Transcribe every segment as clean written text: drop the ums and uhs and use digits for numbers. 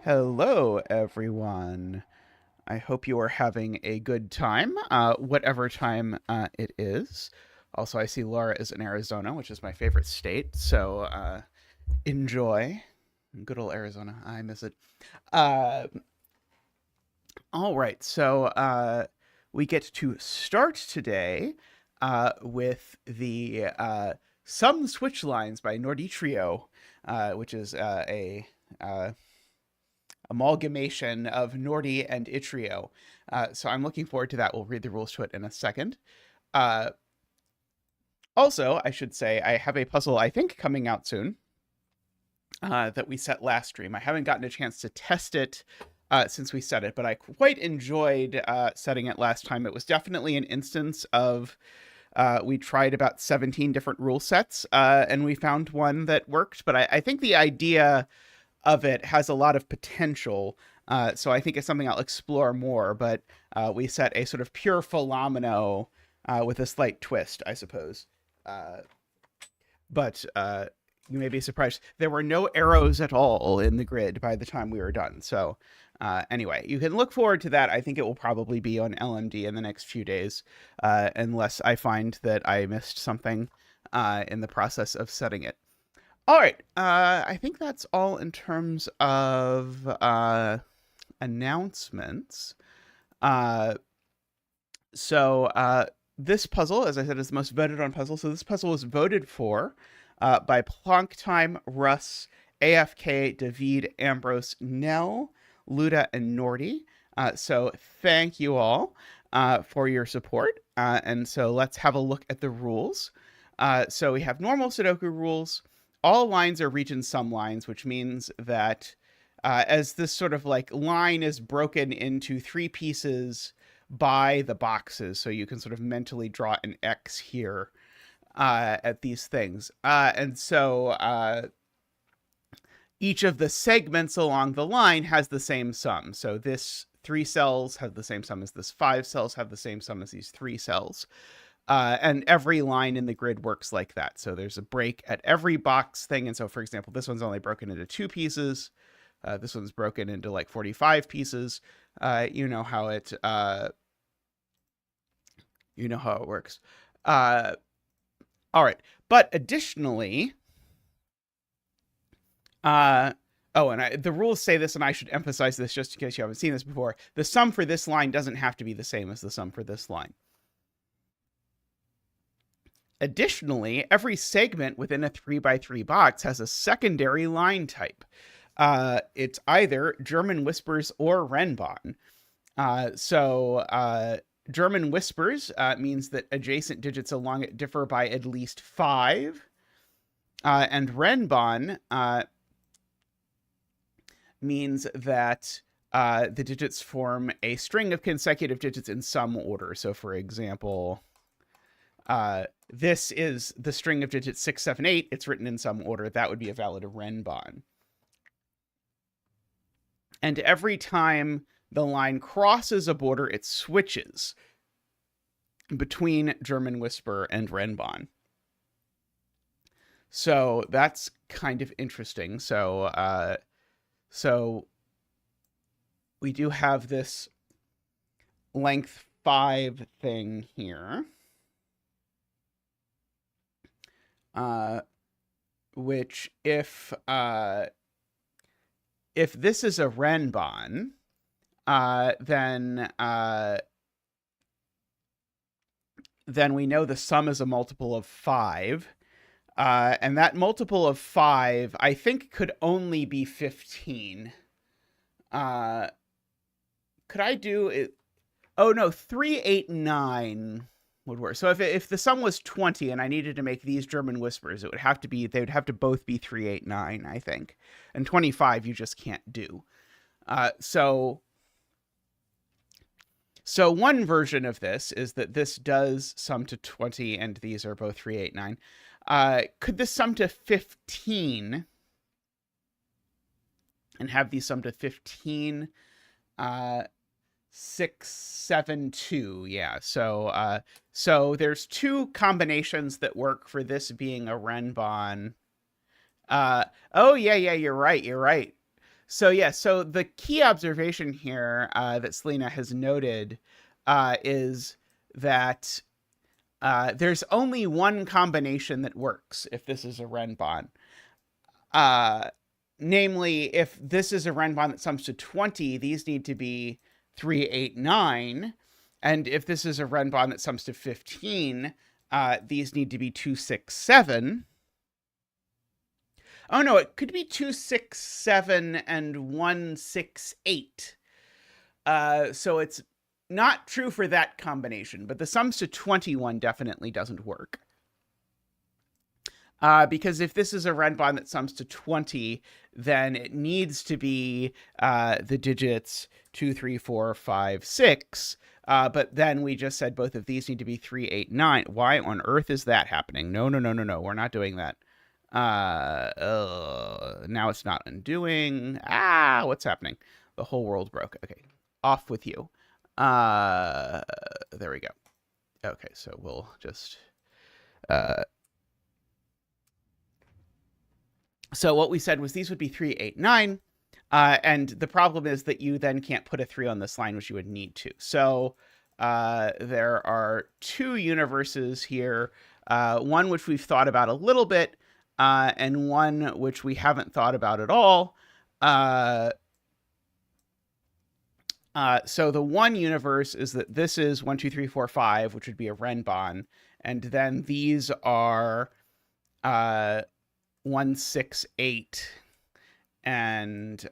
Hello, everyone. I hope you are having a good time, whatever time it is. Also, I see Laura is in Arizona, which is my favorite state, so enjoy. Good old Arizona. I miss it. Uh, all right, so we get to start today with the Some Switch Lines by Nordyttrio, which is a amalgamation of Nordy and Itrio. So I'm looking forward to that. We'll read the rules to it in a second. Uh, Also, I should say I have a puzzle, I think, coming out soon that we set last stream. I haven't gotten a chance to test it since we set it, but I quite enjoyed setting it last time. It was definitely an instance of we tried about 17 different rule sets, and we found one that worked. But I think the idea of it has a lot of potential. So I think it's something I'll explore more, but we set a sort of pure Philomeno with a slight twist, I suppose. But you may be surprised. There were no arrows at all in the grid by the time we were done. So anyway, you can look forward to that. I think it will probably be on LMD in the next few days, unless I find that I missed something in the process of setting it. All right. I think that's all in terms of announcements. So this puzzle, as I said, is the most voted on puzzle. So this puzzle was voted for by Plonktime, Russ, AFK, David, Ambrose, Nell, Luda, and Nordy. So thank you all for your support. And so let's have a look at the rules. So we have normal Sudoku rules. All lines are region sum lines, which means that as this sort of like line is broken into three pieces by the boxes, so you can sort of mentally draw an X here at these things. And so each of the segments along the line has the same sum. So this 3 cells have the same sum as this 5 cells have the same sum as these 3 cells. And every line in the grid works like that. So there's a break at every box thing. And so, for example, this one's only broken into 2 pieces. This one's broken into like 45 pieces. You know how it works. All right. But additionally, the rules say this, and I should emphasize this just in case you haven't seen this before. The sum for this line doesn't have to be the same as the sum for this line. Additionally, every segment within a 3x3 box has a secondary line type. It's either German Whispers or Renbon. So German Whispers means that adjacent digits along it differ by at least 5. And Renbon means that the digits form a string of consecutive digits in some order. So, for example, this is the string of digits 6, 7, 8. It's written in some order. That would be a valid Renbon. And every time the line crosses a border, it switches between German Whisper and Renbon. So that's kind of interesting. So we do have this length 5 thing here. Which if this is a Renbon, then we know the sum is a multiple of 5. And that multiple of 5, I think, could only be 15. Could I do it? Oh, no, 3, 8, 9 would work. So if the sum was 20 and I needed to make these German Whispers, they would have to both be 3, 8, 9, I think. And 25 you just can't do. So one version of this is that this does sum to 20 and these are both 3, 8, 9. Could this sum to 15 and have these sum to 15? 6, 7, 2. Yeah. So there's 2 combinations that work for this being a Renbon. Oh yeah, you're right. So yeah, so the key observation here that Selena has noted is that there's only one combination that works if this is a Renbon. Namely, if this is a Renbon that sums to 20, these need to be 3, 8, 9. And if this is a Renbon that sums to 15, these need to be 2, 6, 7. Oh no, it could be 2, 6, 7 and 1, 6, 8. So it's not true for that combination, but the sums to 21 definitely doesn't work. Because if this is a Renbon that sums to 20, then it needs to be the digits 2, 3, 4, 5, 6. But then we just said both of these need to be 3, 8, 9. Why on earth is that happening? No. We're not doing that. Now it's not undoing. What's happening? The whole world broke. Okay, off with you. There we go. Okay, so we'll just so what we said was these would be 3, 8, 9. And the problem is that you then can't put a 3 on this line, which you would need to. So there are two universes here, one which we've thought about a little bit, and one which we haven't thought about at all. So the one universe is that this is 1, 2, 3, 4, 5, which would be a Renbon, and then these are 1, 6, 8, and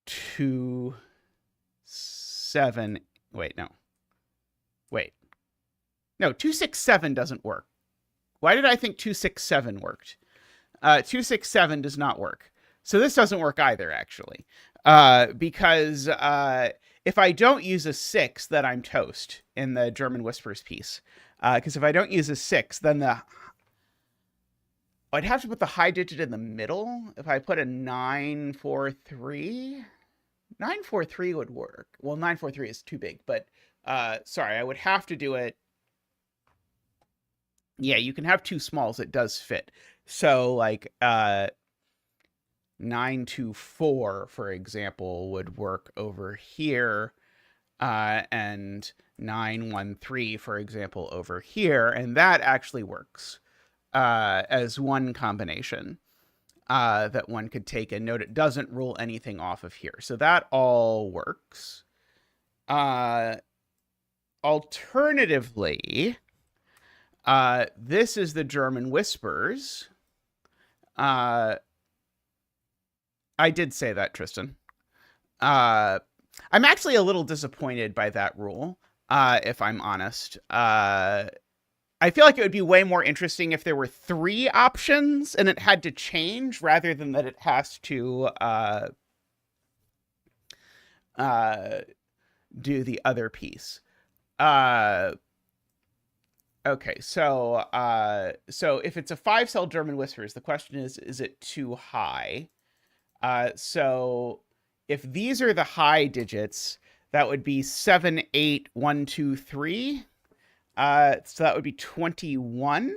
2, 7. No, 2, 6, 7 doesn't work. Why did I think 2, 6, 7 worked? 2, 6, 7 does not work. So this doesn't work either, actually. Because if I don't use a 6, then I'm toast in the German Whispers piece. Because if I don't use a 6, then I'd have to put the high digit in the middle. If I put a 9, 4, 3, 9, 4, 3 would work. Well, 9, 4, 3 is too big, but sorry, I would have to do it. Yeah, you can have two smalls. It does fit. So like 9, 2, 4, for example, would work over here. And 9, 1, 3, for example, over here. And that actually works as one combination that one could take and note. It doesn't rule anything off of here. So that all works. Alternatively, this is the German Whispers. I did say that, Tristan. I'm actually a little disappointed by that rule, if I'm honest. I feel like it would be way more interesting if there were 3 options and it had to change rather than that it has to do the other piece. Okay, so if it's a 5-cell German Whispers, the question is it too high? So if these are the high digits, that would be 7, 8, 1, 2, 3. So that would be 21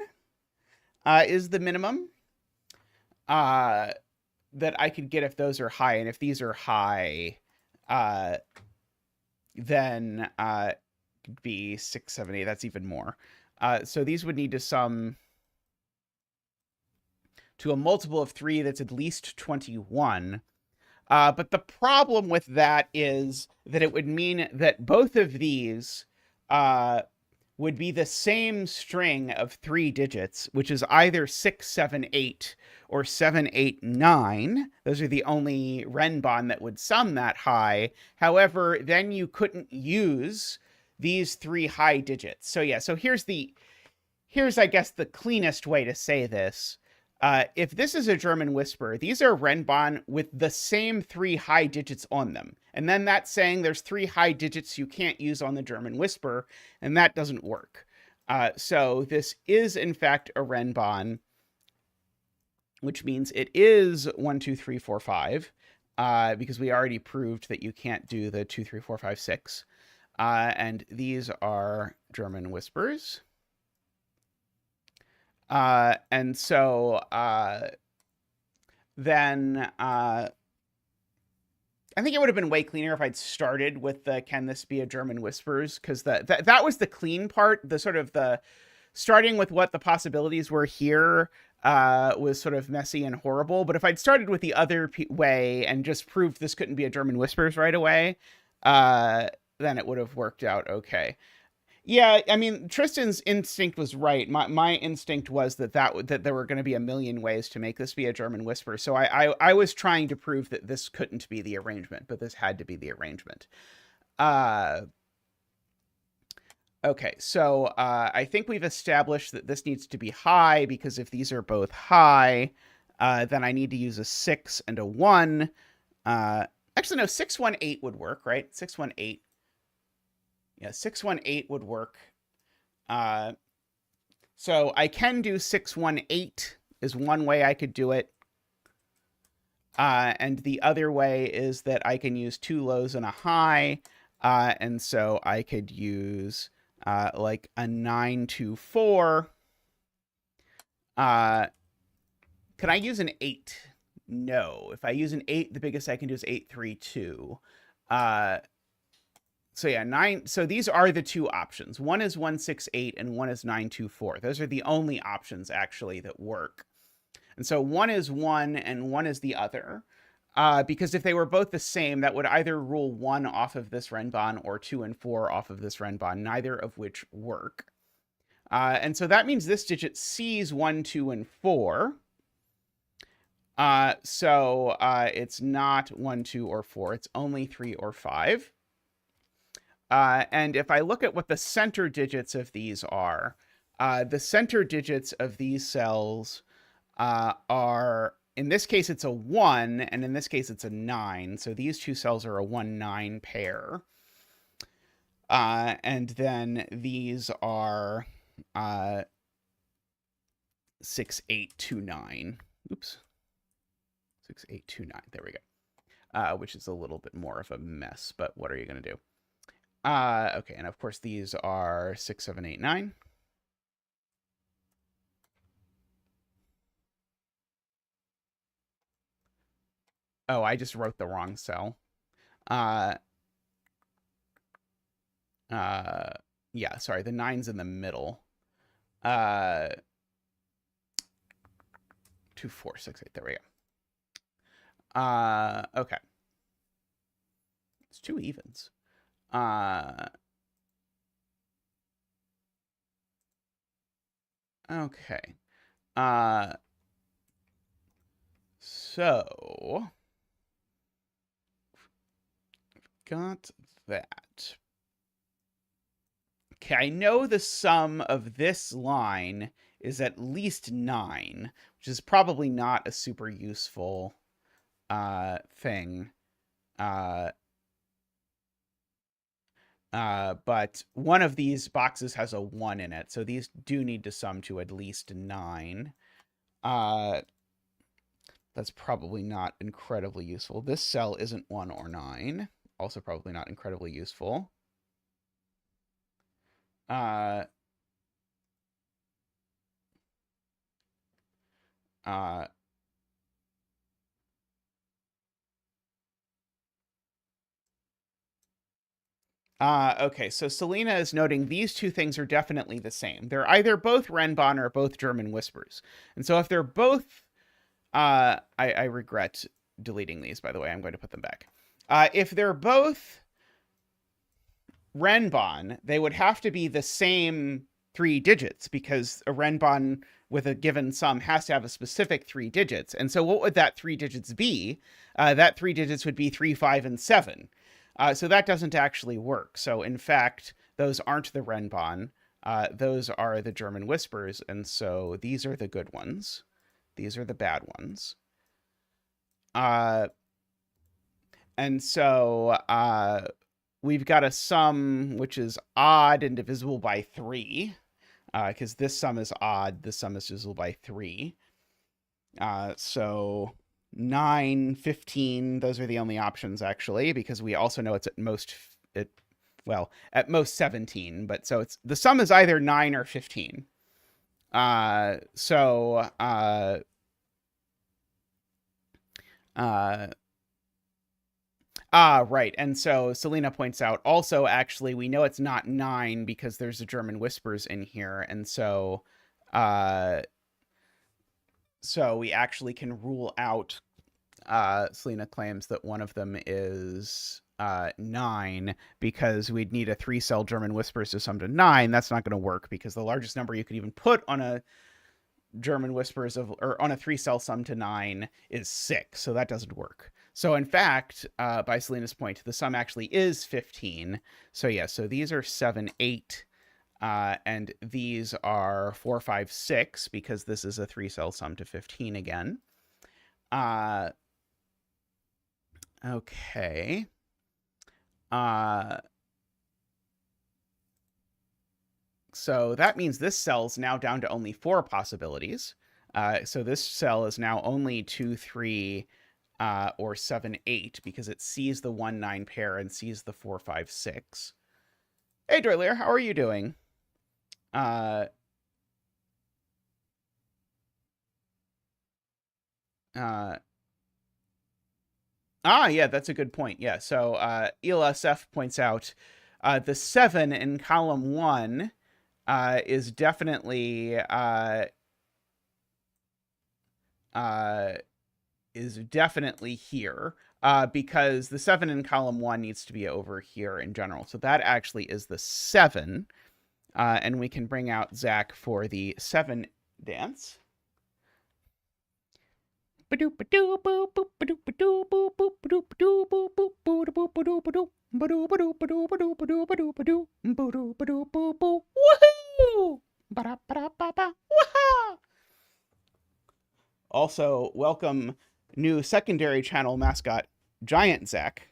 is the minimum that I could get if those are high. And if these are high, then it'd be 6, 7, 8. That's even more. So these would need to sum to a multiple of 3 that's at least 21. But the problem with that is that it would mean that both of these would be the same string of 3 digits, which is either 6, 7, 8 or 7, 8, 9. Those are the only Renbon that would sum that high. However, then you couldn't use these 3 high digits. So yeah, so here's I guess the cleanest way to say this. If this is a German Whisper, these are Renbon with the same 3 high digits on them. And then that's saying there's 3 high digits you can't use on the German Whisper, and that doesn't work. So this is, in fact, a Renbon, which means it is 1, 2, 3, 4, 5, because we already proved that you can't do the 2, 3, 4, 5, 6. And these are German Whispers. And so then I think it would have been way cleaner if I'd started with the "Can this be a German Whispers?" Because that was the clean part. The sort of the starting with what the possibilities were here was sort of messy and horrible. But if I'd started with the other way and just proved this couldn't be a German Whispers right away, then it would have worked out okay. Yeah, I mean, Tristan's instinct was right. My instinct was that there were going to be a million ways to make this be a German whisper. So I was trying to prove that this couldn't be the arrangement, but this had to be the arrangement. Okay, so I think we've established that this needs to be high, because if these are both high, then I need to use a 6 and a 1. Actually, no, 618 would work, right? 618. Yeah, 618 would work. So I can do 618 is one way I could do it. And the other way is that I can use 2 lows and a high. And so I could use like a 924. Can I use an 8? No. If I use an 8, the biggest I can do is 832. So yeah, 9. So these are the two options. One is 168 and one is 924. Those are the only options actually that work. And so one is one and one is the other. Because if they were both the same, that would either rule 1 off of this Renban or 2 and 4 off of this Renban, neither of which work. And so that means this digit sees 1, 2, and 4. So it's not 1, 2, or 4. It's only 3 or 5. And if I look at what the center digits of these are, the center digits of these cells are, in this case, it's a 1, and in this case, it's a 9. So these two cells are a 1-9 pair. And then these are 6-8-2-9. Oops. 6-8-2-9. There we go. Which is a little bit more of a mess, but what are you going to do? Okay, and of course these are 6, 7, 8, 9. Oh, I just wrote the wrong cell. Yeah, sorry, the 9's in the middle. 2, 4, 6, 8. There we go. Okay. It's 2 evens. Okay. So got that. Okay, I know the sum of this line is at least 9, which is probably not a super useful thing. But one of these boxes has a 1 in it, so these do need to sum to at least 9. That's probably not incredibly useful. This cell isn't 1 or 9. Also probably not incredibly useful. Okay, so Selena is noting these two things are definitely the same. They're either both Renban or both German Whispers. And so if they're both... I regret deleting these, by the way. I'm going to put them back. If they're both Renban, they would have to be the same 3 digits, because a Renban with a given sum has to have a specific 3 digits. And so what would that 3 digits be? That 3 digits would be 3, 5, and 7. So that doesn't actually work. So in fact, those aren't the Renban. Those are the German Whispers. And so these are the good ones. These are the bad ones. And so we've got a sum which is odd and divisible by 3. Because this sum is odd. This sum is divisible by 3. So 9, 15, those are the only options, actually, because we also know it's at most, at most 17. But so it's, the sum is either 9 or 15. Right. And so Selena points out also, actually, we know it's not 9 because there's a German whispers in here. And uh, so we actually can rule out, Selena claims that one of them is 9 because we'd need a 3-cell German whispers to sum to 9. That's not going to work because the largest number you could even put on a German whispers or on a 3-cell sum to 9 is 6. So that doesn't work. So in fact, by Selena's point, the sum actually is 15. So yeah, so these are 7, 8. And these are 4, 5, 6 because this is a 3-cell sum to 15 again. Okay. So that means this cell's now down to only 4 possibilities. So this cell is now only 2, 3, or 7, 8 because it sees the 1, 9 pair and sees the 4, 5, 6. Hey, Droilier, how are you doing? Yeah, that's a good point. Yeah, so ELSF points out the 7 in column 1 is definitely here because the 7 in column 1 needs to be over here in general. So that actually is the 7. And we can bring out Zach for the 7 dance. Also, welcome new secondary channel mascot, Giant Zach.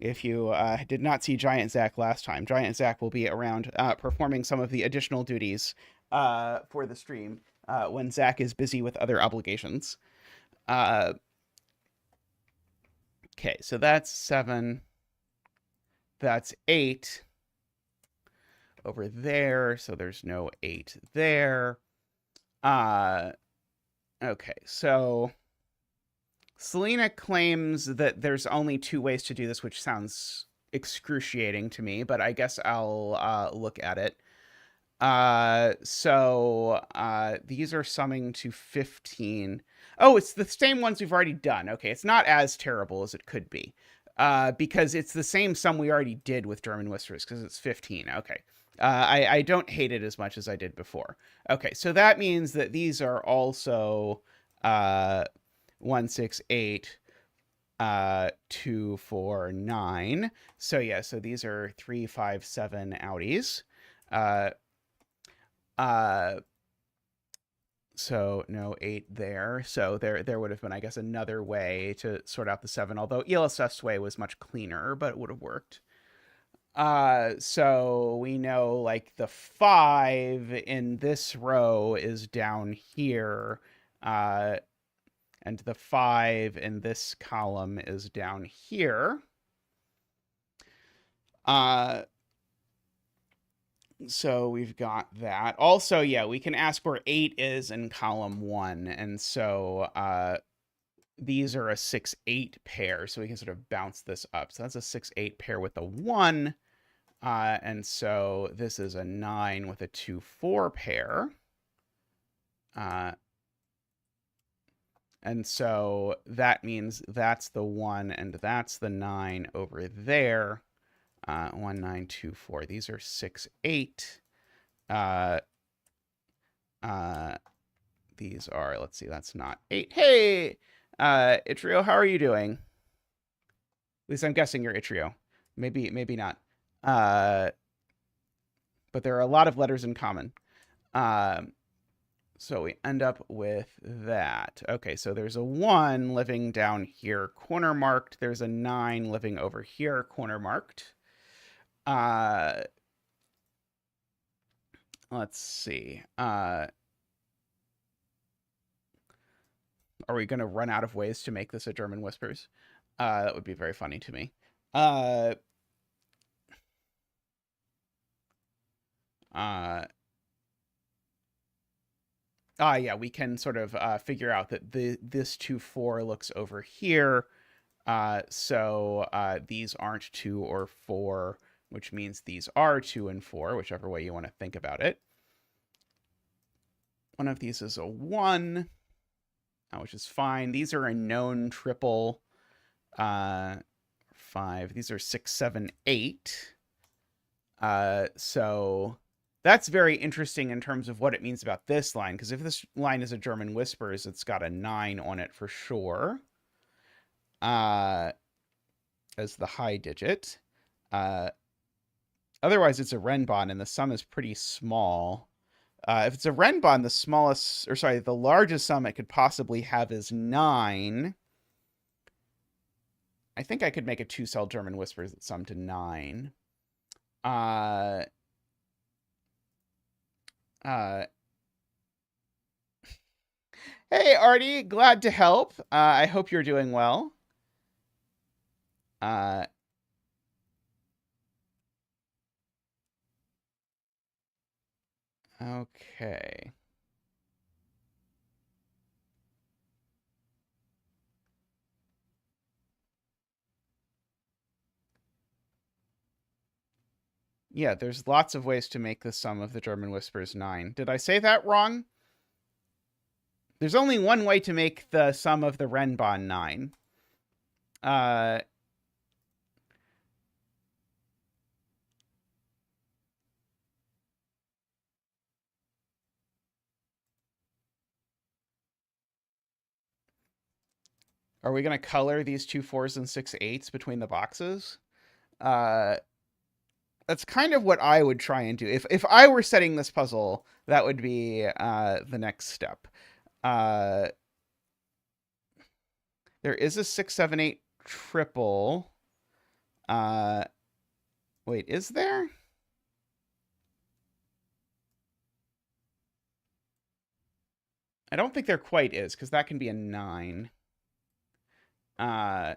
If you did not see Giant Zach last time, Giant Zach will be around performing some of the additional duties for the stream when Zach is busy with other obligations. Okay, so that's 7. That's 8 over there, so there's no 8 there. Okay, so Selena claims that there's only 2 ways to do this, which sounds excruciating to me, but I guess I'll look at it. So these are summing to 15. Oh, it's the same ones we've already done. Okay, it's not as terrible as it could be. Because it's the same sum we already did with German whispers, because it's 15. Okay. I don't hate it as much as I did before. Okay, so that means that these are also 1, 6, 8, 2, 4, 9. So yeah, so these are 3, 5, 7 outies. So no 8 there. So there would have been, I guess, another way to sort out the 7, although ELSF's way was much cleaner, but it would have worked. So we know like the 5 in this row is down here. And the 5 in this column is down here. So we've got that. Also, yeah, we can ask where 8 is in column 1. And so these are a 6, 8 pair. So we can sort of bounce this up. So that's a 6, 8 pair with a 1. And so this is a 9 with a 2, 4 pair. And so that means that's the 1 and that's the 9 over there. 1, 9, 2, 4. These are 6, 8. These are, let's see, that's not 8. Hey, Itrio, how are you doing? At least I'm guessing you're Itrio. Maybe not. But there are a lot of letters in common. So we end up with that. Okay, so there's a 1 living down here, corner marked. There's a 9 living over here, corner marked. Let's see. Are we going to run out of ways to make this a German whispers? That would be very funny to me. Yeah, we can sort of figure out that this 2-4 looks over here. So these aren't 2 or 4, which means these are 2 and 4, whichever way you want to think about it. One of these is a 1, which is fine. These are a known triple. 5. These are 6, 7, 8. So that's very interesting in terms of what it means about this line, because if this line is a German whispers, it's got a 9 on it for sure. As the high digit. Otherwise, it's a Renbon, and the sum is pretty small. If it's a Renbon, the largest sum it could possibly have is 9. I think I could make a 2-cell German whispers that sum to 9. Hey, Artie, glad to help. I hope you're doing well. Okay. Yeah, there's lots of ways to make the sum of the German whispers 9. Did I say that wrong? There's only one way to make the sum of the Renbon 9. Are we going to color these 2 4s and 6 8s between the boxes? That's kind of what I would try and do. If I were setting this puzzle, that would be the next step. There is a 6, 7, 8 triple. Wait, is there? I don't think there quite is, because that can be a 9. I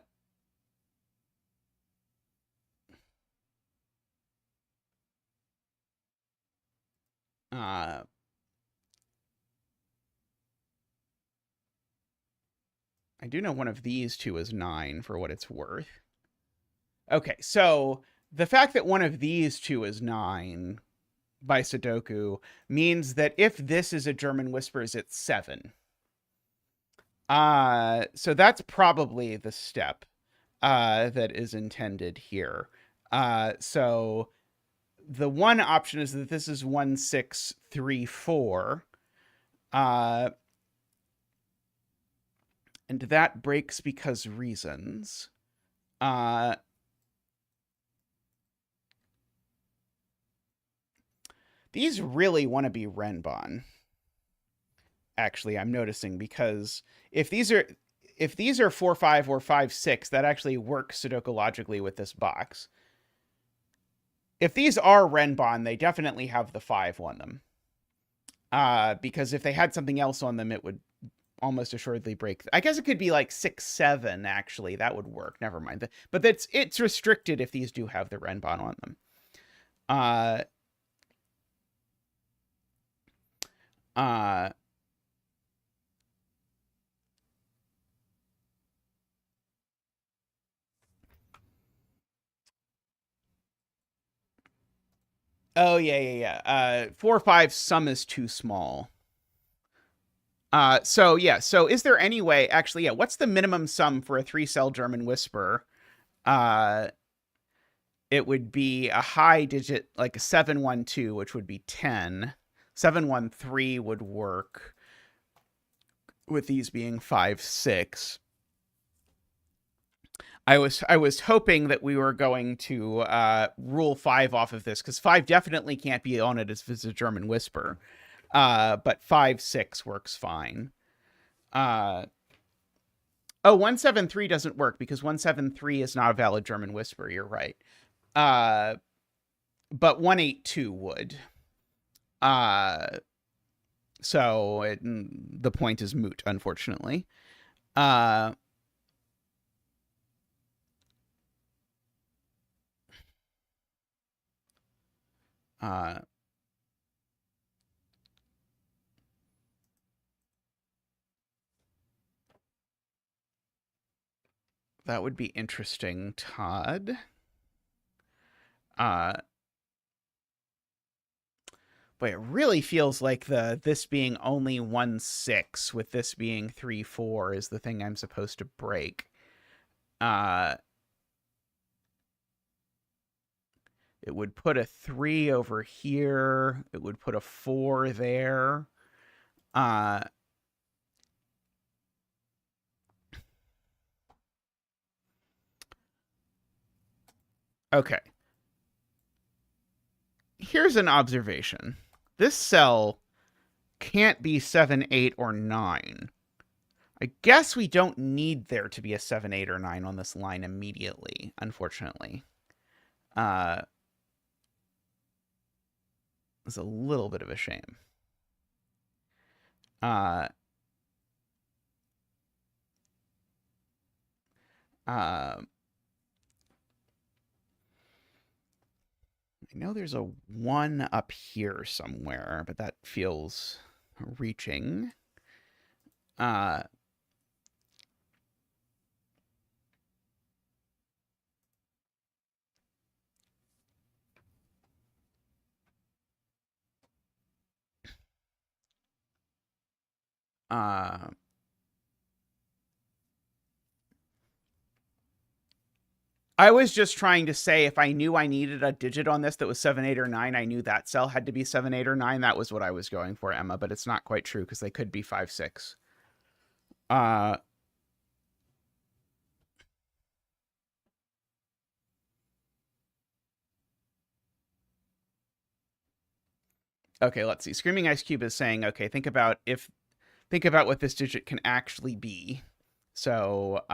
do know one of these two is 9 for what it's worth. Okay, so the fact that one of these two is 9 by Sudoku means that if this is a German whispers, it's 7. So that's probably the step that is intended here. So the one option is that this is 1, 6, 3, 4. And that breaks because reasons. These really want to be Renbon. Actually, I'm noticing, because if these are 4, 5 or 5, 6, that actually works Sudoku-logically with this box. If these are Renbon, they definitely have the 5 on them. Because if they had something else on them, it would almost assuredly break. I guess it could be like 6, 7, actually. That would work. Never mind. But it's restricted if these do have the Renbon on them. Oh, yeah. 4, 5, sum is too small. So is there any way, actually, what's the minimum sum for a 3-cell German whisper? It would be a high digit, like a 712, which would be 10. 713 would work, with these being 5, 6. I was hoping that we were going to rule 5 off of this, because 5 definitely can't be on it if it's a German whisper. But 5, 6 works fine. 173 doesn't work, because 173 is not a valid German whisper. You're right. But 182 would. So the point is moot, unfortunately. That would be interesting, Todd. But it really feels like this being only 1/6 with this being 3/4 is the thing I'm supposed to break. It would put a 3 over here. It would put a 4 there. Okay. Here's an observation. This cell can't be 7, 8, or 9. I guess we don't need there to be a 7, 8, or 9 on this line immediately, unfortunately. It's a little bit of a shame. I know there's a 1 up here somewhere, but that feels reaching. I was just trying to say if I knew I needed a digit on this that was 7, 8, or 9, I knew that cell had to be 7, 8, or 9. That was what I was going for, Emma, but it's not quite true because they could be 5, 6. Okay, let's see. Screaming Ice Cube is saying, okay, think about what this digit can actually be. So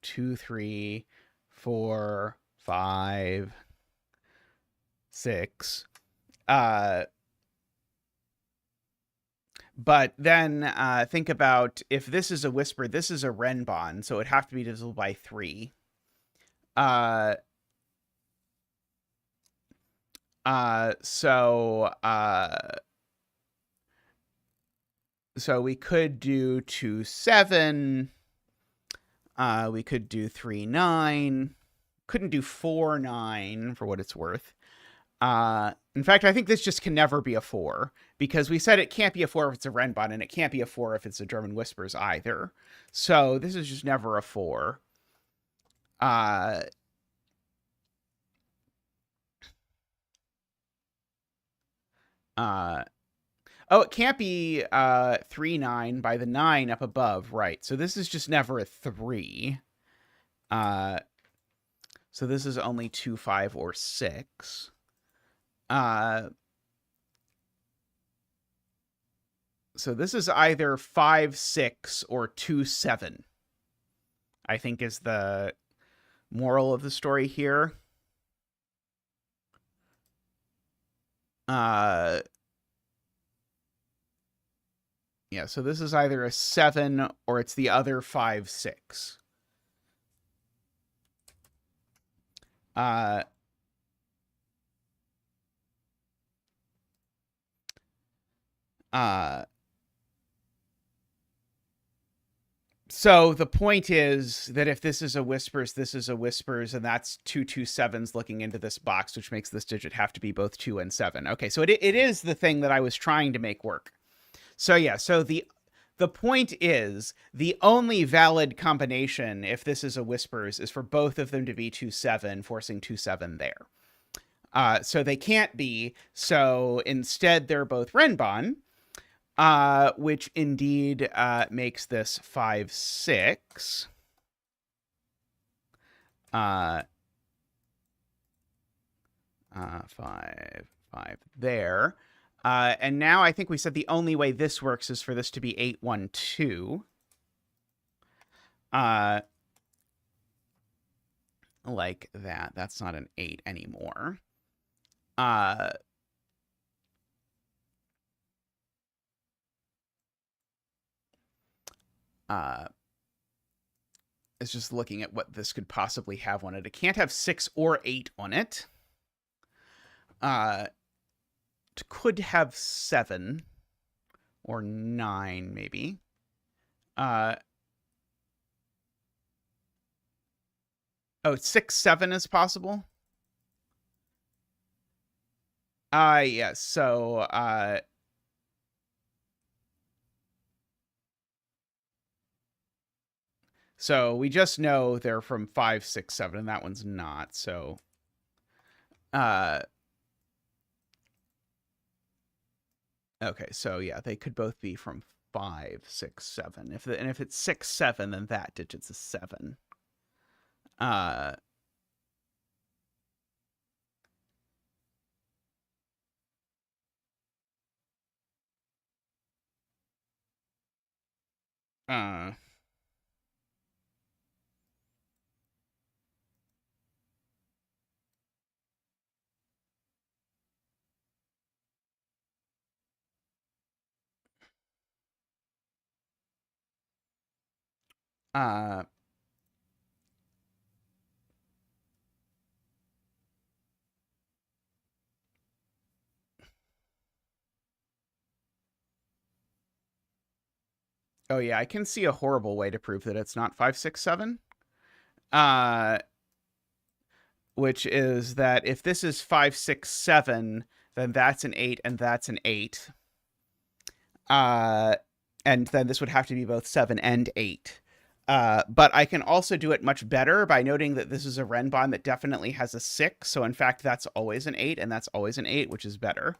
2, 3, 4, 5, 6. But then think about if this is a whisper, this is a renbon, so it'd have to be divisible by 3. So we could do 2, 7. We could do 3, 9. Couldn't do 4, 9 for what it's worth. In fact, I think this just can never be a 4 because we said it can't be a 4 if it's a renbon, and it can't be a 4 if it's a German whispers either. So this is just never a 4. Oh, it can't be 3, 9 by the 9 up above, right? So this is just never a 3. So this is only 2, 5, or 6. So this is either 5, 6, or 2, 7. I think is the moral of the story here. Yeah, so this is either a 7 or it's the other 5, 6. So the point is that if this is a whispers, this is a whispers, and that's 2, 2, 7s looking into this box, which makes this digit have to be both 2 and 7. Okay, so it is the thing that I was trying to make work. So yeah, so the point is the only valid combination, if this is a whispers, is for both of them to be 2, 7, forcing 2, 7 there. So they can't be. So instead, they're both renbon. Which indeed makes this 5, 6. 5, 5 there. And now I think we said the only way this works is for this to be 8, 1, 2. Like that. That's not an 8 anymore. It's just looking at what this could possibly have on it. It can't have 6 or 8 on it. It could have 7 or 9, maybe. Oh, 6, 7 is possible. Yes. So we just know they're from 5, 6, 7, and that one's not. So, uh, okay. So yeah, they could both be from 5, 6, 7. And if it's 6, 7, then that digit's a 7. Uh, uh, uh, oh yeah, I can see a horrible way to prove that it's not 5, 6, 7. Uh, which is that if this is 5, 6, 7, then that's an 8 and that's an 8. Uh, and then this would have to be both 7 and 8. But I can also do it much better by noting that this is a Renbon that definitely has a 6. So in fact, that's always an 8 and that's always an 8, which is better.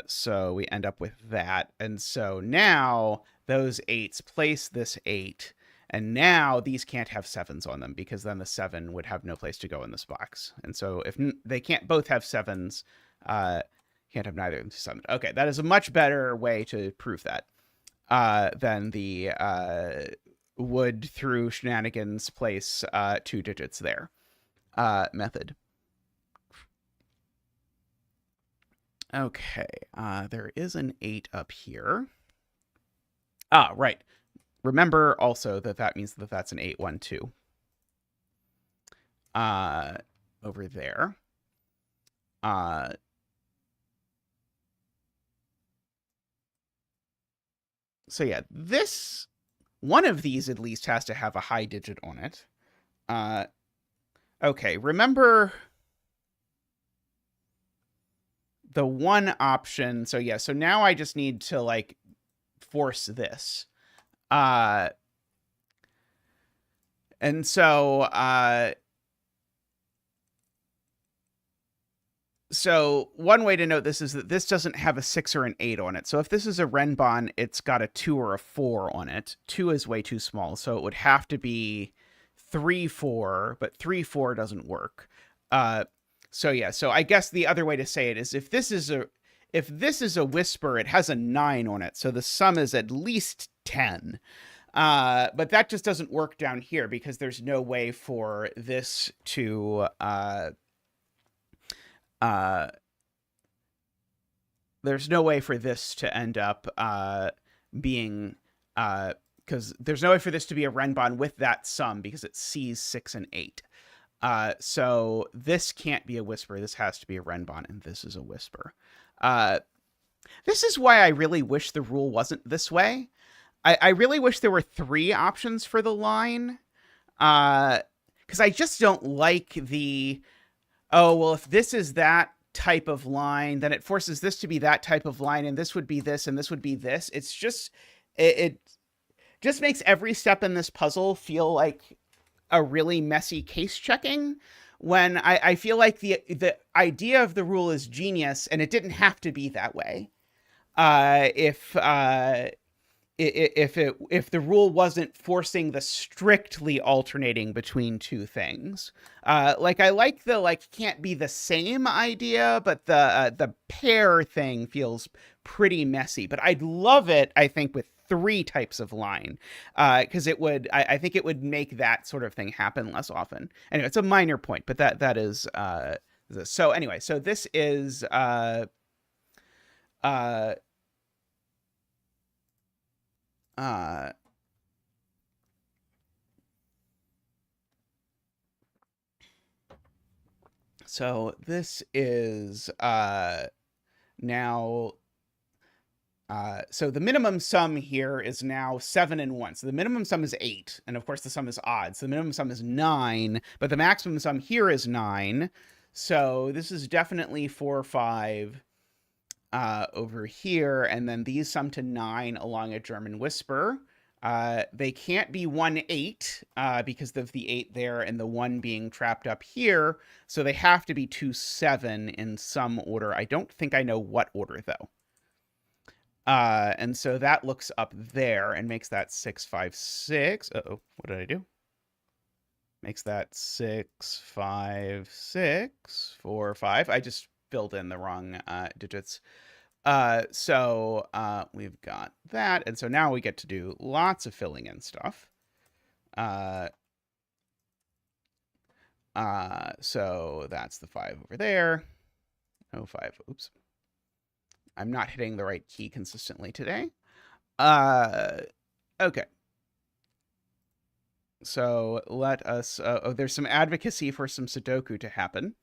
So we end up with that. And so now those 8s place this 8. And now these can't have 7s on them because then the 7 would have no place to go in this box. And so if they can't both have 7s, can't have neither of them 7. Okay, that is a much better way to prove that than the would through shenanigans place 2 digits there method. Okay, there is an 8 up here. Ah, right. Remember also that that means that that's an 8, 1, 2. Over there. So yeah, this one of these at least has to have a high digit on it. Okay, remember the one option. So yeah, so now I just need to like force this. And so so one way to note this is that this doesn't have a 6 or an 8 on it. So if this is a Renbon, it's got a 2 or a 4 on it. 2 is way too small, so it would have to be 3, 4, but 3, 4 doesn't work. So yeah, so I guess the other way to say it is if this is a whisper, it has a 9 on it, so the sum is at least 10. But that just doesn't work down here because there's no way for this to there's no way for this to end up being because there's no way for this to be a Renbon with that sum because it sees 6 and 8. So this can't be a whisper. This has to be a Renbon, and this is a whisper. This is why I really wish the rule wasn't this way. I really wish there were 3 options for the line. Because I just don't like the, oh, well, if this is that type of line, then it forces this to be that type of line, and this would be this, and this would be this. It's just, it just makes every step in this puzzle feel like a really messy case checking when I feel like the idea of the rule is genius and it didn't have to be that way. If the rule wasn't forcing the strictly alternating between 2 things. Like I like the like can't be the same idea, but the pair thing feels pretty messy. But I'd love it, I think, with 3 types of line, because it would I think it would make that sort of thing happen less often. Anyway, it's a minor point, but that is so anyway. So this is uh so this is now So the minimum sum here is now 7 and 1. So the minimum sum is 8, and of course the sum is odd. So the minimum sum is 9, but the maximum sum here is 9. So this is definitely 4, 5 over here, and then these sum to 9 along a German whisper. They can't be 1, 8 because of the 8 there and the 1 being trapped up here. So they have to be 2, 7 in some order. I don't think I know what order, though. And so that looks up there and makes that 6, 5, 6. Uh-oh, what did I do? Makes that 6, 5, 6, 4, 5. I just filled in the wrong digits. So we've got that. And so now we get to do lots of filling in stuff. So that's the 5 over there. Oh, 5. Oops. I'm not hitting the right key consistently today. Okay. So let us, oh, there's some advocacy for some Sudoku to happen.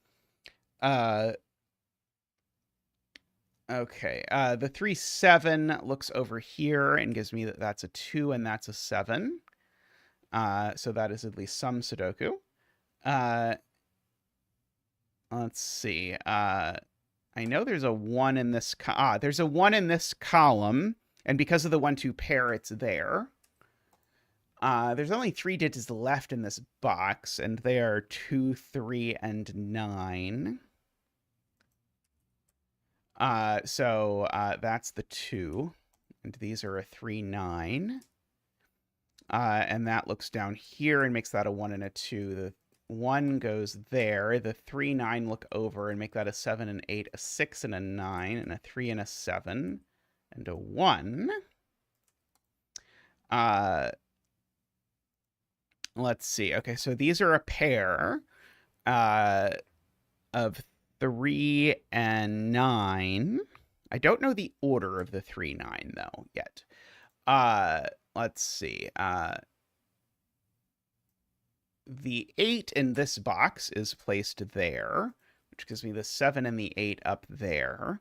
Okay, the 3, 7 looks over here and gives me that that's a 2 and that's a 7. So that is at least some Sudoku. Let's see. I know there's a 1 in this, there's a 1 in this column, and because of the 1-2 pair, it's there. There's only 3 digits left in this box, and they are 2, 3, and 9. So that's the 2, and these are a 3, 9. And that looks down here and makes that a 1 and a 2. The 1 goes there. The 3, 9 look over and make that a 7 and 8, a 6 and a 9, and a 3 and a 7, and a 1. Let's see. Okay, so these are a pair of 3 and 9. I don't know the order of the 3, 9, though, yet. Let's see. The 8 in this box is placed there, which gives me the 7 and the 8 up there.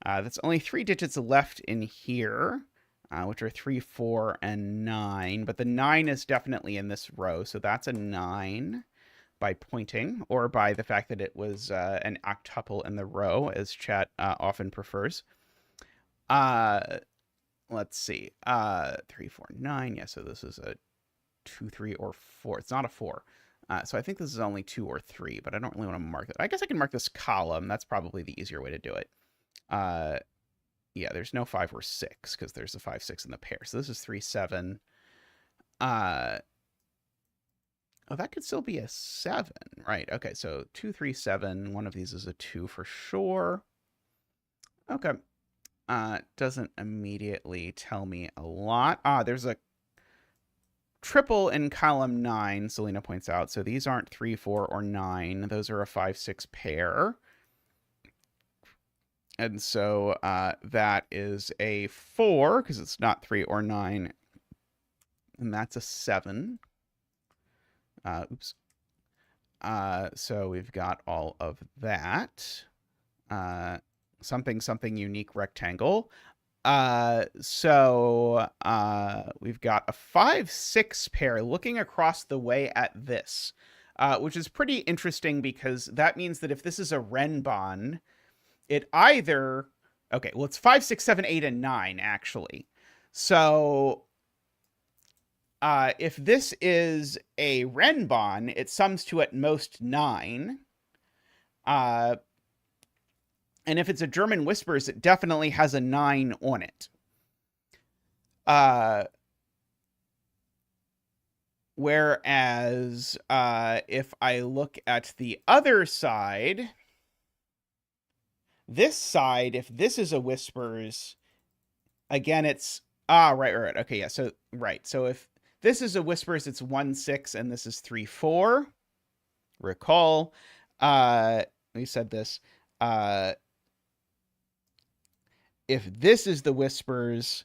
That's only 3 digits left in here, which are 3, 4, and 9. But the 9 is definitely in this row, so that's a 9 by pointing, or by the fact that it was an octuple in the row, as chat often prefers. Let's see. 3, 4, 9. Yeah, so this is a 2, 3, or 4. It's not a 4. So I think this is only 2 or 3, but I don't really want to mark it. I guess I can mark this column. That's probably the easier way to do it. Yeah, there's no 5 or 6 because there's a 5, 6 in the pair. So this is 3, 7. Oh, that could still be a 7, right? Okay, so 2, 3, 7. One of these is a 2 for sure. Okay. Doesn't immediately tell me a lot. There's a triple in column 9, Selena points out. So these aren't 3, 4, or 9. Those are a 5, 6 pair. And so that is a 4, because it's not 3 or 9. And that's a 7. Oops. So we've got all of that. Something, something unique rectangle. So we've got a 5, 6 pair looking across the way at this, which is pretty interesting because that means that if this is a Renbon, it either, okay, well, it's 5, 6, 7, 8, and 9, actually. So if this is a Renbon, it sums to at most 9. And if it's a German Whispers, it definitely has a 9 on it. Whereas if I look at the other side, this side, if this is a Whispers, again, it's, right. Okay, yeah, so, right. So if this is a Whispers, it's 1, 6, and this is 3, 4. Recall, we said this, if this is the Whispers,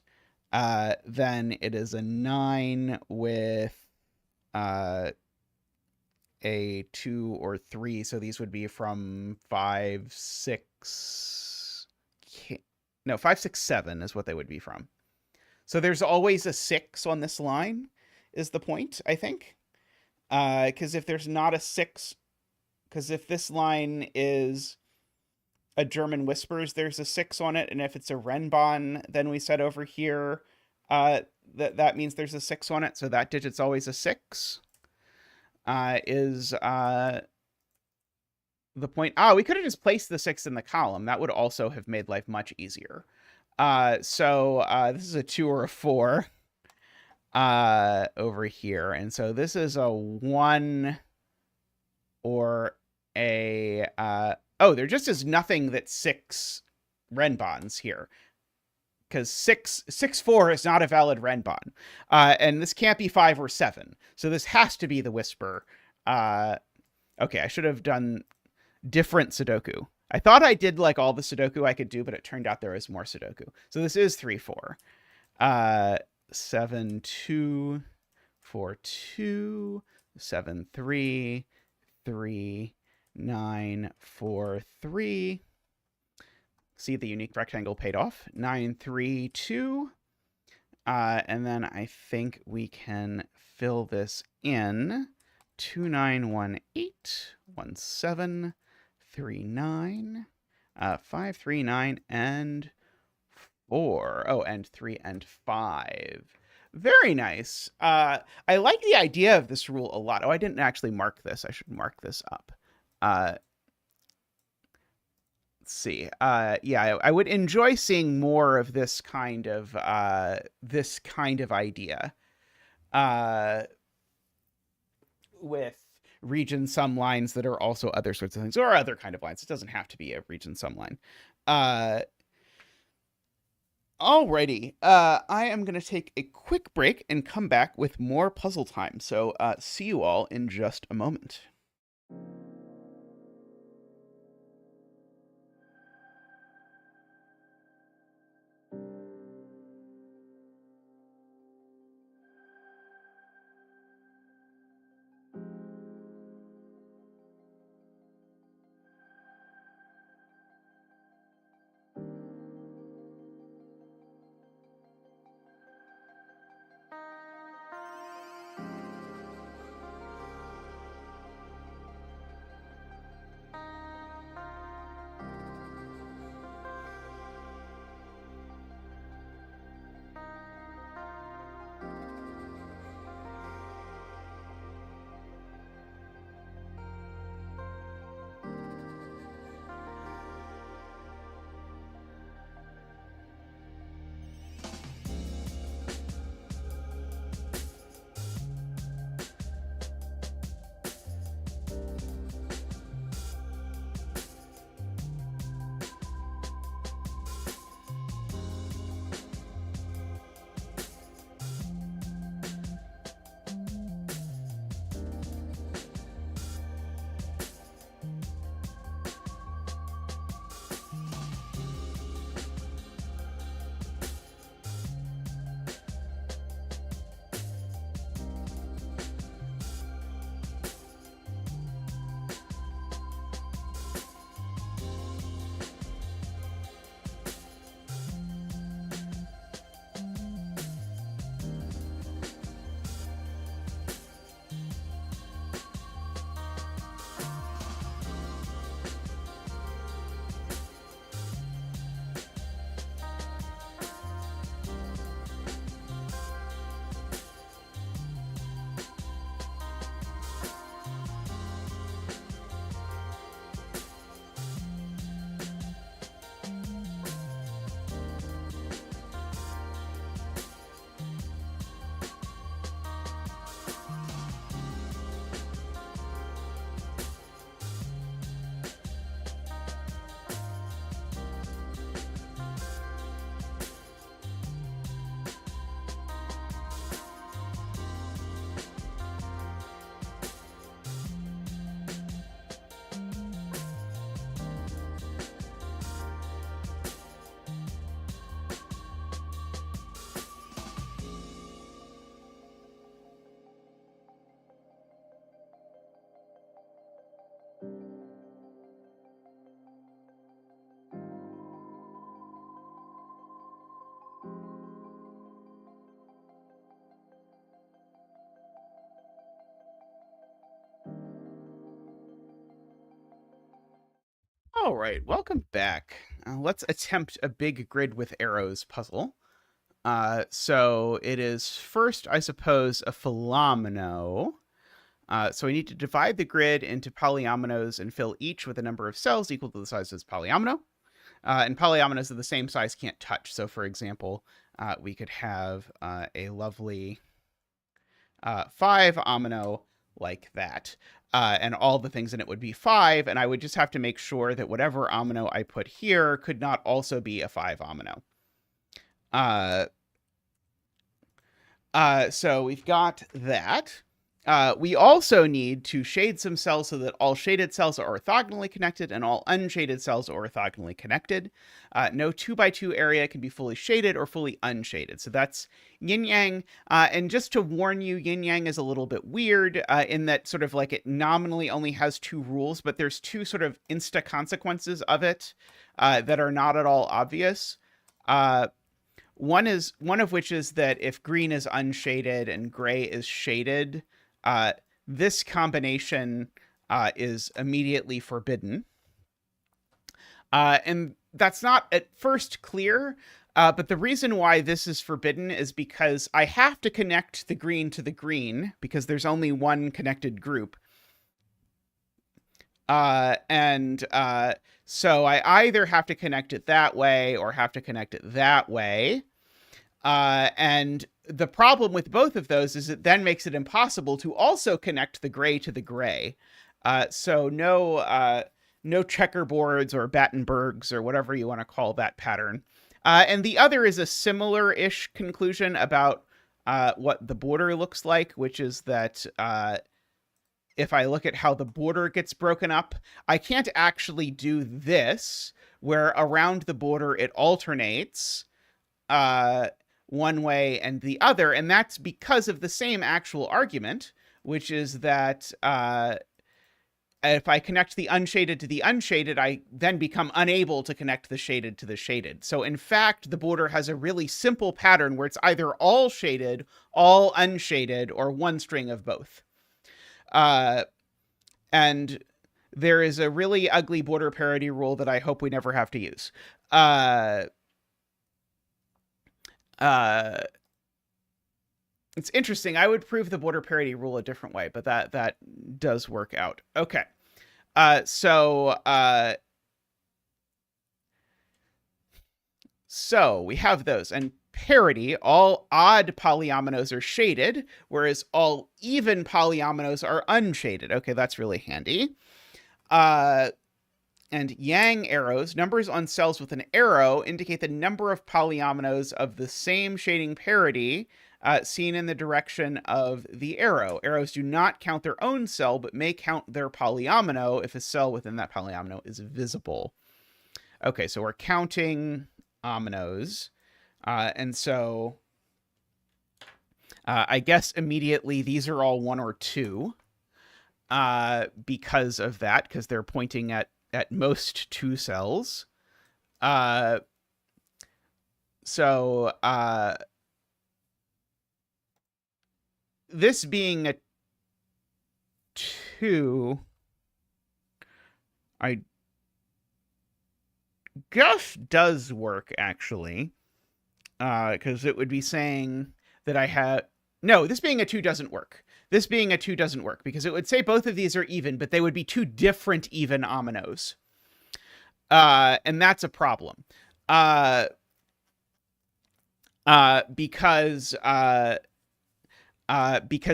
then it is a 9 with a 2 or 3. So these would be from 5, 6. No, 5, 6, 7 is what they would be from. So there's always a 6 on this line is the point, I think. Because if there's not a 6, because if this line is a German whispers, there's a 6 on it, and if it's a Renbahn, then we said over here, that means there's a 6 on it, so that digit's always a 6. Is the point? We could have just placed the 6 in the column. That would also have made life much easier. So this is a 2 or a 4 over here, and so this is a 1 or a there just is nothing that's 6 Renbahns here, because 6, 6, 4 is not a valid Renbahn, and this can't be 5 or 7, so this has to be the whisper. Okay, I should have done different Sudoku. I thought I did like all the Sudoku I could do, but it turned out there was more Sudoku. So this is 3, 4. 7, 2, 4, 2, 7, 3, 3, 9, 4, 3. See, the unique rectangle paid off. 9, 3, 2. And then I think we can fill this in. 2, 9, 1, 8, 1, 7, 3, 9, 5, 3, 9, and 4. Oh, and 3 and 5. Very nice. I like the idea of this rule a lot. Oh, I didn't actually mark this. I should mark this up. Let's see. Yeah, I would enjoy seeing more of this kind of idea. With region sum lines that are also other sorts of things, or other kind of lines. It doesn't have to be a region sum line. Alrighty. I am going to take a quick break and come back with more puzzle time. So see you all in just a moment. All right, welcome back. Let's attempt a big grid with arrows puzzle. So it is first, I suppose, a philomeno. So we need to divide the grid into polyominoes and fill each with a number of cells equal to the size of this polyomino. And polyominoes of the same size can't touch. So for example, we could have a lovely 5-omino like that. And all the things in it would be 5, and I would just have to make sure that whatever omino I put here could not also be a 5-omino. So we've got that. We also need to shade some cells so that all shaded cells are orthogonally connected and all unshaded cells are orthogonally connected. No 2x2 area can be fully shaded or fully unshaded. So that's Yin-Yang. And just to warn you, Yin-Yang is a little bit weird in that sort of like it nominally only has 2 rules, but there's 2 sort of insta consequences of it that are not at all obvious. One of which is that if green is unshaded and gray is shaded, this combination is immediately forbidden. And that's not at first clear, but the reason why this is forbidden is because I have to connect the green to the green because there's only one connected group. So I either have to connect it that way or have to connect it that way. And the problem with both of those is it then makes it impossible to also connect the gray to the gray. So no checkerboards or Battenbergs or whatever you want to call that pattern. And the other is a similar-ish conclusion about what the border looks like, which is that if I look at how the border gets broken up, I can't actually do this, where around the border it alternates one way and the other, and that's because of the same actual argument, which is that if I connect the unshaded to the unshaded, I then become unable to connect the shaded to the shaded. So in fact, the border has a really simple pattern where it's either all shaded, all unshaded, or one string of both. And there is a really ugly border parity rule that I hope we never have to use. It's interesting. I would prove the border parity rule a different way, but that does work out. Okay. So we have those, and parity, all odd polyominoes are shaded, whereas all even polyominoes are unshaded. Okay, that's really handy. And Yang arrows, numbers on cells with an arrow, indicate the number of polyominoes of the same shading parity seen in the direction of the arrow. Arrows do not count their own cell, but may count their polyomino if a cell within that polyomino is visible. Okay, so we're counting ominoes. And so I guess immediately these are all 1 or 2 because of that, because they're pointing at most 2 cells. This being a 2, I guess does work, actually. Because it would be saying that I have... No, this being a 2 doesn't work. This being a 2 doesn't work, because it would say both of these are even, but they would be 2 different even ominoes. And that's a problem. Because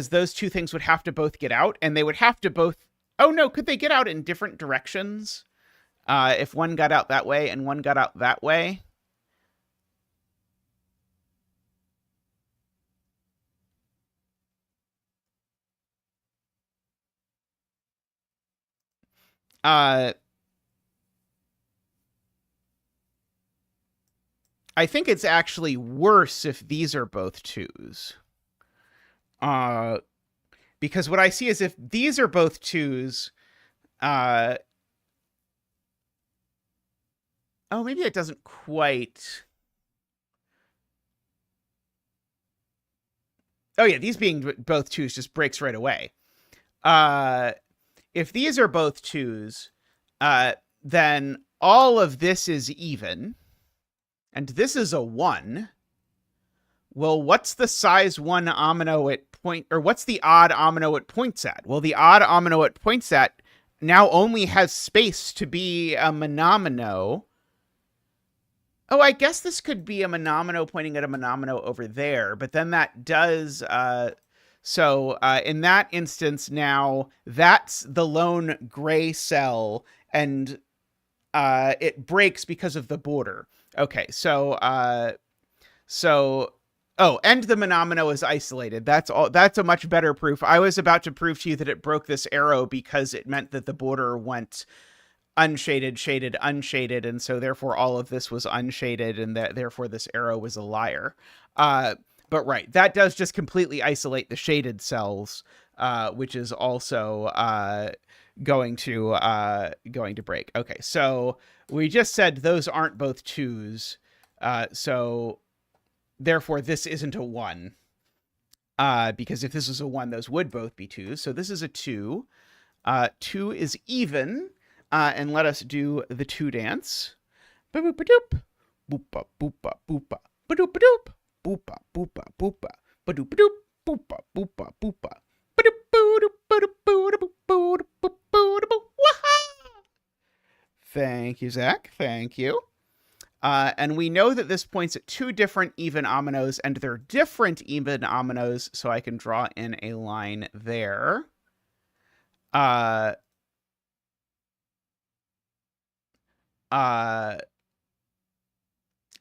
those 2 things would have to both get out, and they would have to both... Oh, no, could they get out in different directions? If one got out that way and one got out that way? I think it's actually worse if these are both 2s. Because what I see is if these are both 2s, oh, maybe it doesn't quite... Oh yeah, these being both 2s just breaks right away. If these are both 2s, then all of this is even, and this is a 1. Well, what's the size 1 omino it point, or what's the odd omino it points at? Well, the odd omino it points at now only has space to be a monomino. Oh, I guess this could be a monomino pointing at a monomino over there, but then that does, so in that instance now, that's the lone gray cell, and it breaks because of the border. Okay, so, oh, and the monomino is isolated. That's all. That's a much better proof. I was about to prove to you that it broke this arrow because it meant that the border went unshaded, shaded, unshaded, and so therefore all of this was unshaded, and that therefore this arrow was a liar. But right, that does just completely isolate the shaded cells, which is also going to break. Okay, so we just said those aren't both 2s, so therefore this isn't a 1. Because if this was a 1, those would both be 2s. So this is a 2. 2 is even. And let us do the 2 dance. Ba-boop-a-doop. Boopa, boopa, boopa. Ba-doop-a-doop. Boopa, boopa, boopa. Ba-doop-a-doop. Boopa, boopa, boopa. Thank you, Zach. Thank you. And we know that this points at 2 different even ominoes, and they're different even ominoes, so I can draw in a line there. I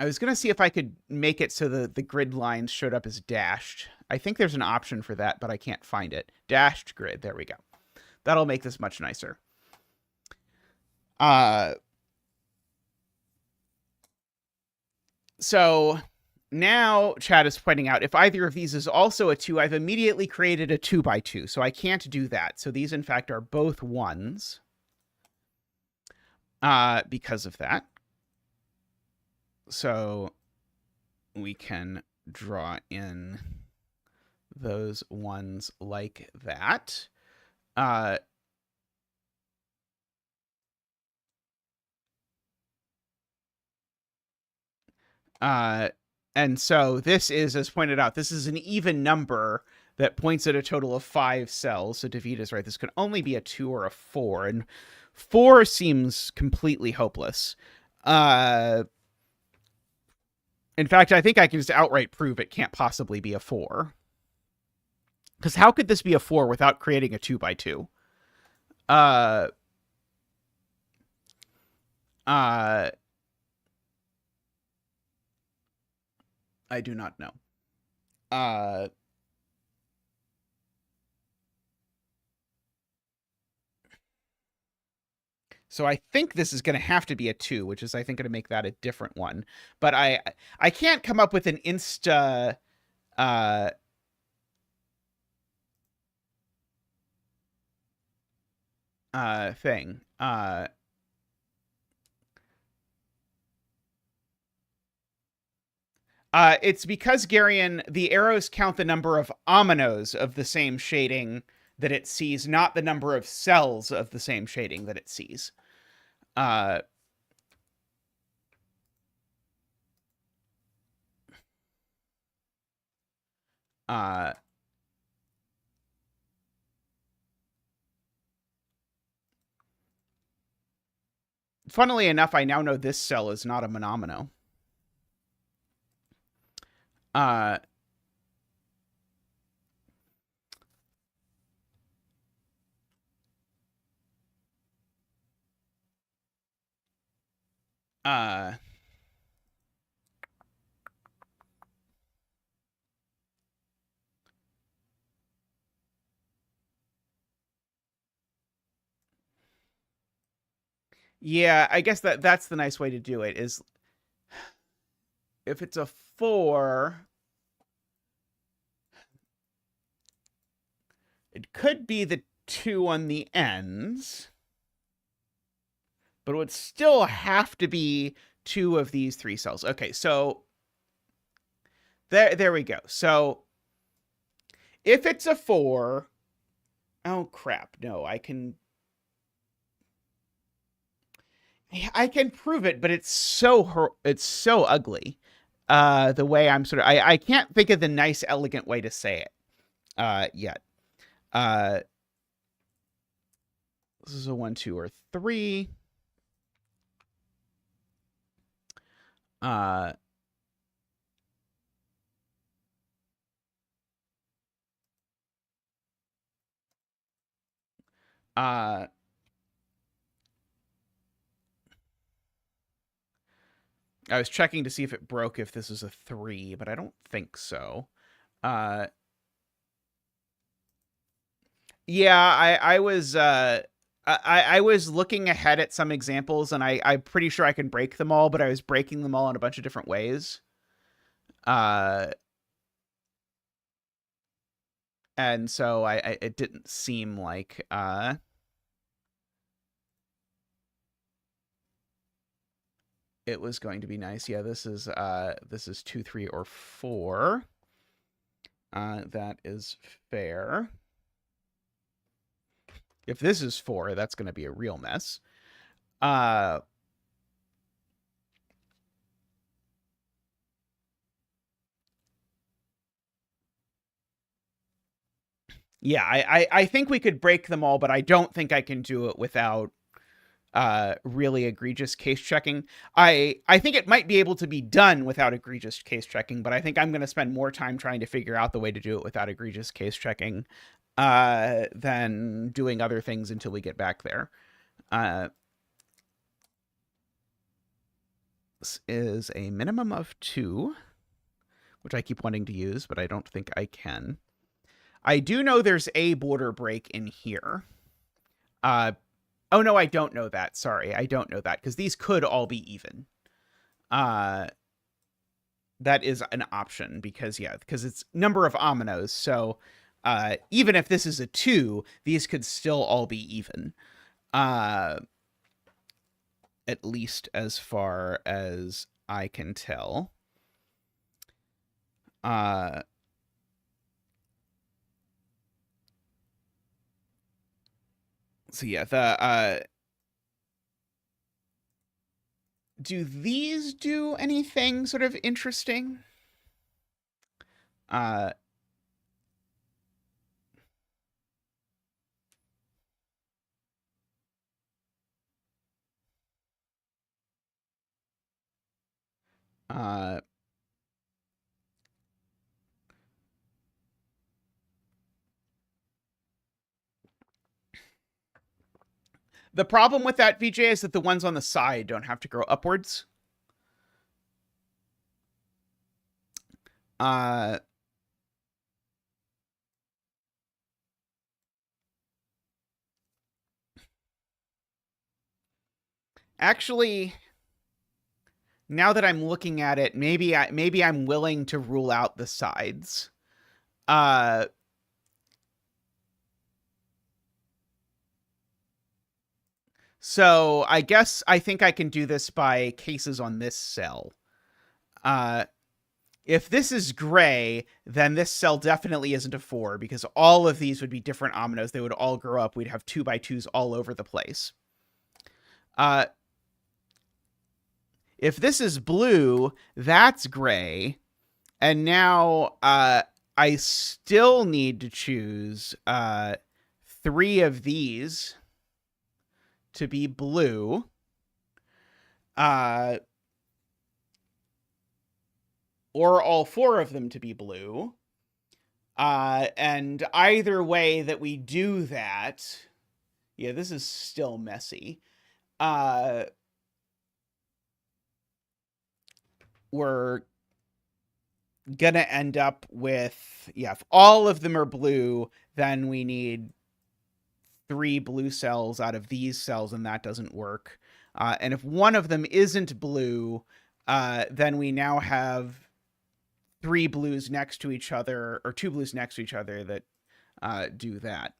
was going to see if I could make it so the grid lines showed up as dashed. I think there's an option for that, but I can't find it. Dashed grid. There we go. That'll make this much nicer. So now Chad is pointing out, if either of these is also a 2, I've immediately created a 2 by 2, so I can't do that. So these, in fact, are both 1s because of that. So we can draw in those 1s like that. And so this is, as pointed out, this is an even number that points at a total of 5 cells. So David is right. This could only be a 2 or a 4. And 4 seems completely hopeless. In fact, I think I can just outright prove it can't possibly be a 4. Because how could this be a 4 without creating a 2 by 2? I do not know. So I think this is going to have to be a 2, which is, I think, going to make that a different one. But I can't come up with an insta thing. It's because, Garion, the arrows count the number of ominoes of the same shading that it sees, not the number of cells of the same shading that it sees. Funnily enough, I now know this cell is not a monomino. Yeah, I guess that's the nice way to do it, is if it's a 4, it could be the 2 on the ends, but it would still have to be 2 of these 3 cells. Okay, so there we go. So if it's a 4, oh crap, no, I can... I can prove it, but it's so ugly. The way I'm sort of I can't think of the nice, elegant way to say it yet. This is a 1, 2, or 3. Uh, I was checking to see if it broke if this is a 3, but I don't think so. Yeah, I was I was looking ahead at some examples, and I'm pretty sure I can break them all, but I was breaking them all in a bunch of different ways. And so it didn't seem like it was going to be nice. Yeah, this is 2, 3, or 4. That is fair. If this is 4, that's going to be a real mess. Yeah, I think we could break them all, but I don't think I can do it without really egregious case checking. I think it might be able to be done without egregious case checking, but I think I'm going to spend more time trying to figure out the way to do it without egregious case checking than doing other things until we get back there. This is a minimum of 2, which I keep wanting to use, but I don't think I can. I do know there's a border break in here. Oh, no, I don't know that. Sorry, I don't know that, because these could all be even. That is an option, because it's number of ominoes, so even if this is a 2, these could still all be even. At least as far as I can tell. So yeah, do these do anything sort of interesting? The problem with that, VJ, is that the ones on the side don't have to grow upwards. Actually, now that I'm looking at it, maybe I'm willing to rule out the sides. So I guess I think I can do this by cases on this cell. If this is gray, then this cell definitely isn't a 4, because all of these would be different ominoes. They would all grow up. We'd have 2x2s all over the place. If this is blue, that's gray. And now I still need to choose 3 of these to be blue. Or all 4 of them to be blue. And either way that we do that, yeah, this is still messy. We're gonna end up with, if all of them are blue, then we need 3 blue cells out of these cells, and that doesn't work. And if one of them isn't blue, then we now have 3 blues next to each other, or 2 blues next to each other that do that.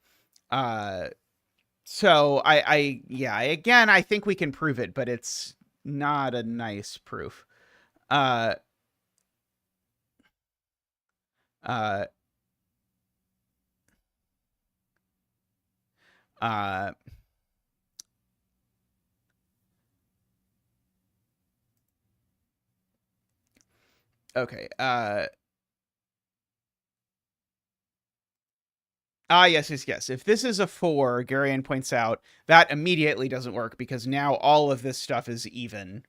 So again, I think we can prove it, but it's not a nice proof. Uh, Okay. Yes. If this is a 4, Garion points out, that immediately doesn't work because now all of this stuff is even.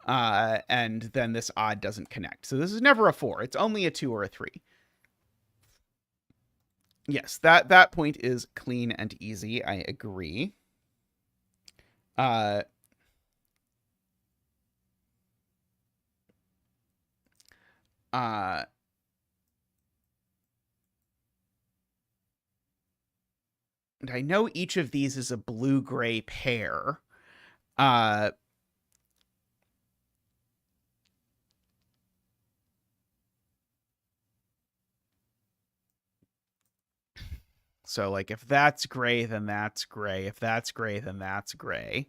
And then this odd doesn't connect. So this is never a 4. It's only a 2 or a 3. Yes, that point is clean and easy. I agree. Uh, uh, and I know each of these is a blue-gray pair. Uh, so, like, if that's gray, then that's gray. If that's gray, then that's gray.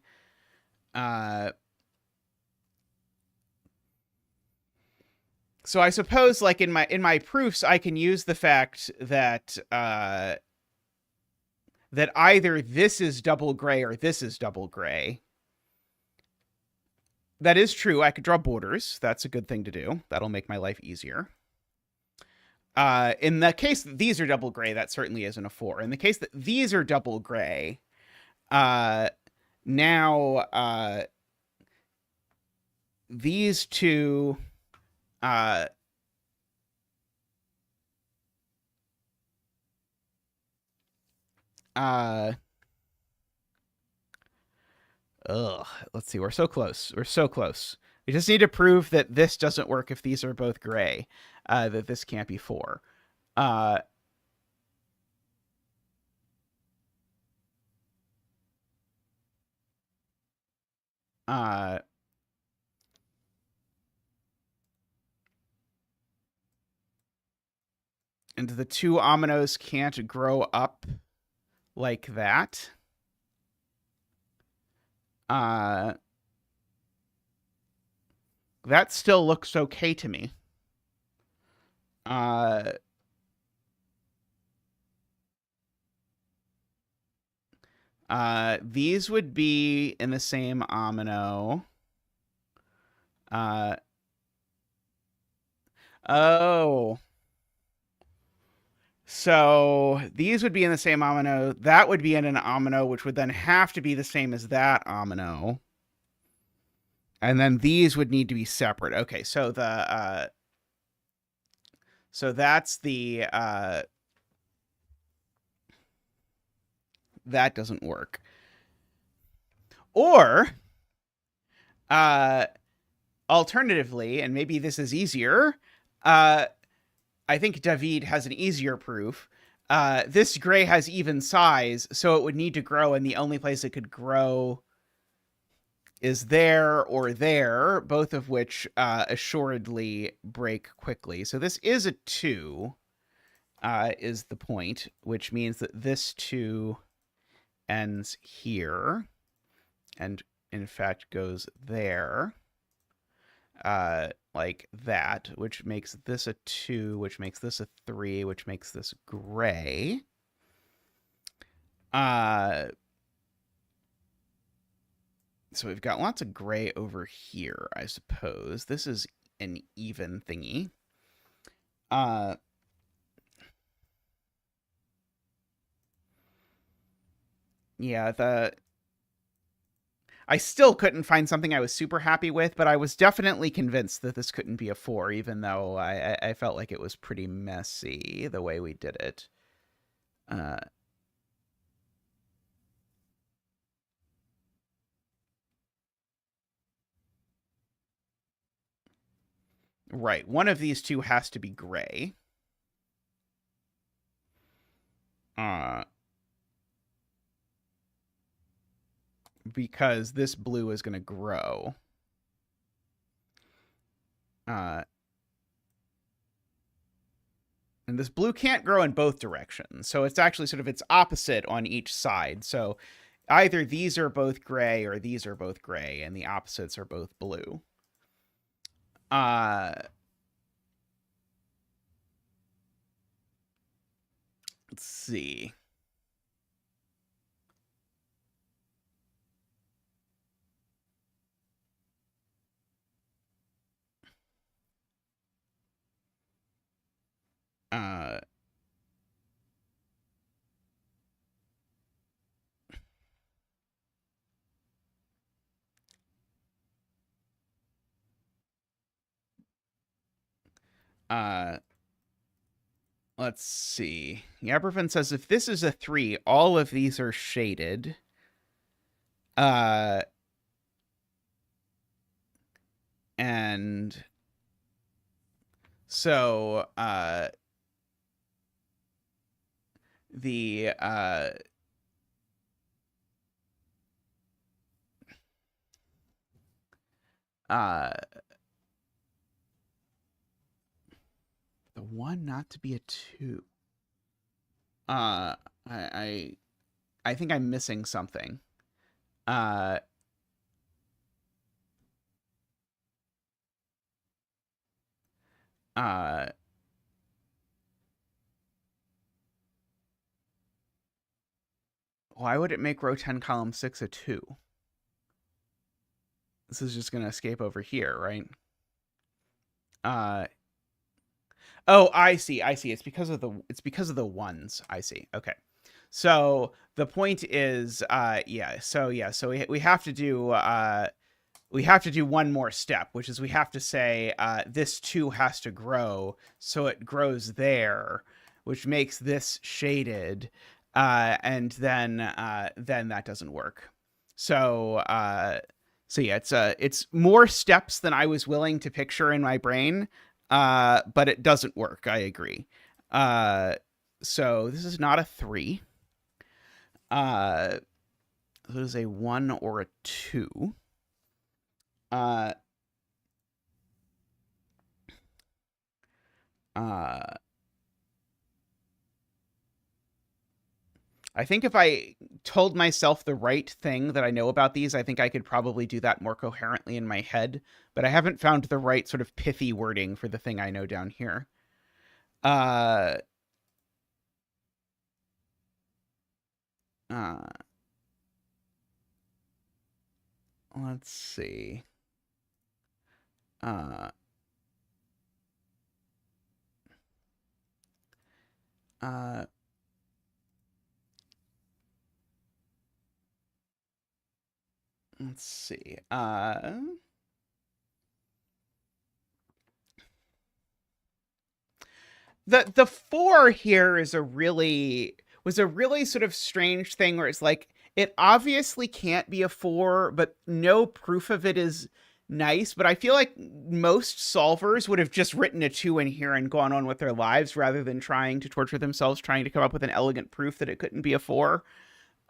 So I suppose, like, in my proofs, I can use the fact that that either this is double gray or this is double gray. That is true. I could draw borders. That's a good thing to do. That'll make my life easier. In the case that these are double gray, that certainly isn't a 4. In the case that these are double gray, now these two let's see. We're so close. We're so close. We just need to prove that this doesn't work if these are both gray. That this can't be 4. Uh, uh, and the two ominoes can't grow up like that. That still looks okay to me. These would be in the same omino. Oh. So these would be in the same omino. That would be in an omino, which would then have to be the same as that omino. And then these would need to be separate. Okay, so so that's the that doesn't work. Or alternatively, and maybe this is easier, I think David has an easier proof. This gray has even size, so it would need to grow, and the only place it could grow is there or there, both of which assuredly break quickly. So this is a 2, is the point, which means that this 2 ends here, and in fact goes there, like that, which makes this a 2, which makes this a 3, which makes this gray. So we've got lots of gray over here, I suppose. This is an even thingy. Yeah, I still couldn't find something I was super happy with, but I was definitely convinced that this couldn't be a 4, even though I felt like it was pretty messy the way we did it. Right. One of these two has to be gray. Because this blue is going to grow. And this blue can't grow in both directions. So it's actually sort of its opposite on each side. So either these are both gray or these are both gray, and the opposites are both blue. Let's see. uh, uh, let's see. Yabervin says if this is a 3, all of these are shaded. And so the the 1 not to be a 2. I I think I'm missing something. Uh uh Why would it make row 10 column 6 a 2? This is just going to escape over here, right? Oh, I see. It's because of the ones. I see. Okay. So the point is so we have to do one more step, which is we have to say this 2 has to grow, so it grows there, which makes this shaded, and then that doesn't work. So yeah, it's more steps than I was willing to picture in my brain, but it doesn't work. I agree. So this is not a 3. It is a 1 or a 2. Uh, I think if I told myself the right thing that I know about these, I think I could probably do that more coherently in my head, but I haven't found the right sort of pithy wording for the thing I know down here. Uh, uh, let's see. Uh, uh, let's see. The 4 here is was a really sort of strange thing where it's like it obviously can't be a 4, but no proof of it is nice. But I feel like most solvers would have just written a 2 in here and gone on with their lives rather than trying to torture themselves trying to come up with an elegant proof that it couldn't be a 4.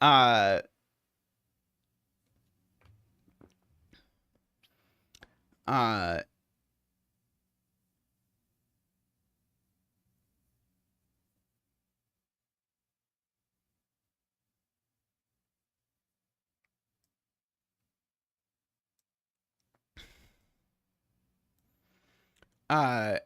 Uh, uh, uh,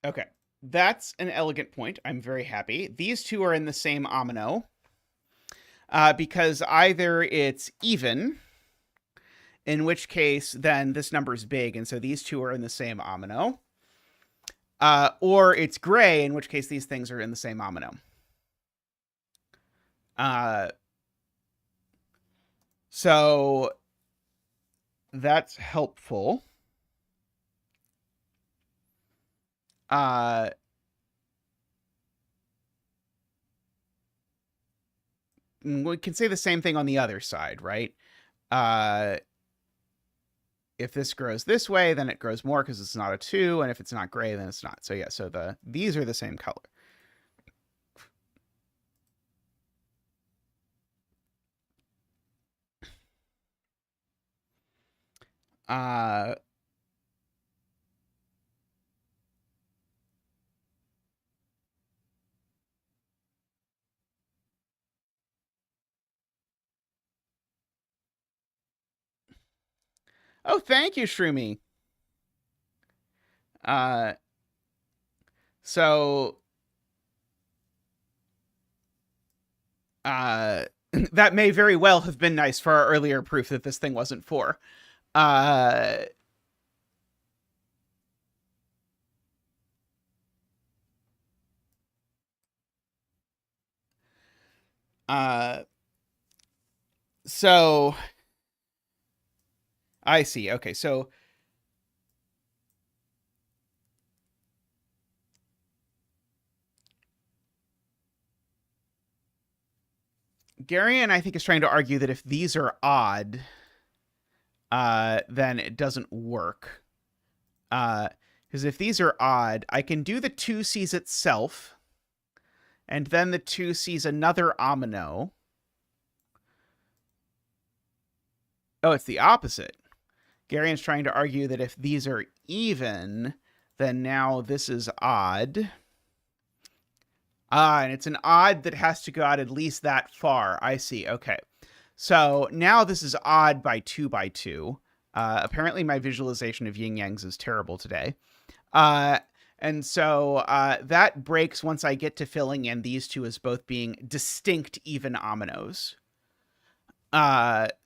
okay. That's an elegant point. I'm very happy. These 2 are in the same omino. Because either it's even, in which case then this number is big, and so these 2 are in the same omino, or it's gray, in which case these things are in the same omino. So that's helpful. We can say the same thing on the other side, right? If this grows this way, then it grows more because it's not a 2, and if it's not gray, then it's not. So yeah, so these are the same color. Oh, thank you, Shroomy. So that may very well have been nice for our earlier proof that this thing wasn't 4. Uh, uh, so I see. Okay, so Garion, I think, is trying to argue that if these are odd, then it doesn't work. Because if these are odd, I can do the 2 sees itself, and then the 2 sees another omino. Oh, it's the opposite. Garion's trying to argue that if these are even, then now this is odd. And it's an odd that has to go out at least that far. I see. Okay. So now this is odd by 2 by 2. Apparently my visualization of yin-yangs is terrible today. And so that breaks once I get to filling in these two as both being distinct even ominoes.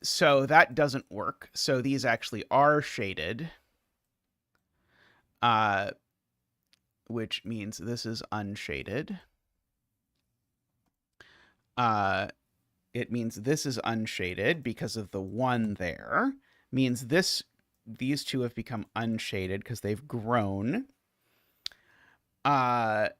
So that doesn't work. So these actually are shaded. Which means this is unshaded. It means this is unshaded because of the 1 there. Means these two have become unshaded because they've grown. What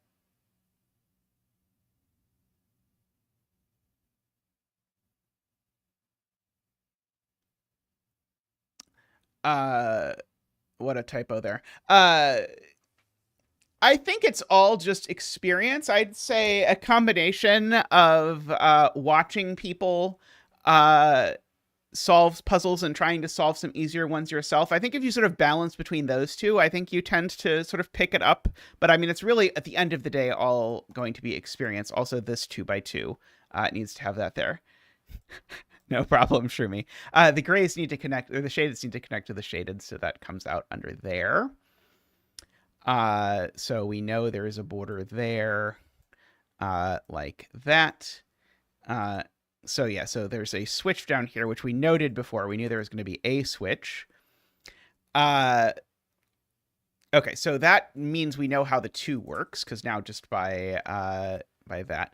a typo there. I think it's all just experience. I'd say a combination of watching people solve puzzles and trying to solve some easier ones yourself. I think if you sort of balance between those two, I think you tend to sort of pick it up. But I mean, it's really, at the end of the day, all going to be experience. Also, this 2 by 2 needs to have that there. No problem, Shroomy. The grays need to connect, or the shadeds need to connect to the shaded, so that comes out under there. So we know there is a border there, like that. So yeah, so there's a switch down here, which we noted before. We knew there was going to be a switch. Okay, so that means we know how the 2 works, because now just by that.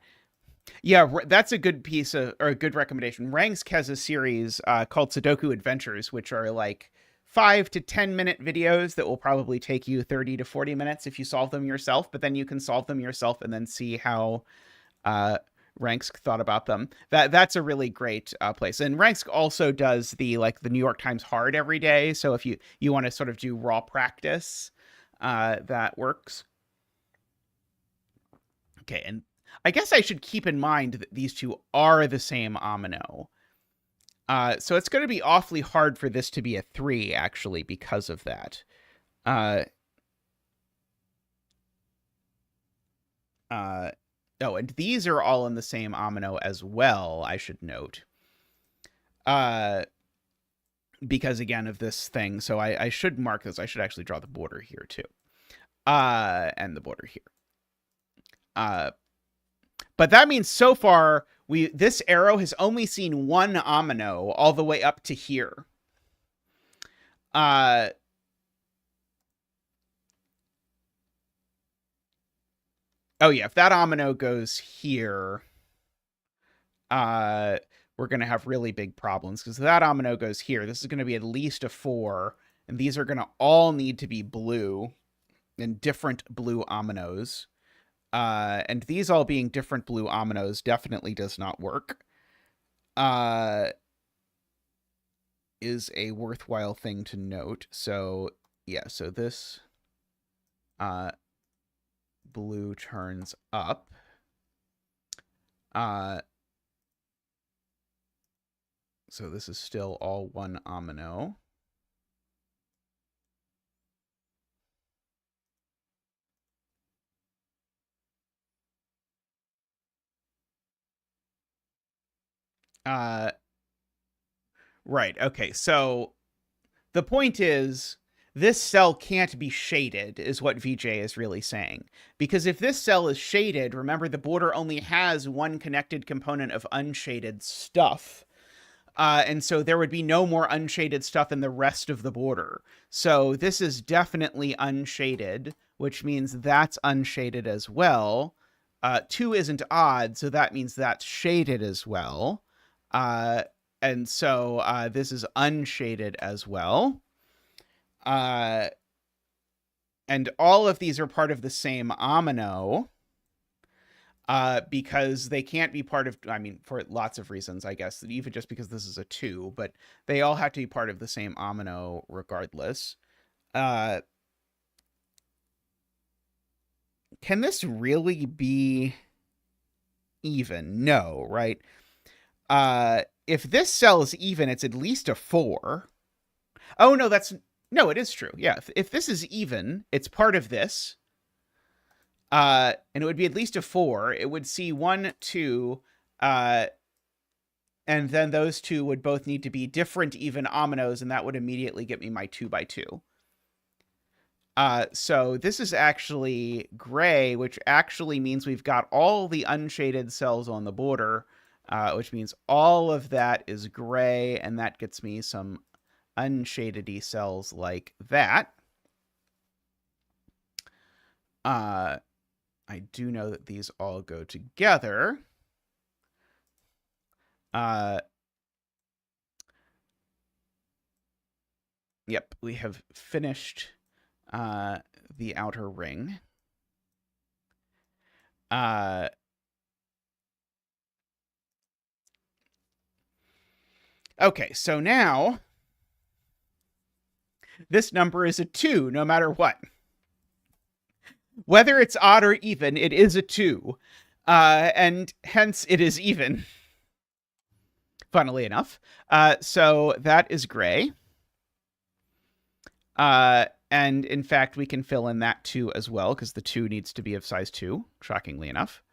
Yeah, that's a good piece of, or a good recommendation. Rangsk has a series called Sudoku Adventures, which are like 5 to 10 minute videos that will probably take you 30 to 40 minutes if you solve them yourself, but then you can solve them yourself and then see how Rangsk thought about them. That's a really great place. And Rangsk also does the New York Times Hard every day. So if you want to sort of do raw practice, that works. Okay, and I guess I should keep in mind that these two are the same omino. So it's going to be awfully hard for this to be a 3, actually, because of that. Oh, and these are all in the same omino as well, I should note. Because, again, of this thing. So I should mark this. I should actually draw the border here, too. And the border here. But that means so far, this arrow has only seen 1 omino all the way up to here. Oh yeah, if that omino goes here, we're going to have really big problems, because if that omino goes here, this is going to be at least a 4, and these are going to all need to be blue, and different blue ominoes. And these all being different blue ominoes definitely does not work. Is a worthwhile thing to note. So yeah, so this blue turns up. So this is still all 1 omino. Right. Okay. So The point is, this cell can't be shaded, is what VJ is really saying. Because if this cell is shaded, remember the border only has one connected component of unshaded stuff. And so there would be no more unshaded stuff in the rest of the border. So this is definitely unshaded, which means that's unshaded as well. 2 isn't odd, so that means that's shaded as well. And so this is unshaded as well. And all of these are part of the same omino. Because they can't be part of, I mean, for lots of reasons, I guess, even just because this is a 2, but they all have to be part of the same omino regardless. Can this really be even? No, right? If this cell is even, it's at least a 4. Oh, no, it is true. Yeah, if this is even, it's part of this. And it would be at least a 4. It would see 1, 2, and then those two would both need to be different even ominoes, and that would immediately get me my 2 by 2. So this is actually gray, which actually means we've got all the unshaded cells on the border, which means all of that is gray, and that gets me some unshaded-y cells like that. I do know that these all go together. Yep, we have finished the outer ring. Okay, so now this number is a 2 no matter what. Whether it's odd or even, it is a 2. And hence it is even. Funnily enough. So that is gray. And in fact, we can fill in that 2 as well, because the 2 needs to be of size 2, shockingly enough.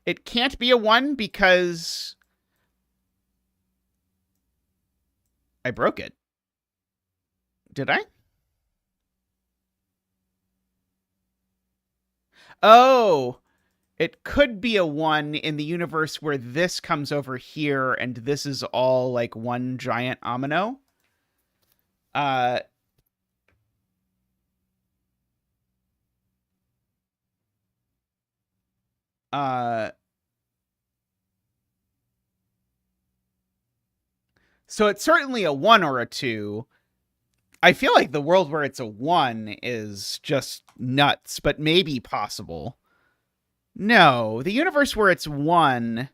It can't be a 1 because I broke it. Did I? Oh, it could be a 1 in the universe where this comes over here and this is all like one giant omino. So it's certainly a 1 or a 2. I feel like the world where it's a 1 is just nuts, but maybe possible. No, the universe where it's 1.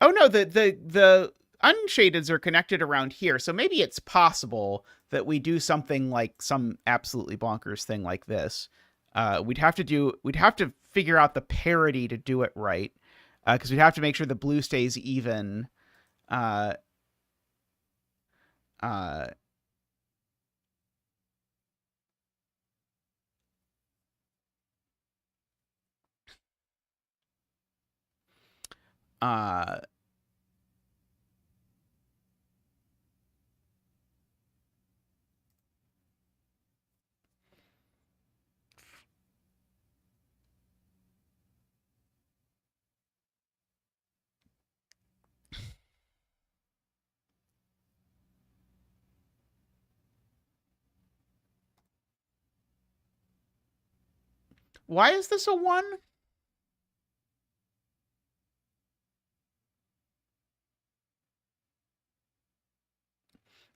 Oh no, the unshadeds are connected around here, so maybe it's possible that we do something like some absolutely bonkers thing like this. We'd have to figure out the parity to do it right, because we'd have to make sure the blue stays even. Why is this a 1?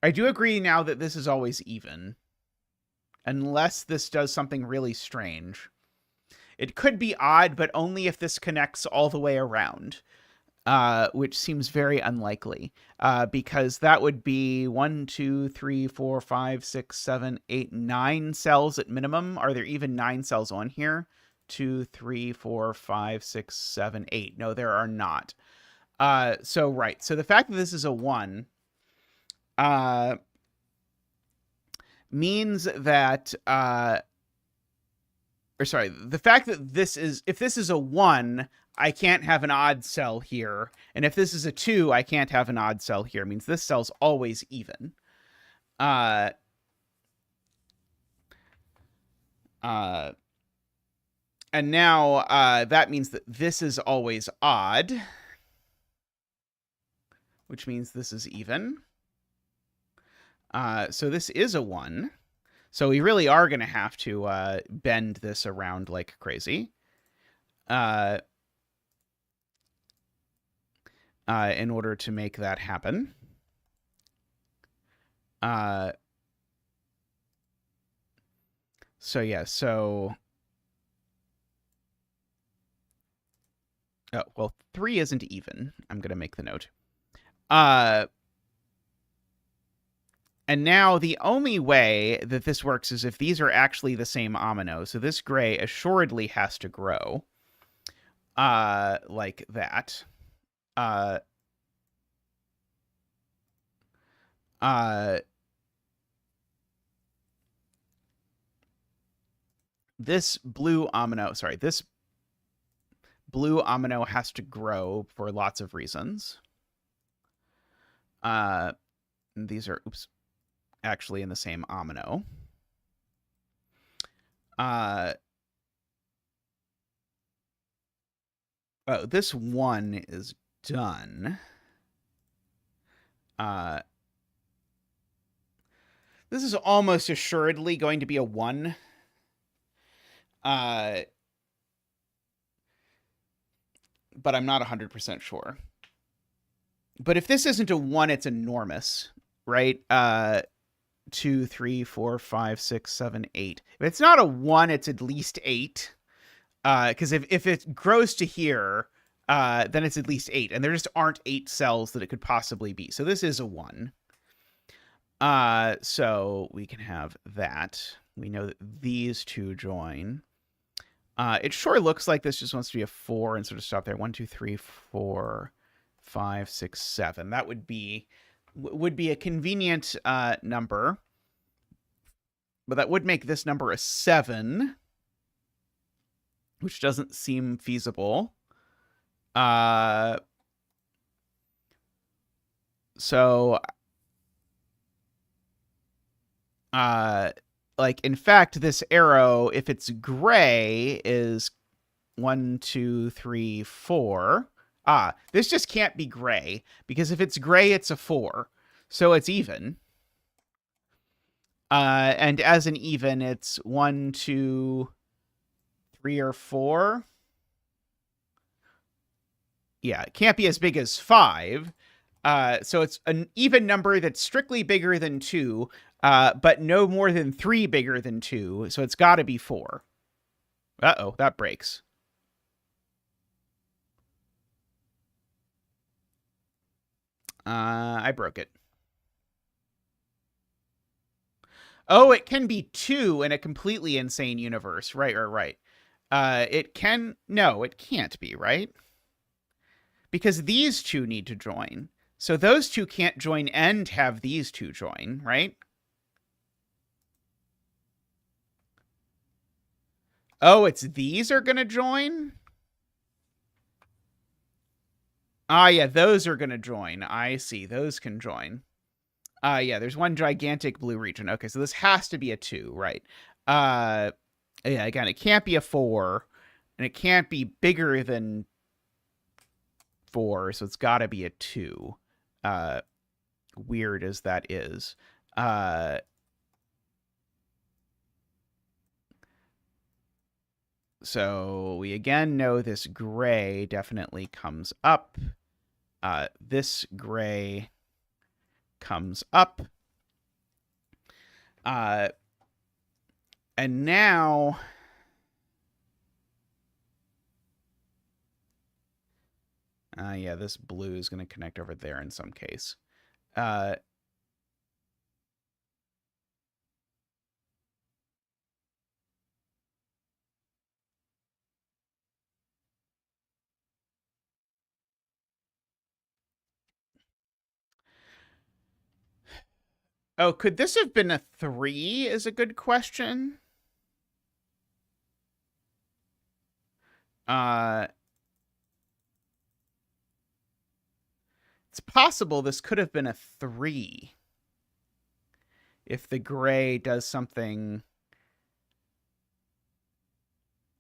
I do agree now that this is always even. Unless this does something really strange. It could be odd, but only if this connects all the way around. Which seems very unlikely. Because that would be 1, 2, 3, 4, 5, 6, 7, 8, 9 cells at minimum. Are there even 9 cells on here? 2, 3, 4, 5, 6, 7, 8. No, there are not. So right. So the fact that this is a 1 means that or sorry, the fact that this is, if this is a 1, I can't have an odd cell here. And if this is a 2, I can't have an odd cell here. It means this cell's always even. And now that means that this is always odd, which means this is even. So this is a 1. So we really are going to have to bend this around like crazy. In order to make that happen. So yeah, so... Oh, well, 3 isn't even. I'm going to make the note. And now the only way that this works is if these are actually the same amino. So this gray assuredly has to grow. Like that. This blue amino, sorry, this blue amino has to grow for lots of reasons. These are, oops, actually in the same amino. Oh, this 1 is done. This is almost assuredly going to be a 1. But I'm not 100% sure. But if this isn't a 1, it's enormous, right? 2, 3, 4, 5, 6, 7, 8. If it's not a 1, it's at least 8. Because if it grows to here, then it's at least 8. And there just aren't 8 cells that it could possibly be. So this is a 1. So we can have that. We know that these two join. It sure looks like this just wants to be a 4 and sort of stop there. 1, 2, 3, 4, 5, 6, 7. That would be a convenient number. But that would make this number a 7, which doesn't seem feasible. So like, in fact, this arrow, if it's gray, is 1, 2, 3, 4. This just can't be gray, because if it's gray, it's a 4. So it's even. And as an even, it's 1, 2, 3, or 4. Yeah, it can't be as big as 5. So it's an even number that's strictly bigger than 2, but no more than 3 bigger than 2. So it's got to be 4. Uh-oh, that breaks. I broke it. Oh, it can be 2 in a completely insane universe. Right. It can... No, it can't be, right? Because these two need to join. So those two can't join and have these two join, right? Oh, it's these are going to join? Yeah, those are going to join. I see. Those can join. Yeah, there's one gigantic blue region. Okay, so this has to be a 2, right? Yeah, again, it can't be a 4, and it can't be bigger than 4, so it's got to be a 2. Weird as that is. So we again know this gray definitely comes up. This gray comes up. And now... yeah, this blue is going to connect over there in some case. Oh, could this have been a 3 is a good question. It's possible this could have been a 3 if the gray does something.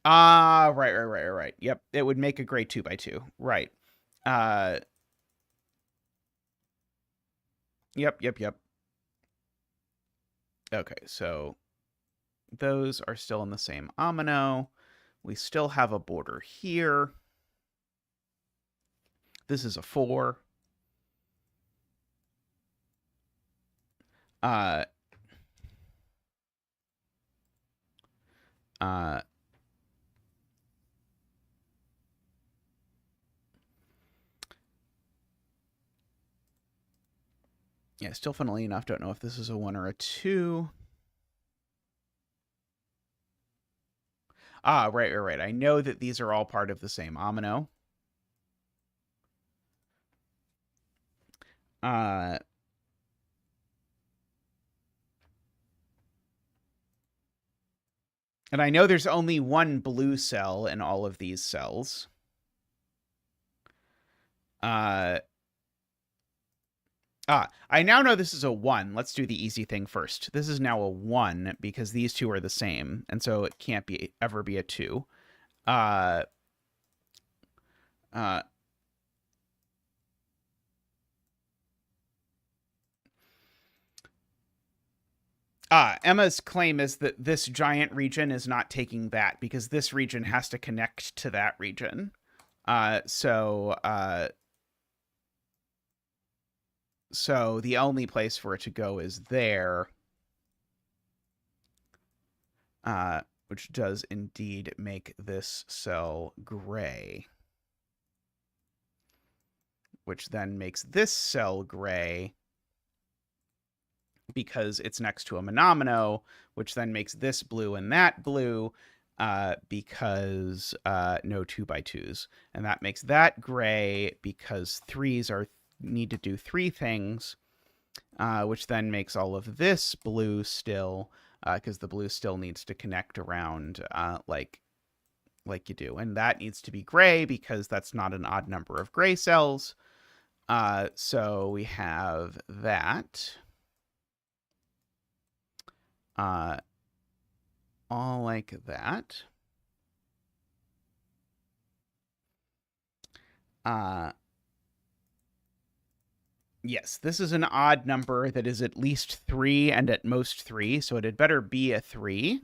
Right. Yep, it would make a gray 2x2. Right. Uh, yep. Okay, so those are still in the same amino. We still have a border here. This is a 4. Uh, uh, yeah, still funnily enough, don't know if this is a 1 or a 2. Right. I know that these are all part of the same amino. And I know there's only one blue cell in all of these cells. I now know this is a 1. Let's do the easy thing first. This is now a 1 because these two are the same, and so it can't ever be a 2. Emma's claim is that this giant region is not taking that because this region has to connect to that region. So the only place for it to go is there, which does indeed make this cell gray, which then makes this cell gray because it's next to a monomino, which then makes this blue and that blue because no 2x2s. And that makes that gray because 3s need to do 3 things, which then makes all of this blue still, because the blue still needs to connect around like you do. And that needs to be gray because that's not an odd number of gray cells. So we have that. All like that. Yes, this is an odd number that is at least 3 and at most 3, so it had better be a 3.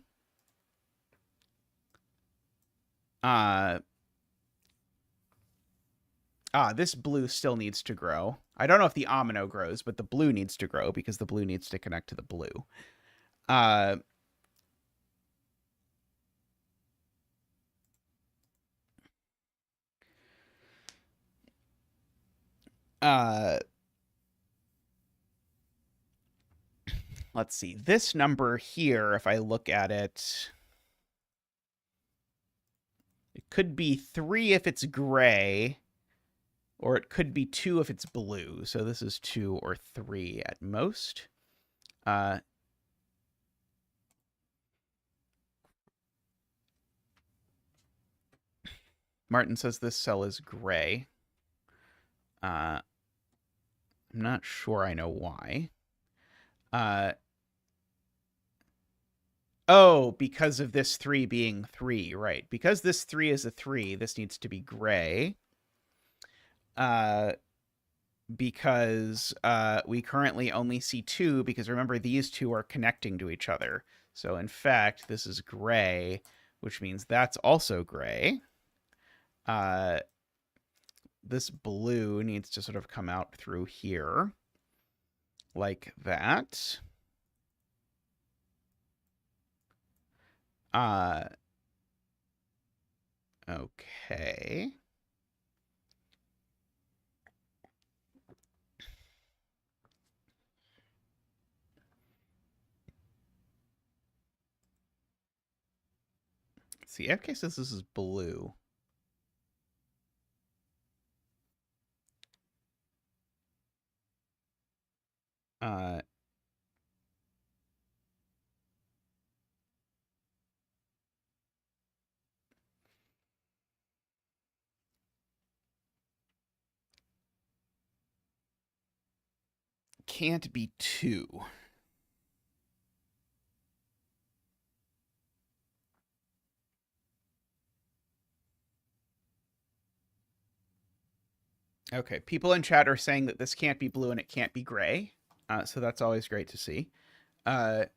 This blue still needs to grow. I don't know if the amino grows, but the blue needs to grow because the blue needs to connect to the blue. Let's see. This number here, if I look at it, it could be 3 if it's gray, or it could be 2 if it's blue. So this is 2 or 3 at most. Martin says this cell is gray. I'm not sure I know why. Oh, because of this 3 being 3, right. Because this 3 is a 3, this needs to be gray. Because we currently only see 2, because remember, these two are connecting to each other. So in fact, this is gray, which means that's also gray. This blue needs to sort of come out through here, like that. Okay. See, FK says this is blue. can't be 2. Okay, people in chat are saying that this can't be blue and it can't be gray. So that's always great to see. Cannot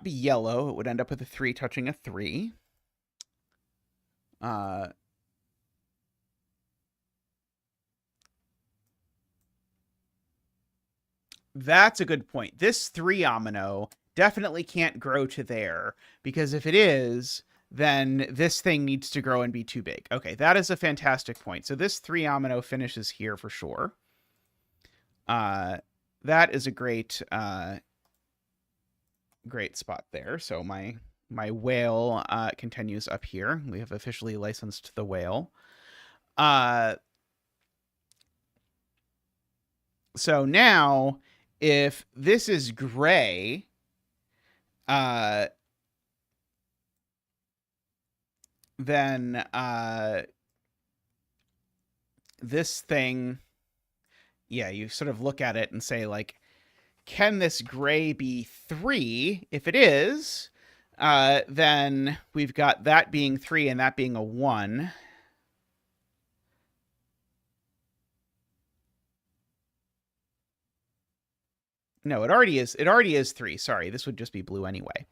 be yellow. It would end up with a 3 touching a 3. That's a good point. This 3 omino definitely can't grow to there, because if it is, then this thing needs to grow and be too big. Okay, that is a fantastic point. So this 3 omino finishes here for sure. That is a great great spot there. So my whale continues up here. We have officially licensed the whale. So now, if this is gray, then this thing, yeah, you sort of look at it and say, like, can this gray be 3? If it is, then we've got that being 3 and that being a 1. No, it already is. It already is 3. Sorry, this would just be blue anyway.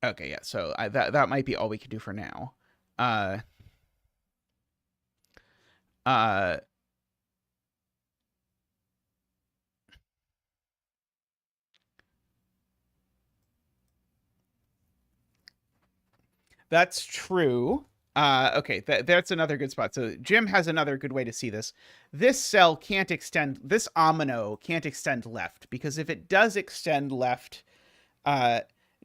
Okay, yeah. So that might be all we can do for now. That's true. Okay, that's another good spot. So Jim has another good way to see this. This cell can't extend, this omino can't extend left, because if it does extend left,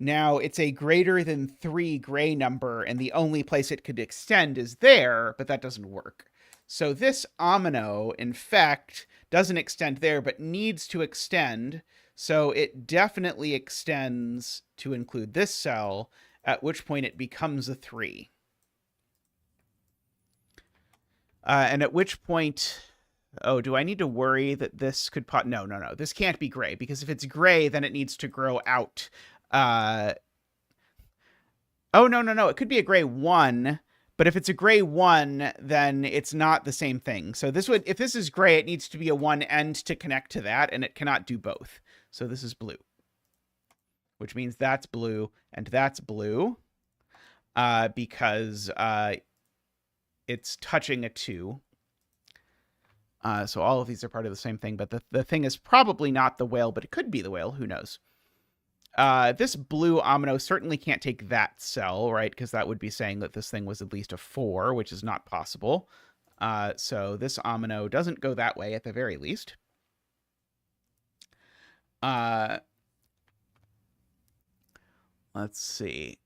now it's a greater than 3 gray number, and the only place it could extend is there, but that doesn't work. So this omino, in fact, doesn't extend there, but needs to extend. So it definitely extends to include this cell, at which point it becomes a 3. And at which point, oh, do I need to worry that this could pop? No. This can't be gray, because if it's gray, then it needs to grow out. Oh, no. It could be a gray 1, but if it's a gray 1, then it's not the same thing. So this would, if this is gray, it needs to be a 1 end to connect to that, and it cannot do both. So this is blue, which means that's blue and that's blue, because it's touching a 2. So all of these are part of the same thing, but the thing is probably not the whale, but it could be the whale. Who knows? This blue omino certainly can't take that cell, right? Because that would be saying that this thing was at least a 4, which is not possible. So this omino doesn't go that way at the very least. Let's see.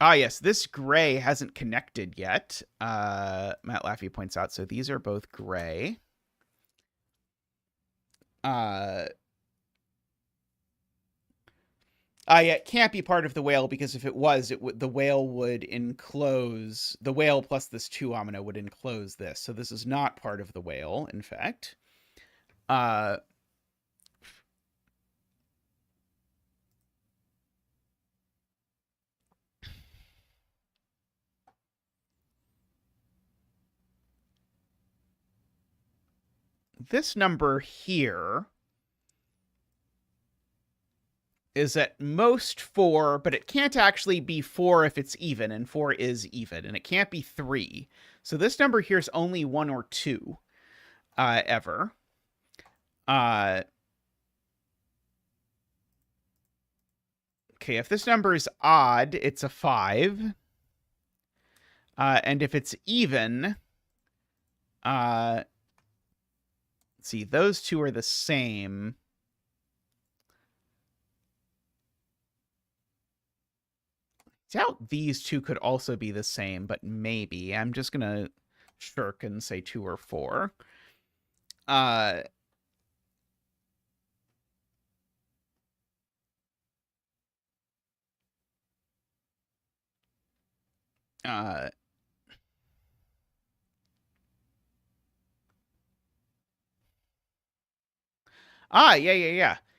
Yes, this gray hasn't connected yet. Matt Laffey points out, so these are both gray. Yeah, it can't be part of the whale, because if it was, the whale would enclose, the whale plus this 2 omino would enclose this. So this is not part of the whale, in fact. This number here is at most 4, but it can't actually be 4 if it's even, and 4 is even, and it can't be 3. So this number here is only 1 or 2 ever. Okay, if this number is odd, it's a 5. And if it's even, let's see, those two are the same. I doubt these two could also be the same, but maybe. I'm just going to shirk and say 2 or 4. Yeah.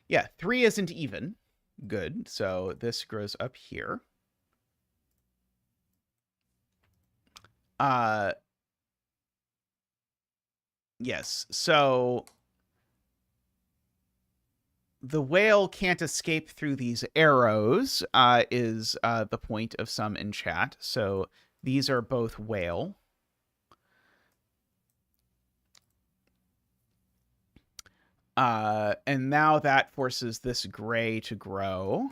Yeah, 3 isn't even. Good. So this grows up here. Yes. So the whale can't escape through these arrows, is the point of some in chat. So these are both whale. And now that forces this gray to grow,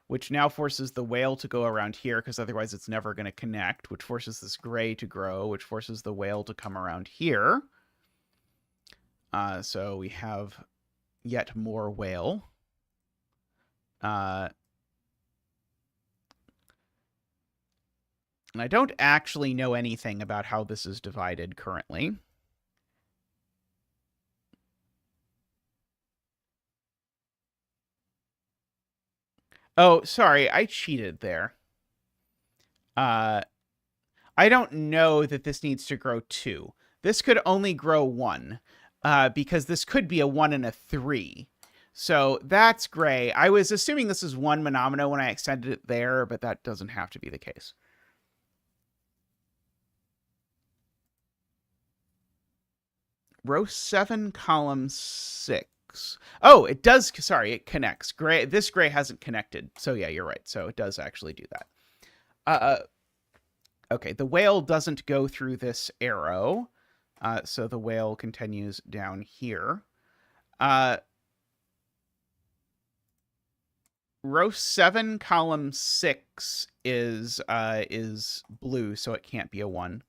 which now forces the whale to go around here, because otherwise it's never going to connect, which forces this gray to grow, which forces the whale to come around here. So we have yet more whale. And I don't actually know anything about how this is divided currently. Oh, sorry, I cheated there. I don't know that this needs to grow 2. This could only grow 1, because this could be a 1 and a 3. So that's gray. I was assuming this is 1 monomino when I extended it there, but that doesn't have to be the case. Row 7, column 6. Oh, it does. Sorry, it connects. Gray. This gray hasn't connected. So yeah, you're right. So it does actually do that. Okay, the whale doesn't go through this arrow. So the whale continues down here. Row 7, column 6 is blue, so it can't be a 1.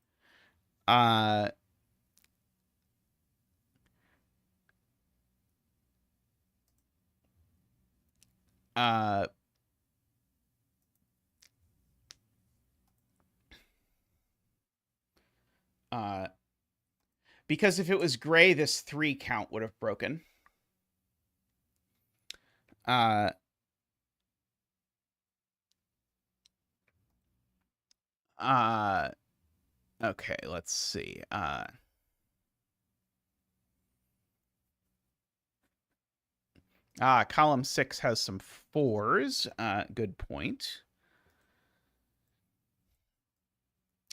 Because if it was gray, this 3 count would have broken. Okay, let's see. Column 6 has some 4s. Good point.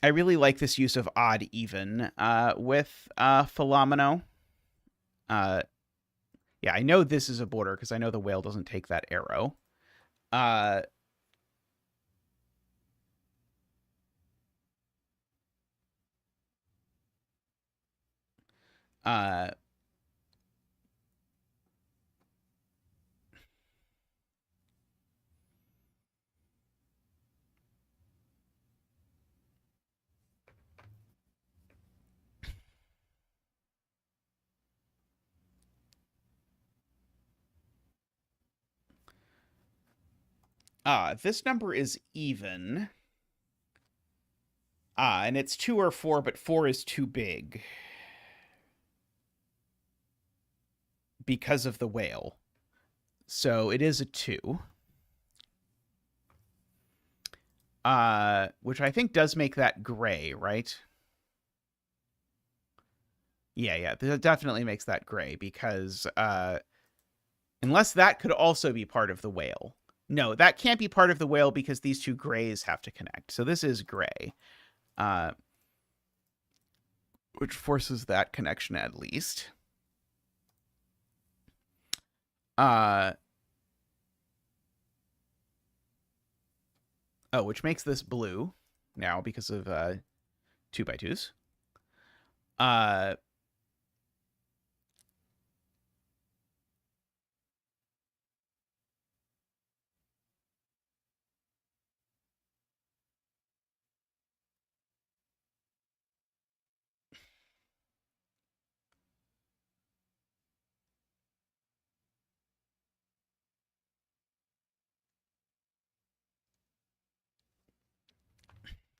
I really like this use of odd even with Philomeno. Yeah, I know this is a border because I know the whale doesn't take that arrow. This number is even. And it's 2 or 4, but 4 is too big because of the whale. So it is a 2. Which I think does make that gray, right? Yeah, that definitely makes that gray because unless that could also be part of the whale. No, that can't be part of the whale because these 2 grays have to connect. So this is gray. Which forces that connection at least. Which makes this blue now because of 2x2s.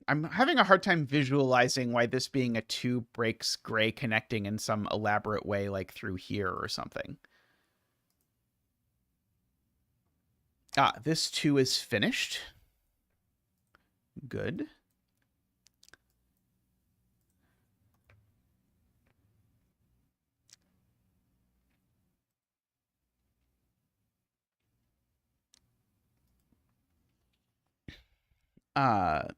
I'm having a hard time visualizing why this being a 2 breaks gray connecting in some elaborate way, like through here or something. This 2 is finished. Good. let's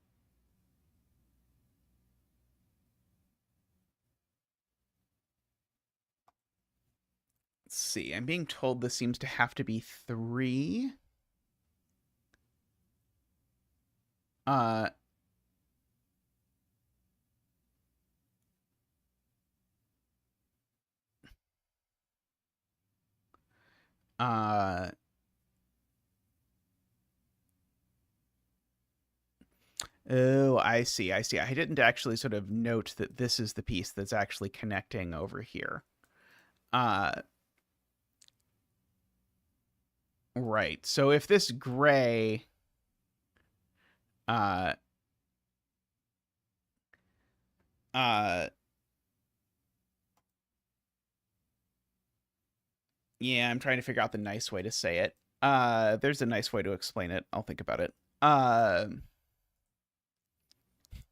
see. I'm being told this seems to have to be 3. Oh, I see. I see. I didn't actually sort of note that this is the piece that's actually connecting over here. Right. So if this gray, yeah, I'm trying to figure out the nice way to say it. There's a nice way to explain it. I'll think about it.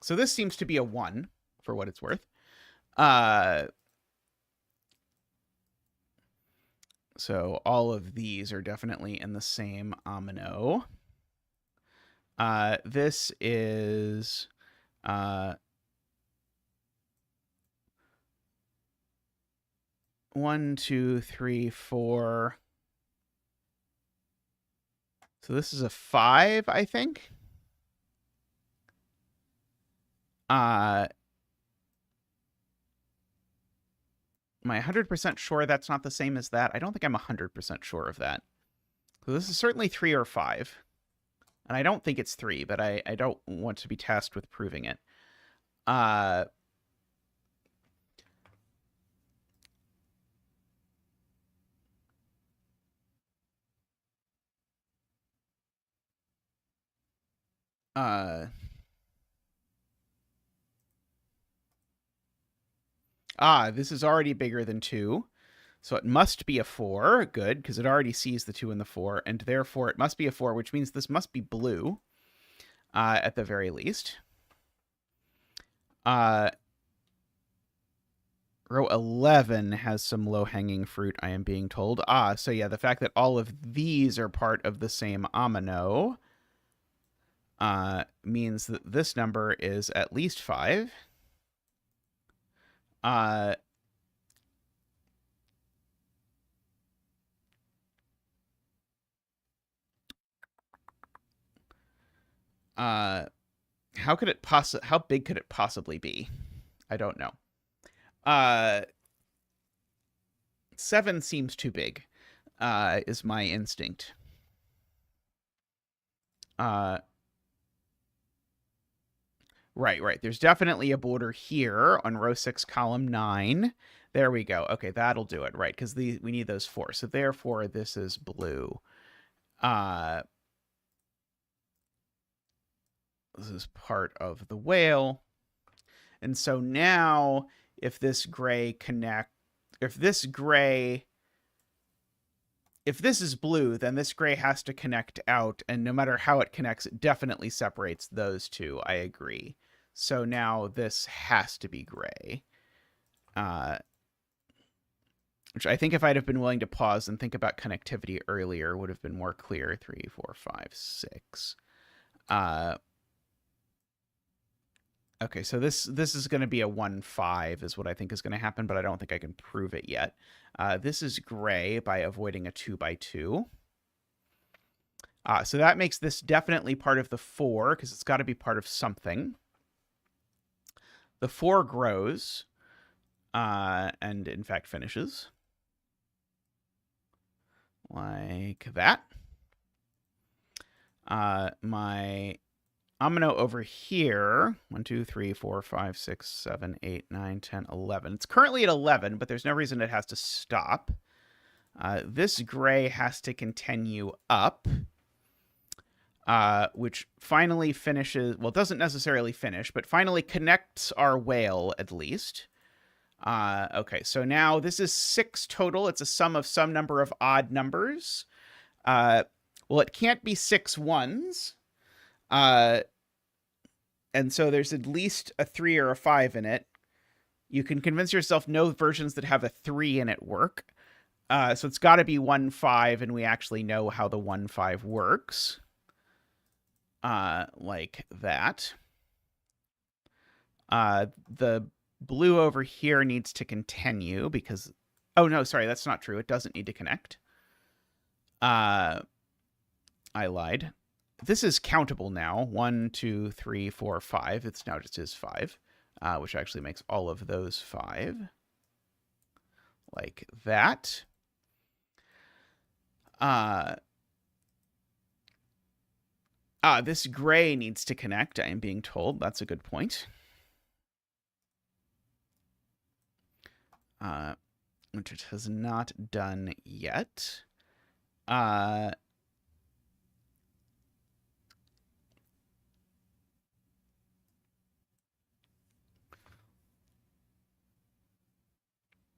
So this seems to be a 1 for what it's worth. So all of these are definitely in the same amino. This is 1, 2, 3, 4. So this is a 5, I think. Am I 100% sure that's not the same as that? I don't think I'm 100% sure of that. So this is certainly 3 or 5. And I don't think it's 3, but I don't want to be tasked with proving it. This is already bigger than 2. So it must be a 4. Good, because it already sees the 2 and the 4. And therefore, it must be a 4, which means this must be blue, at the very least. Row 11 has some low-hanging fruit, I am being told. So yeah, the fact that all of these are part of the same amino means that this number is at least 5. How big could it possibly be? I don't know. 7 seems too big, is my instinct. Right. There's definitely a border here on row 6, column 9. There we go. Okay, that'll do it. Right, because we need those 4. So therefore, this is blue. This is part of the whale. And so now, if this is blue, then this gray has to connect out, and no matter how it connects, it definitely separates those two. I agree. So now this has to be gray. Which I think if I'd have been willing to pause and think about connectivity earlier would have been more clear. 3, 4, 5, 6. Okay, so this is going to be a 1, 5 is what I think is going to happen, but I don't think I can prove it yet. This is gray by avoiding a 2 by 2. So that makes this definitely part of the 4, because it's got to be part of something. The 4 grows, and in fact finishes. Like that. My amino over here, 1, 2, 3, 4, 5, 6, 7, 8, 9, 10, 11. It's currently at 11, but there's no reason it has to stop. This gray has to continue up, which finally finishes, well, it doesn't necessarily finish, but finally connects our whale at least. Okay, so now this is 6 total. It's a sum of some number of odd numbers. Well, it can't be 6 ones. And so there's at least a 3 or a 5 in it. You can convince yourself no versions that have a 3 in it work. So it's got to be 1, 5, and we actually know how the 1, 5 works. like that. The blue over here needs to continue because, oh no, sorry, that's not true. It doesn't need to connect. I lied. This is countable now. 1, 2, 3, 4, 5. It's now just is 5, which actually makes all of those 5. Like that. This gray needs to connect, I am being told. That's a good point. Which it has not done yet. Let's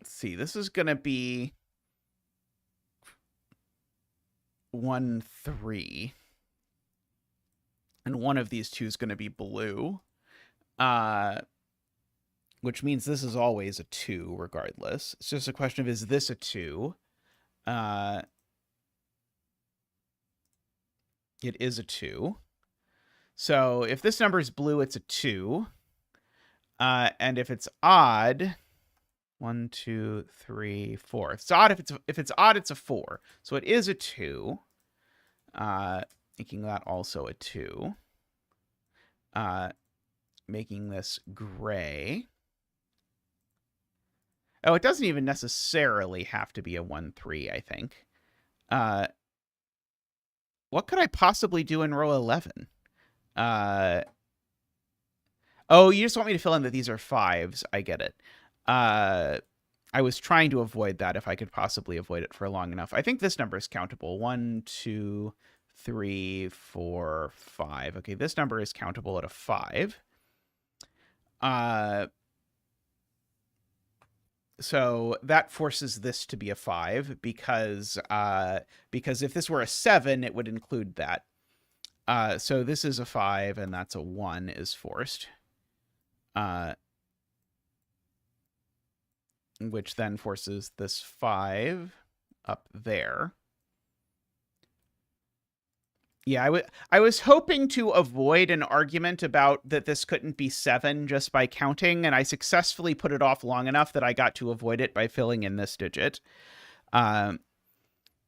see, this is going to be 1, 3. And one of these two is going to be blue. Which means this is always a 2 regardless. It's just a question of, is this a 2? It is a 2. So if this number is blue, it's a 2. And if it's odd, 1, 2, 3, 4. If it's odd, if it's odd, it's a 4. So it is a 2. Making that also a 2. Making this gray. Oh, it doesn't even necessarily have to be a 1, 3, I think. What could I possibly do in row 11? Oh, you just want me to fill in that these are 5s. I get it. I was trying to avoid that if I could possibly avoid it for long enough. I think this number is countable. 1, 2, 3, 4, 5. Okay, this number is countable at a 5. So that forces this to be a 5 because if this were a 7, it would include that. So this is a 5 and that's a 1 is forced. Which then forces this 5 up there. Yeah, I was hoping to avoid an argument about that this couldn't be 7 just by counting, and I successfully put it off long enough that I got to avoid it by filling in this digit.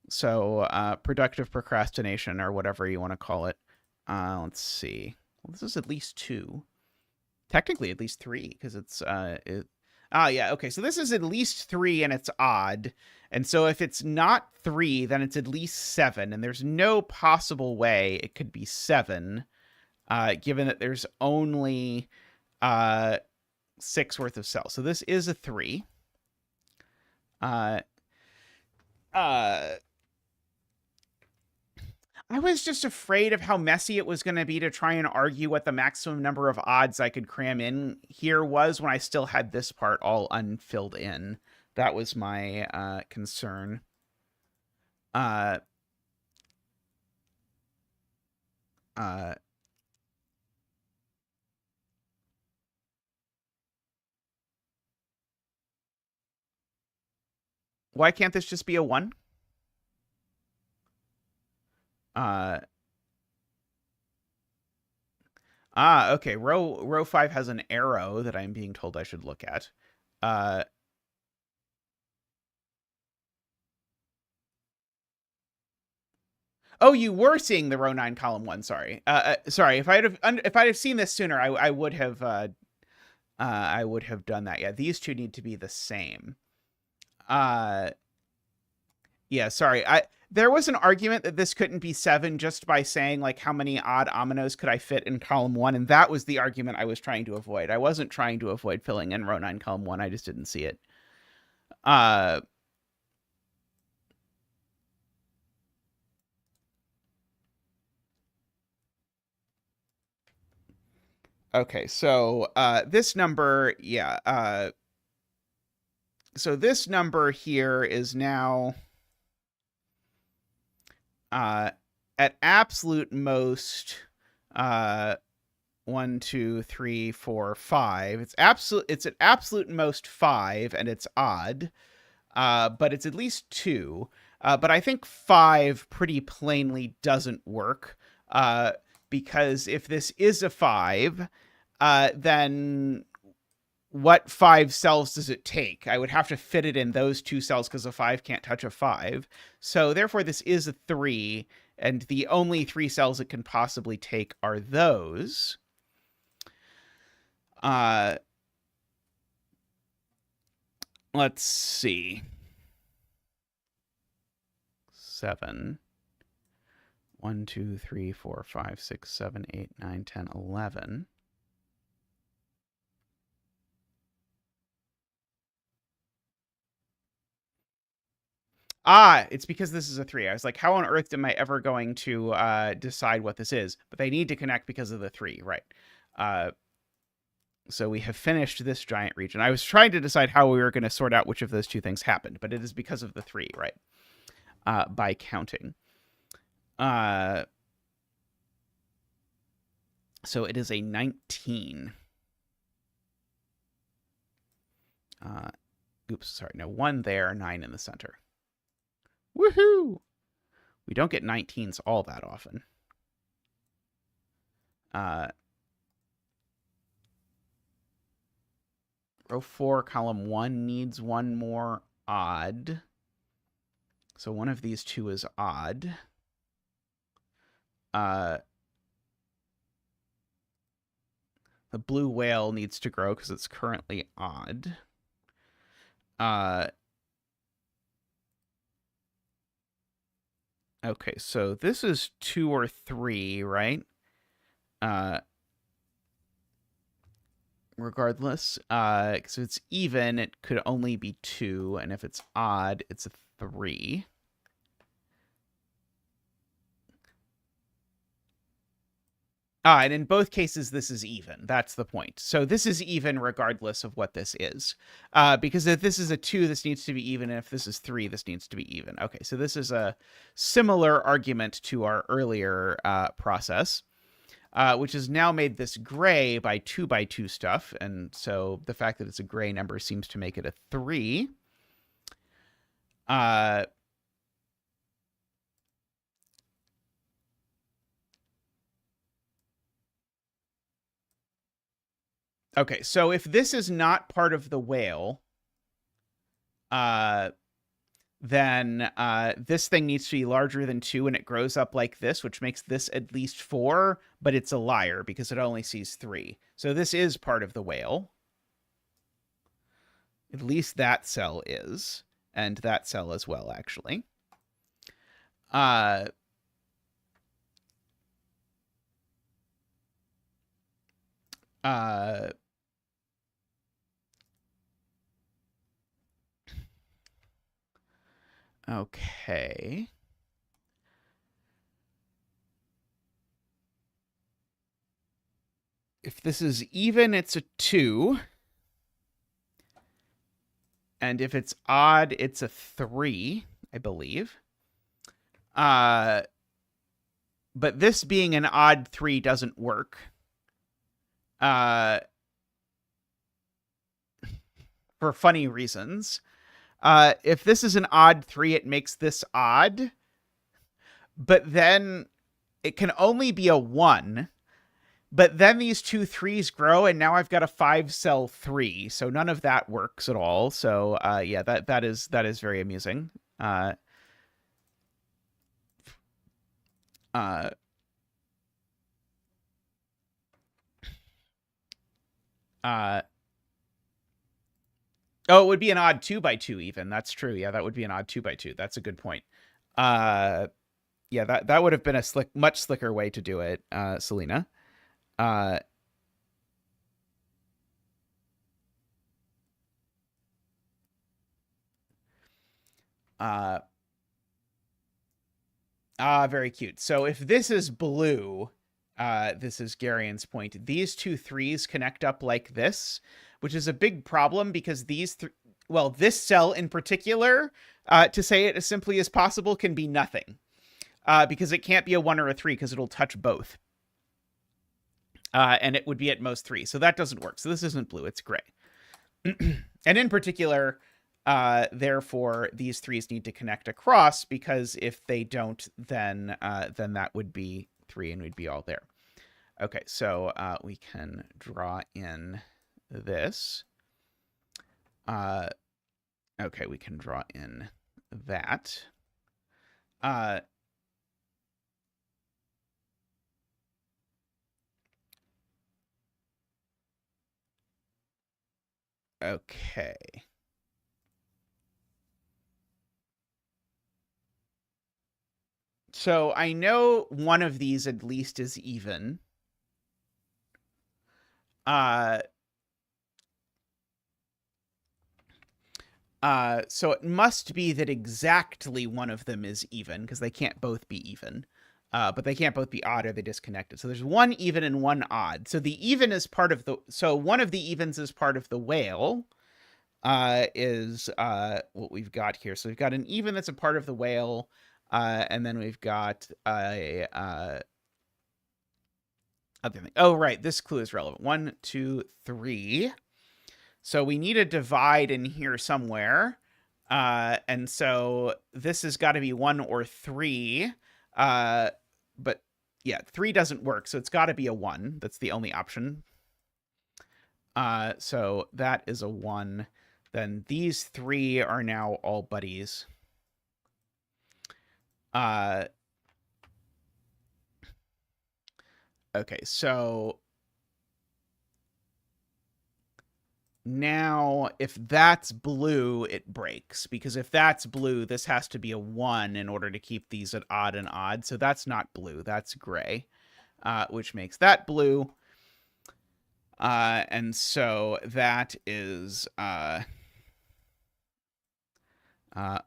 So productive procrastination, or whatever you want to call it. Let's see. Well, this is at least 2. Technically, at least 3, because it's... yeah, okay, so this is at least 3, and it's odd. And so if it's not 3, then it's at least 7, and there's no possible way it could be 7, given that there's only 6 worth of cells. So this is a 3. I was just afraid of how messy it was going to be to try and argue what the maximum number of odds I could cram in here was when I still had this part all unfilled in. That was my concern. Why can't this just be a 1? Okay. Row 5 has an arrow that I'm being told I should look at. Oh, you were seeing the row 9 column 1. Sorry. Sorry. If I'd have seen this sooner, I would have done that. Yeah, these two need to be the same. Yeah, sorry. There was an argument that this couldn't be 7 just by saying, like, how many odd ominoes could I fit in column 1, and that was the argument I was trying to avoid. I wasn't trying to avoid filling in row 9, column 1. I just didn't see it. Okay, so this number, yeah. So this number here is now... at absolute most, 1, 2, 3, 4, 5. It's at absolute most 5, and it's odd. But it's at least 2. But I think 5 pretty plainly doesn't work. because if this is a 5, then what 5 cells does it take? I would have to fit it in those 2 cells because a 5 can't touch a 5. So therefore, this is a 3, and the only 3 cells it can possibly take are those. Let's see. 7. 1, 2, 3, 4, 5, 6, 7, 8, 9, 10, 11. It's because this is a 3. I was like, how on earth am I ever going to decide what this is? But they need to connect because of the 3, right? So we have finished this giant region. I was trying to decide how we were going to sort out which of those 2 things happened, but it is because of the 3, right? By counting. So it is a 19. Oops, sorry. No, 1 there, 9 in the center. Woohoo! We don't get 19s all that often. Row 4, column 1 needs 1 more odd. So one of these 2 is odd. The blue whale needs to grow because it's currently odd. Okay, so this is 2 or 3, right? Regardless, because if it's even, it could only be 2, and if it's odd, it's a 3. And in both cases, this is even. That's the point. So this is even regardless of what this is. Because if this is a 2, this needs to be even. And if this is 3, this needs to be even. Okay, so this is a similar argument to our earlier process, which has now made this gray by 2 by 2 stuff. And so the fact that it's a gray number seems to make it a 3. Okay, so if this is not part of the whale, then this thing needs to be larger than 2, and it grows up like this, which makes this at least 4, but it's a liar because it only sees 3. So this is part of the whale. At least that cell is, and that cell as well, actually. Okay. If this is even, it's a 2. And if it's odd, it's a 3, I believe. But this being an odd 3 doesn't work. For funny reasons. If this is an odd 3, it makes this odd. But then it can only be a 1. But then these 2 3s grow, and now I've got a 5-cell 3. So none of that works at all. So yeah, that is very amusing. Oh, it would be an odd 2 by 2 even. That's true. Yeah, that would be an odd 2 by 2. That's a good point. Yeah, that would have been a much slicker way to do it, Selena. Very cute. So if this is blue, this is Garian's point. These 2 3s connect up like this, which is a big problem because these well, this cell in particular, to say it as simply as possible, can be nothing. Because it can't be a 1 or a 3 because it'll touch both. And it would be at most 3. So that doesn't work. So this isn't blue, it's gray. And in particular, therefore, these 3s need to connect across, because if they don't, then that would be 3 and we'd be all there. Okay, so we can draw in this. Okay, we can draw in that. Okay. So I know one of these at least is even. So it must be that exactly one of them is even, because they can't both be even. But they can't both be odd or they disconnected. So there's one even and one odd. So the even is part of the... So one of the evens is part of the whale, is what we've got here. So we've got an even that's a part of the whale, and then we've got a... other thing. Oh, right. This clue is relevant. 1, 2, 3. So we need a divide in here somewhere. And so this has got to be 1 or 3. But yeah, 3 doesn't work. So it's got to be a 1. That's the only option. So that is a 1. Then these 3 are now all buddies. Okay, so now if that's blue, it breaks, because if that's blue, this has to be a 1 in order to keep these at odd and odd. So that's not blue, that's gray, which makes that blue. And so that is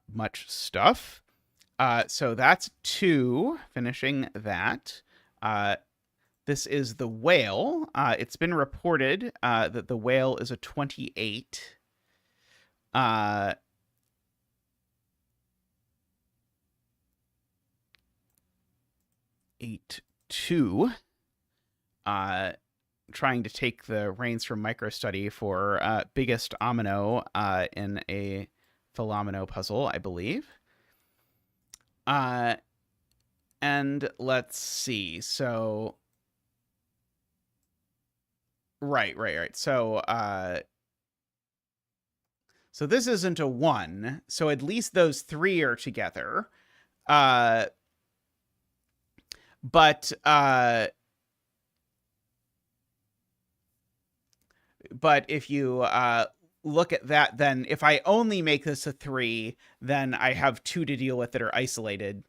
much stuff. So that's 2, finishing that. This is the whale. It's been reported that the whale is a 28. 8, 2. Trying to take the reins from microstudy for biggest omino in a Philomeno puzzle, I believe. And let's see. So right. So so this isn't a 1. So at least those 3 are together. But if you look at that, then if I only make this a 3, then I have 2 to deal with that are isolated.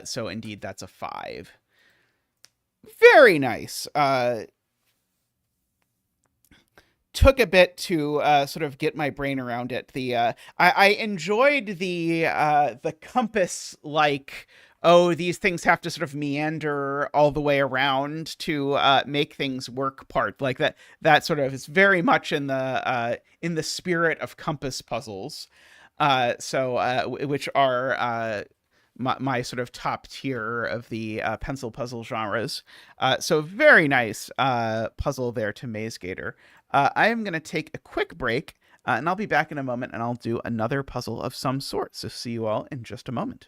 So indeed, that's a 5. Very nice. Took a bit to sort of get my brain around it. I enjoyed the compass, like, oh, these things have to sort of meander all the way around to make things work part. Like that sort of is very much in the spirit of compass puzzles. Which are my sort of top tier of the pencil puzzle genres. So very nice puzzle there to Maze Gator. I am going to take a quick break, and I'll be back in a moment, and I'll do another puzzle of some sort. So see you all in just a moment.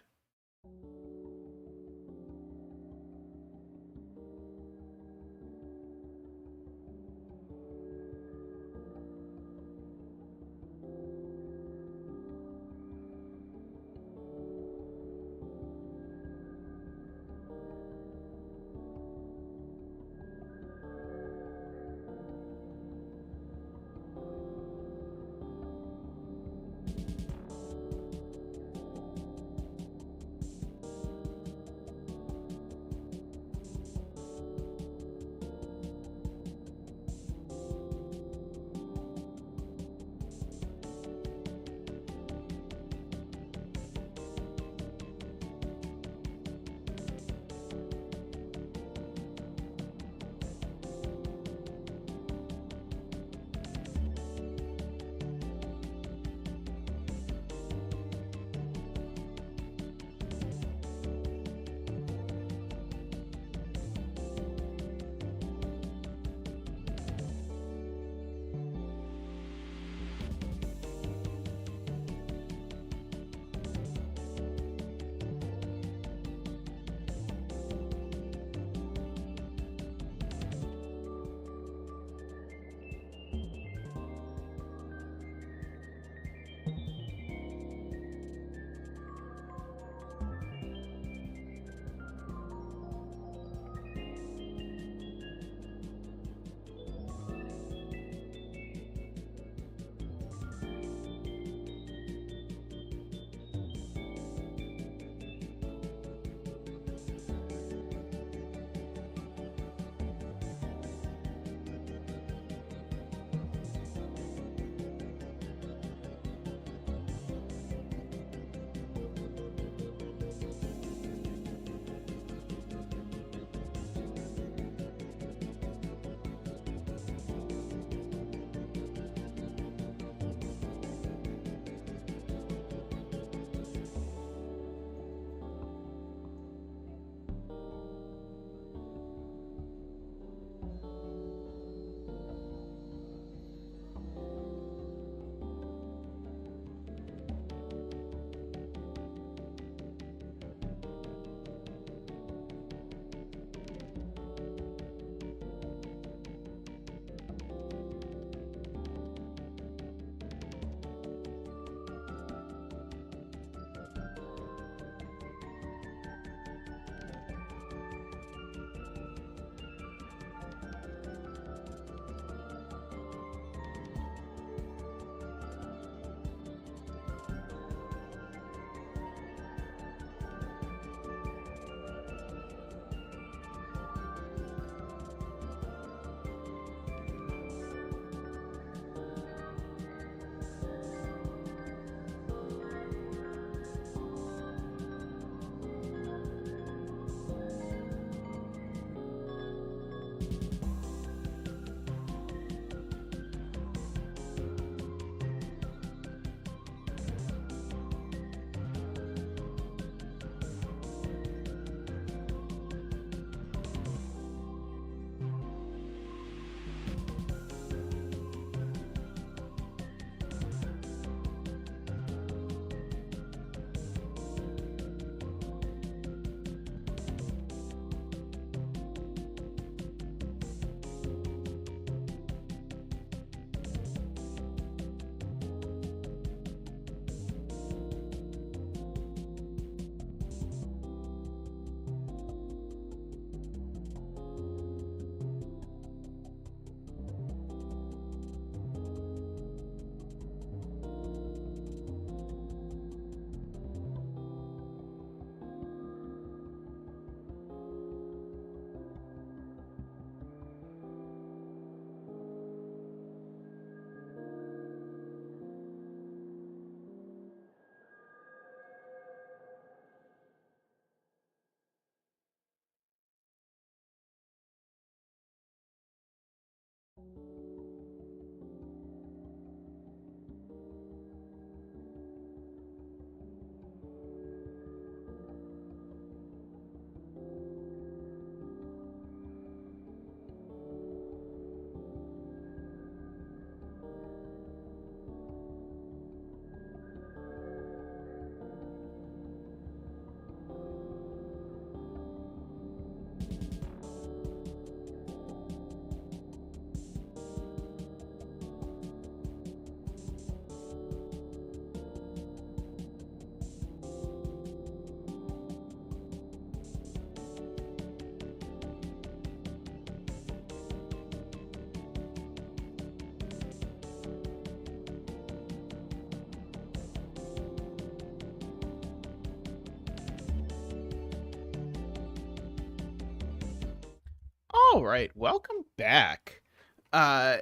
All right, welcome back.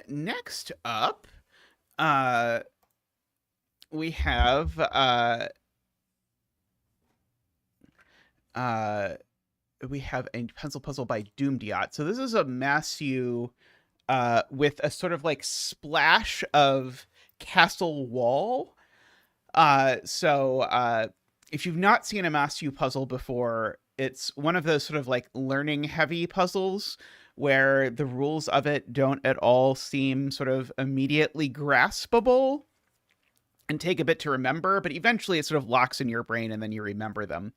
Next up, we have a pencil puzzle by Doomdiot. So this is a Masu with a sort of like splash of castle wall. If you've not seen a Masu puzzle before, it's one of those sort of like learning heavy puzzles where the rules of it don't at all seem sort of immediately graspable and take a bit to remember, but eventually it sort of locks in your brain and then you remember them.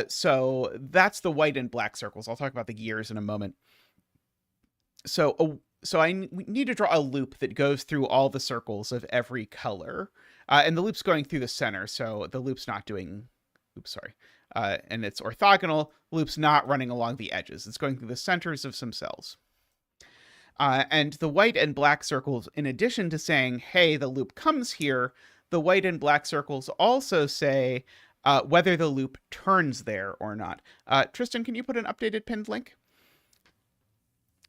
So that's the white and black circles. I'll talk about the gears in a moment. So we need to draw a loop that goes through all the circles of every color. And the loop's going through the center, so the loop's not doing... Oops, sorry. And it's orthogonal. The loop's not running along the edges. It's going through the centers of some cells. And the white and black circles, in addition to saying, hey, the loop comes here, the white and black circles also say whether the loop turns there or not. Tristan, can you put an updated pinned link?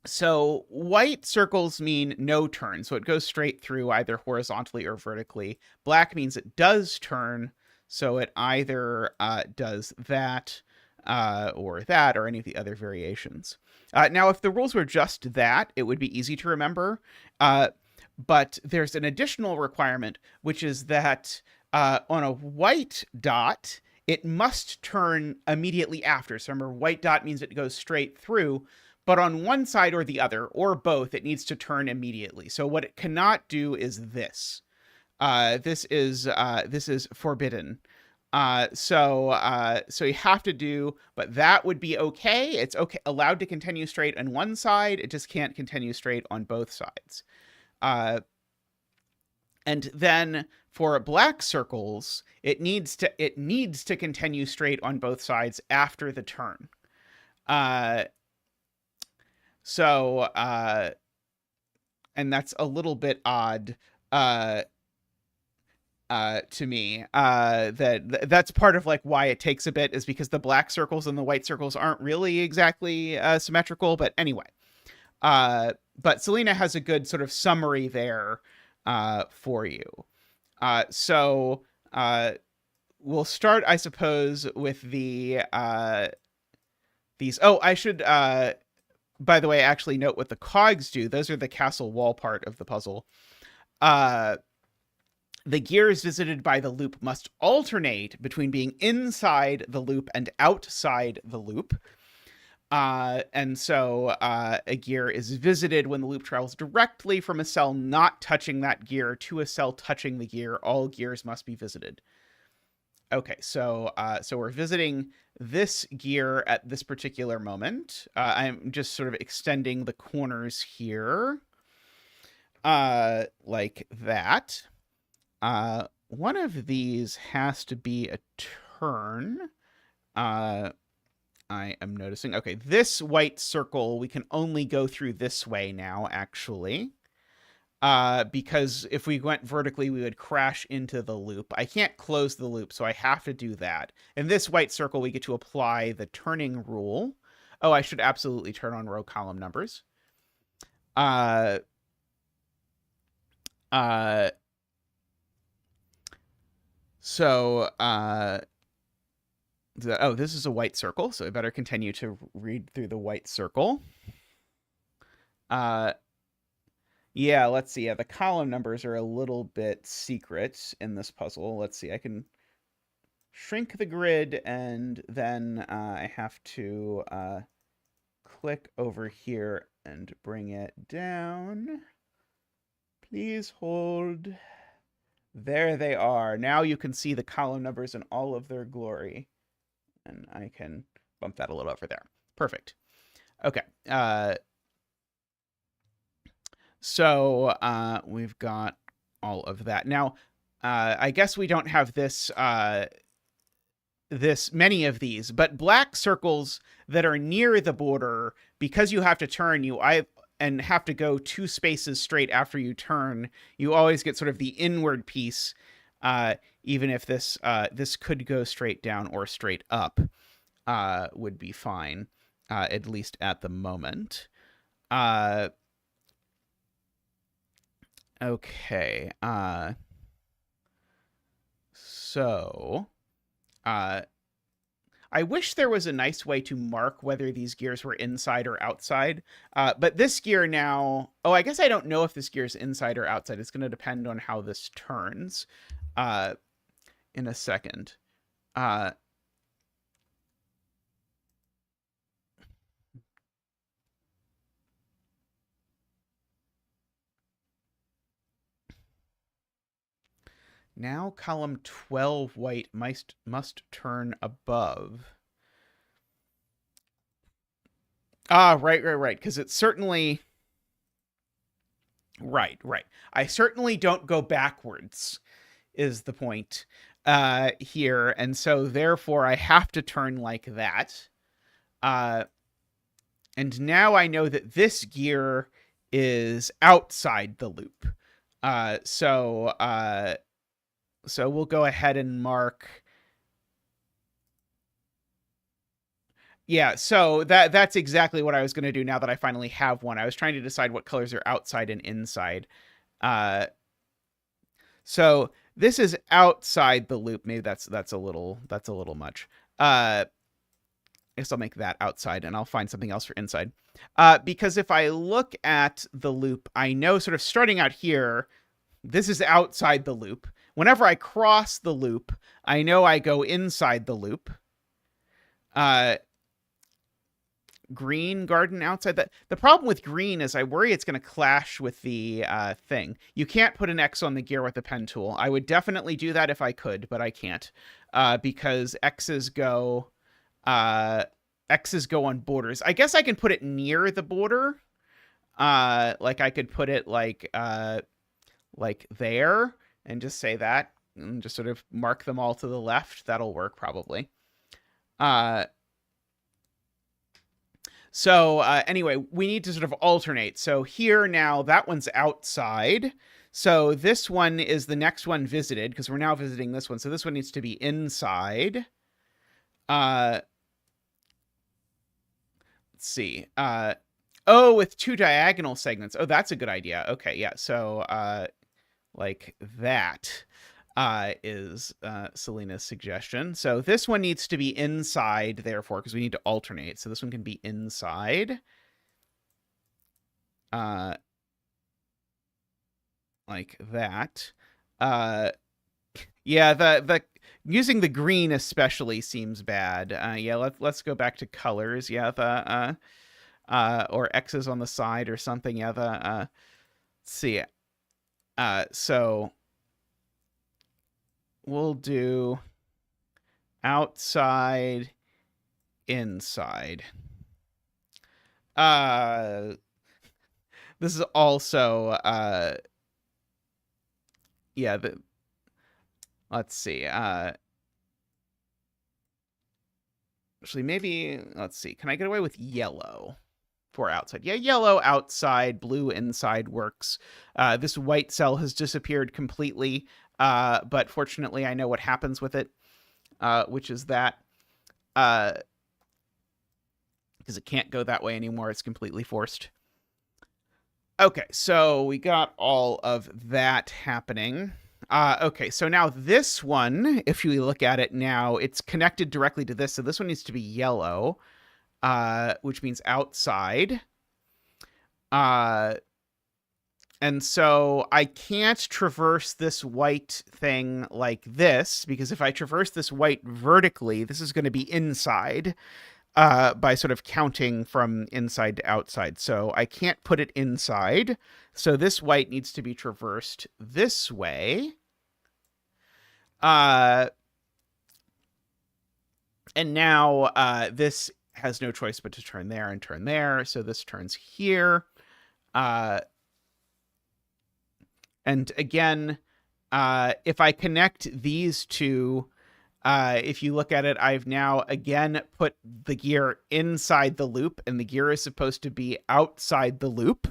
So white circles mean no turn, so it goes straight through either horizontally or vertically. Black means it does turn, so it either does that or any of the other variations. Now, if the rules were just that, it would be easy to remember. But there's an additional requirement, which is that on a white dot, it must turn immediately after. So remember, white dot means it goes straight through. But on one side or the other, or both, it needs to turn immediately. So what it cannot do is this. This is forbidden. So you have to do, but that would be okay. It's okay, allowed to continue straight on one side. It just can't continue straight on both sides. And then for black circles, it needs to continue straight on both sides after the turn. And that's a little bit odd to me. That's part of like why it takes a bit, is because the black circles and the white circles aren't really exactly symmetrical. But anyway, but Selena has a good sort of summary there for you. So we'll start, I suppose, with the these. Oh, I should. By the way, actually note what the cogs do. Those are the castle wall part of the puzzle. The gears visited by the loop must alternate between being inside the loop and outside the loop. And so a gear is visited when the loop travels directly from a cell not touching that gear to a cell touching the gear. All gears must be visited. Okay, so we're visiting this gear at this particular moment. I'm just sort of extending the corners here, like that. One of these has to be a turn. I am noticing. Okay, this white circle, we can only go through this way now, actually. Because if we went vertically, we would crash into the loop. I can't close the loop, so I have to do that. In this white circle, we get to apply the turning rule. Oh, I should absolutely turn on row column numbers. This is a white circle, so I better continue to read through the white circle. Yeah, let's see. Yeah, the column numbers are a little bit secret in this puzzle. Let's see. I can shrink the grid, and then I have to click over here and bring it down. Please hold. There they are. Now you can see the column numbers in all of their glory. And I can bump that a little over there. Perfect. Okay. So we've got all of that. Now, I guess we don't have this many of these, but black circles that are near the border, because you have to turn, and have to go 2 spaces straight after you turn, you always get sort of the inward piece, even if this could go straight down or straight up, would be fine. at least at the moment. Okay. So, I wish there was a nice way to mark whether these gears were inside or outside. But this gear now, I guess I don't know if this gear is inside or outside. It's going to depend on how this turns in a second. Now column 12 white must turn above. Right. Because it's certainly... Right. I certainly don't go backwards, is the point here. And so, therefore, I have to turn like that. And now I know that this gear is outside the loop. So we'll go ahead and mark... Yeah, so that's exactly what I was going to do now that I finally have one. I was trying to decide what colors are outside and inside. So this is outside the loop. Maybe that's a little much. I guess I'll make that outside, and I'll find something else for inside. Because if I look at the loop, I know sort of starting out here, this is outside the loop. Whenever I cross the loop, I know I go inside the loop. Green garden outside that. The problem with green is I worry it's going to clash with the thing. You can't put an X on the gear with the pen tool. I would definitely do that if I could, but I can't because X's go on borders. I guess I can put it near the border. Like I could put it like there and just say that and just sort of mark them all to the left. That'll work probably. So anyway, we need to sort of alternate. So here now, that one's outside. So this one is the next one visited because we're now visiting this one. So this one needs to be inside. Let's see. With two diagonal segments. Oh, that's a good idea. Okay, yeah. So like that is Selena's suggestion. So this one needs to be inside, therefore, because we need to alternate. So this one can be inside. Like that. Yeah, the using the green especially seems bad. Yeah, let's go back to colors. Yeah, the or X's on the side or something. Yeah, let's see. So we'll do outside, inside. This is also yeah, let's see. Actually, maybe let's see. Can I get away with yellow for outside? Yeah, yellow outside, blue inside works. This white cell has disappeared completely. But fortunately, I know what happens with it, which is that because it can't go that way anymore. It's completely forced. Okay, so we got all of that happening. Okay, so now this one, if you look at it now, it's connected directly to this. So this one needs to be yellow, which means outside. And so I can't traverse this white thing like this, because if I traverse this white vertically, this is going to be inside by sort of counting from inside to outside. So I can't put it inside. So this white needs to be traversed this way. And now this has no choice but to turn there and turn there. So this turns here. And again, if I connect these two, if you look at it, I've now again put the gear inside the loop, and the gear is supposed to be outside the loop.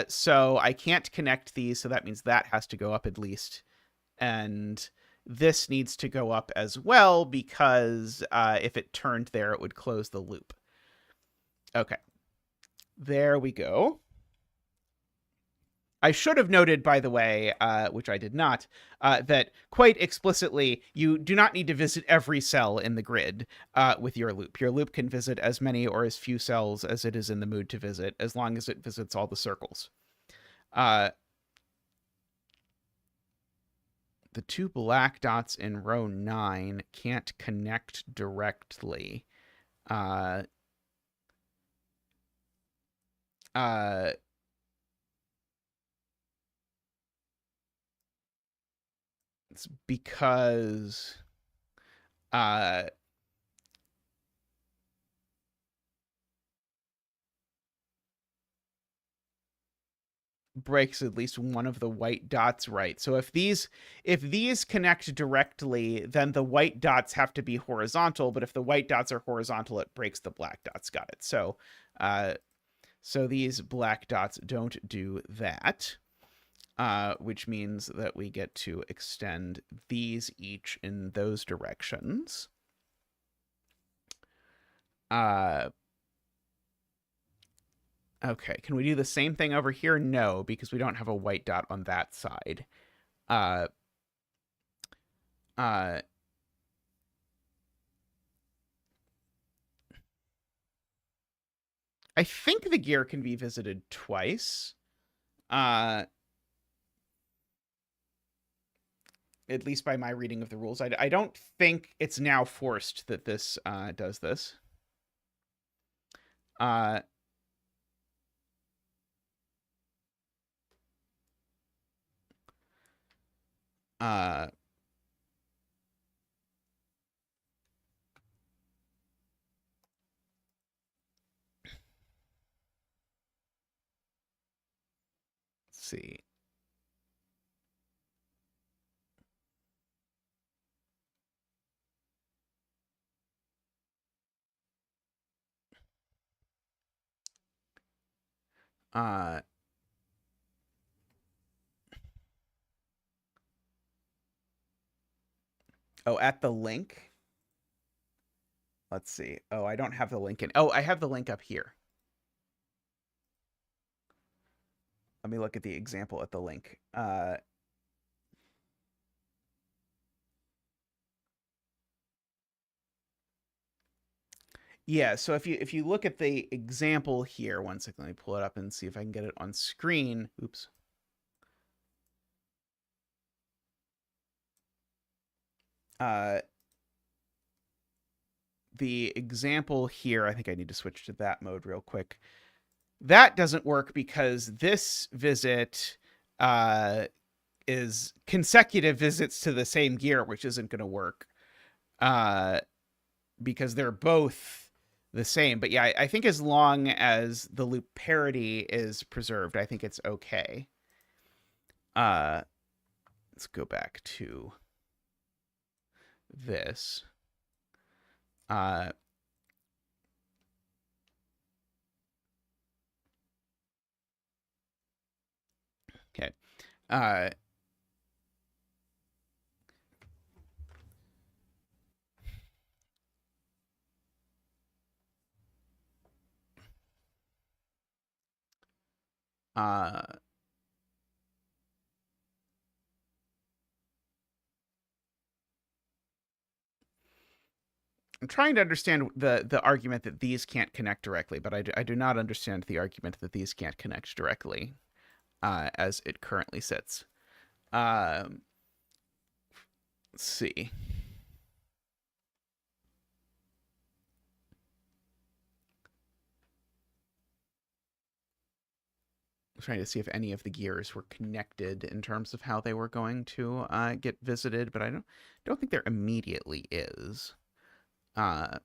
So I can't connect these, so that means that has to go up at least. And this needs to go up as well, because if it turned there, it would close the loop. Okay. There we go. I should have noted, by the way, which I did not, that quite explicitly, you do not need to visit every cell in the grid with your loop. Your loop can visit as many or as few cells as it is in the mood to visit, as long as it visits all the circles. The 2 black dots in row 9 can't connect directly. It's because breaks at least one of the white dots right. So if these connect directly, then the white dots have to be horizontal, but if the white dots are horizontal, it breaks the black dots. Got it. So so these black dots don't do that. Which means that we get to extend these each in those directions. Okay, can we do the same thing over here? No, because we don't have a white dot on that side. I think the gear can be visited twice. At least by my reading of the rules. I don't think it's now forced that this does this. Let's see. Oh, at the link. Let's see. Oh, I don't have the link in. Oh, I have the link up here. Let me look at the example at the link. Yeah, so if you look at the example here, one second, let me pull it up and see if I can get it on screen. Oops. The example here, I think I need to switch to that mode real quick. That doesn't work because this visit is consecutive visits to the same gear, which isn't going to work because they're both the same. But yeah, I think as long as the loop parity is preserved, I think it's okay. Let's go back to this. Okay. I'm trying to understand the argument that these can't connect directly, but I do not understand the argument that these can't connect directly as it currently sits. Let's see. I'm trying to see if any of the gears were connected in terms of how they were going to get visited, but I don't think there immediately is. Oh,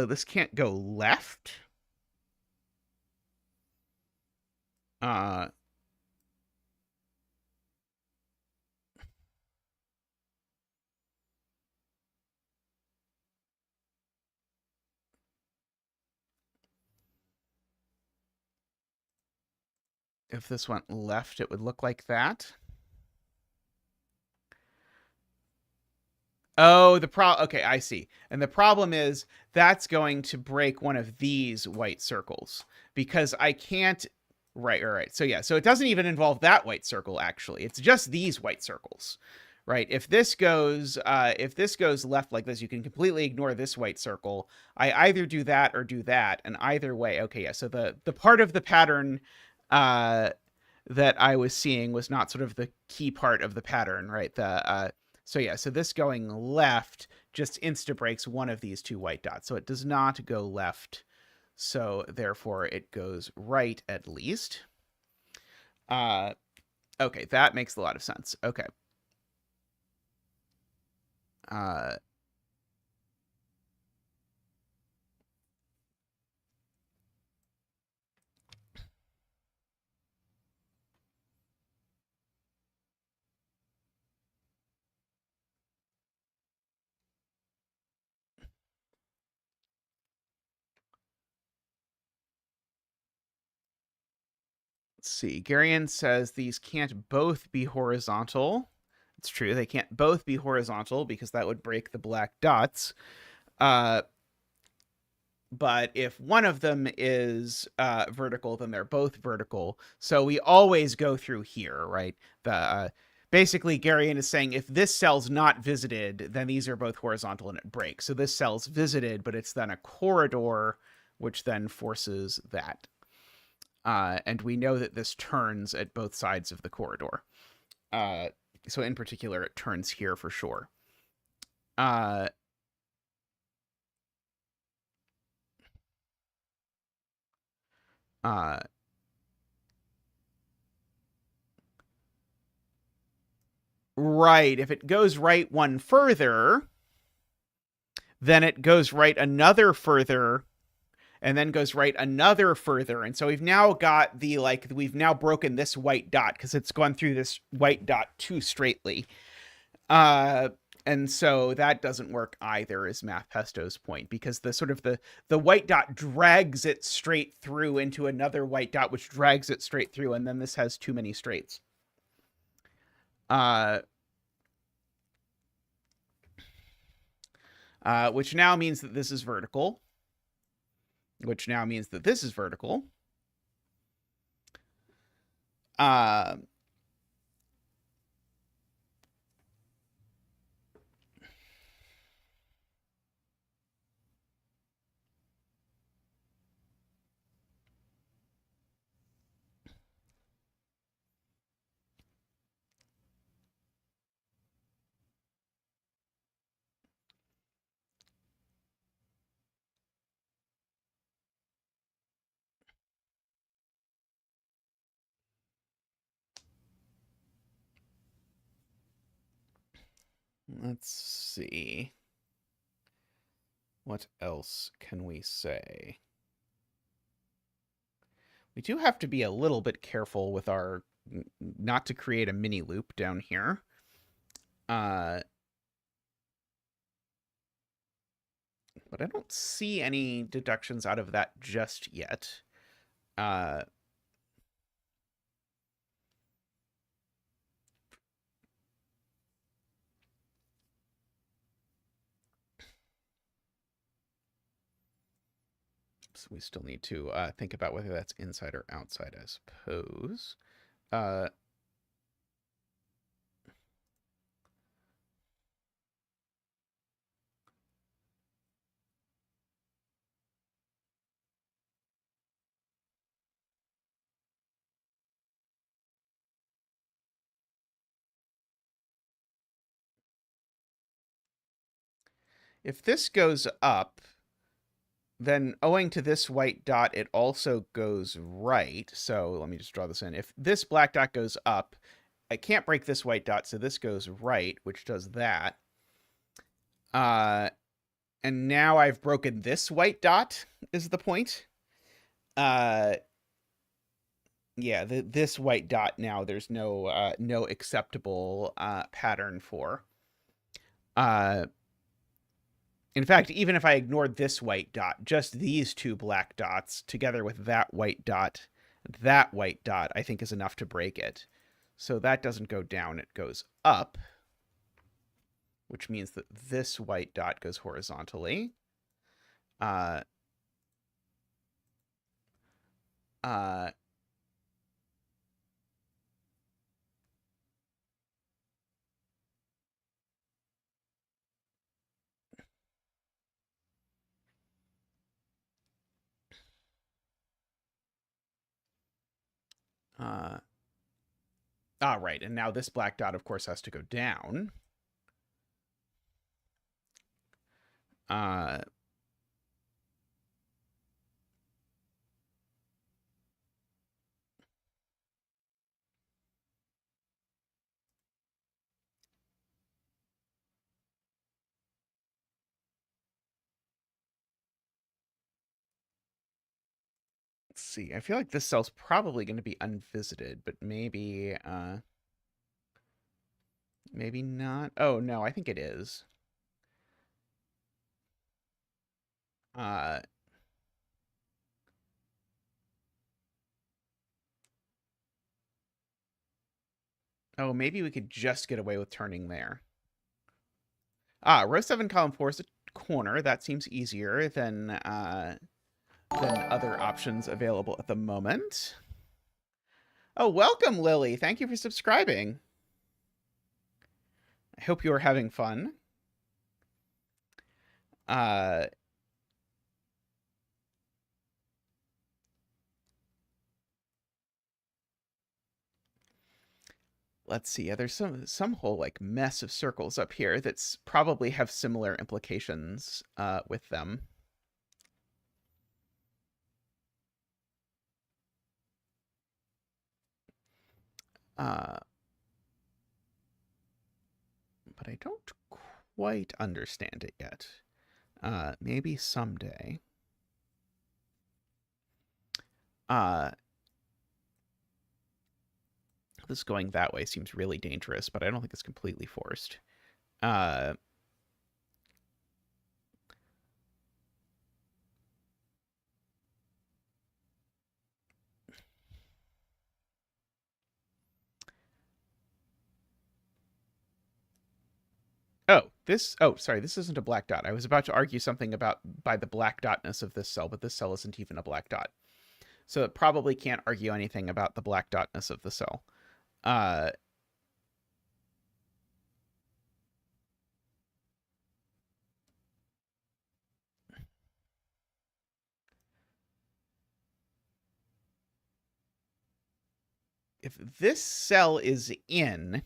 this can't go left? Uh, if this went left, it would look like that. Oh, okay, I see. And the problem is that's going to break one of these white circles because I can't. Right. So yeah, so it doesn't even involve that white circle actually. It's just these white circles. Right. If this goes left like this, you can completely ignore this white circle. I either do that or do that, and either way, okay, yeah. So the part of the pattern that I was seeing was not sort of the key part of the pattern, right? So yeah, so this going left just insta breaks one of these two white dots. So it does not go left. So therefore it goes right at least. Okay, that makes a lot of sense. Okay. Let's see. Garion says these can't both be horizontal. It's true. They can't both be horizontal because that would break the black dots. But if one of them is vertical, then they're both vertical. So we always go through here, right? Basically, Garion is saying if this cell's not visited, then these are both horizontal and it breaks. So this cell's visited, but it's then a corridor, which then forces that. And we know that this turns at both sides of the corridor. So in particular, it turns here for sure. Right. If it goes right one further, then it goes right another further, and then goes right another further. And so we've now got we've now broken this white dot because it's gone through this white dot too straightly. And so that doesn't work either, is Math Pesto's point, because the white dot drags it straight through into another white dot, which drags it straight through, and then this has too many straights. Which now means that this is vertical. Which now means that this is vertical. Let's see. What else can we say? We do have to be a little bit careful with our not to create a mini loop down here. But I don't see any deductions out of that just yet. So we still need to think about whether that's inside or outside, I suppose. If this goes up, then owing to this white dot, it also goes right. So let me just draw this in. If this black dot goes up, I can't break this white dot, so this goes right, which does that. And now I've broken this white dot, is the point. Yeah, this white dot now there's no acceptable pattern for. In fact, even if I ignored this white dot, just these two black dots together with that white dot That white dot, I think, is enough to break it. So that doesn't go down, it goes up, which means that this white dot goes horizontally. Uh, uh, right, and now this black dot, of course, has to go down. Uh, let's see. I feel like this cell's probably going to be unvisited, but maybe, maybe not. Oh, no, I think it is. Uh, oh, maybe we could just get away with turning there. Row 7, column 4 is a corner. That seems easier than other options available at the moment. Oh, welcome, Lily. Thank you for subscribing. I hope you are having fun. Let's see. Yeah, there's some whole like mess of circles up here that's probably have similar implications with them. But I don't quite understand it yet. Maybe someday. This going that way seems really dangerous, but I don't think it's completely forced. Sorry, this isn't a black dot. I was about to argue something about by the black dotness of this cell, but this cell isn't even a black dot. So it probably can't argue anything about the black dotness of the cell. If this cell is in,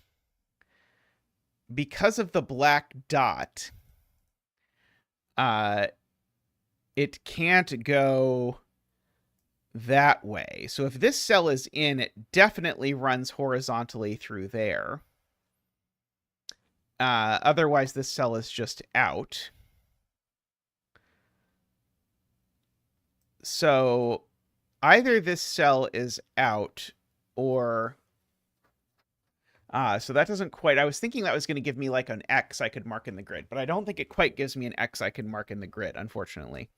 because of the black dot, it can't go that way. So if this cell is in, it definitely runs horizontally through there. Otherwise, this cell is just out. So either this cell is out or... so that doesn't quite... I was thinking that was going to give me like an X I could mark in the grid, but I don't think it quite gives me an X I can mark in the grid, unfortunately.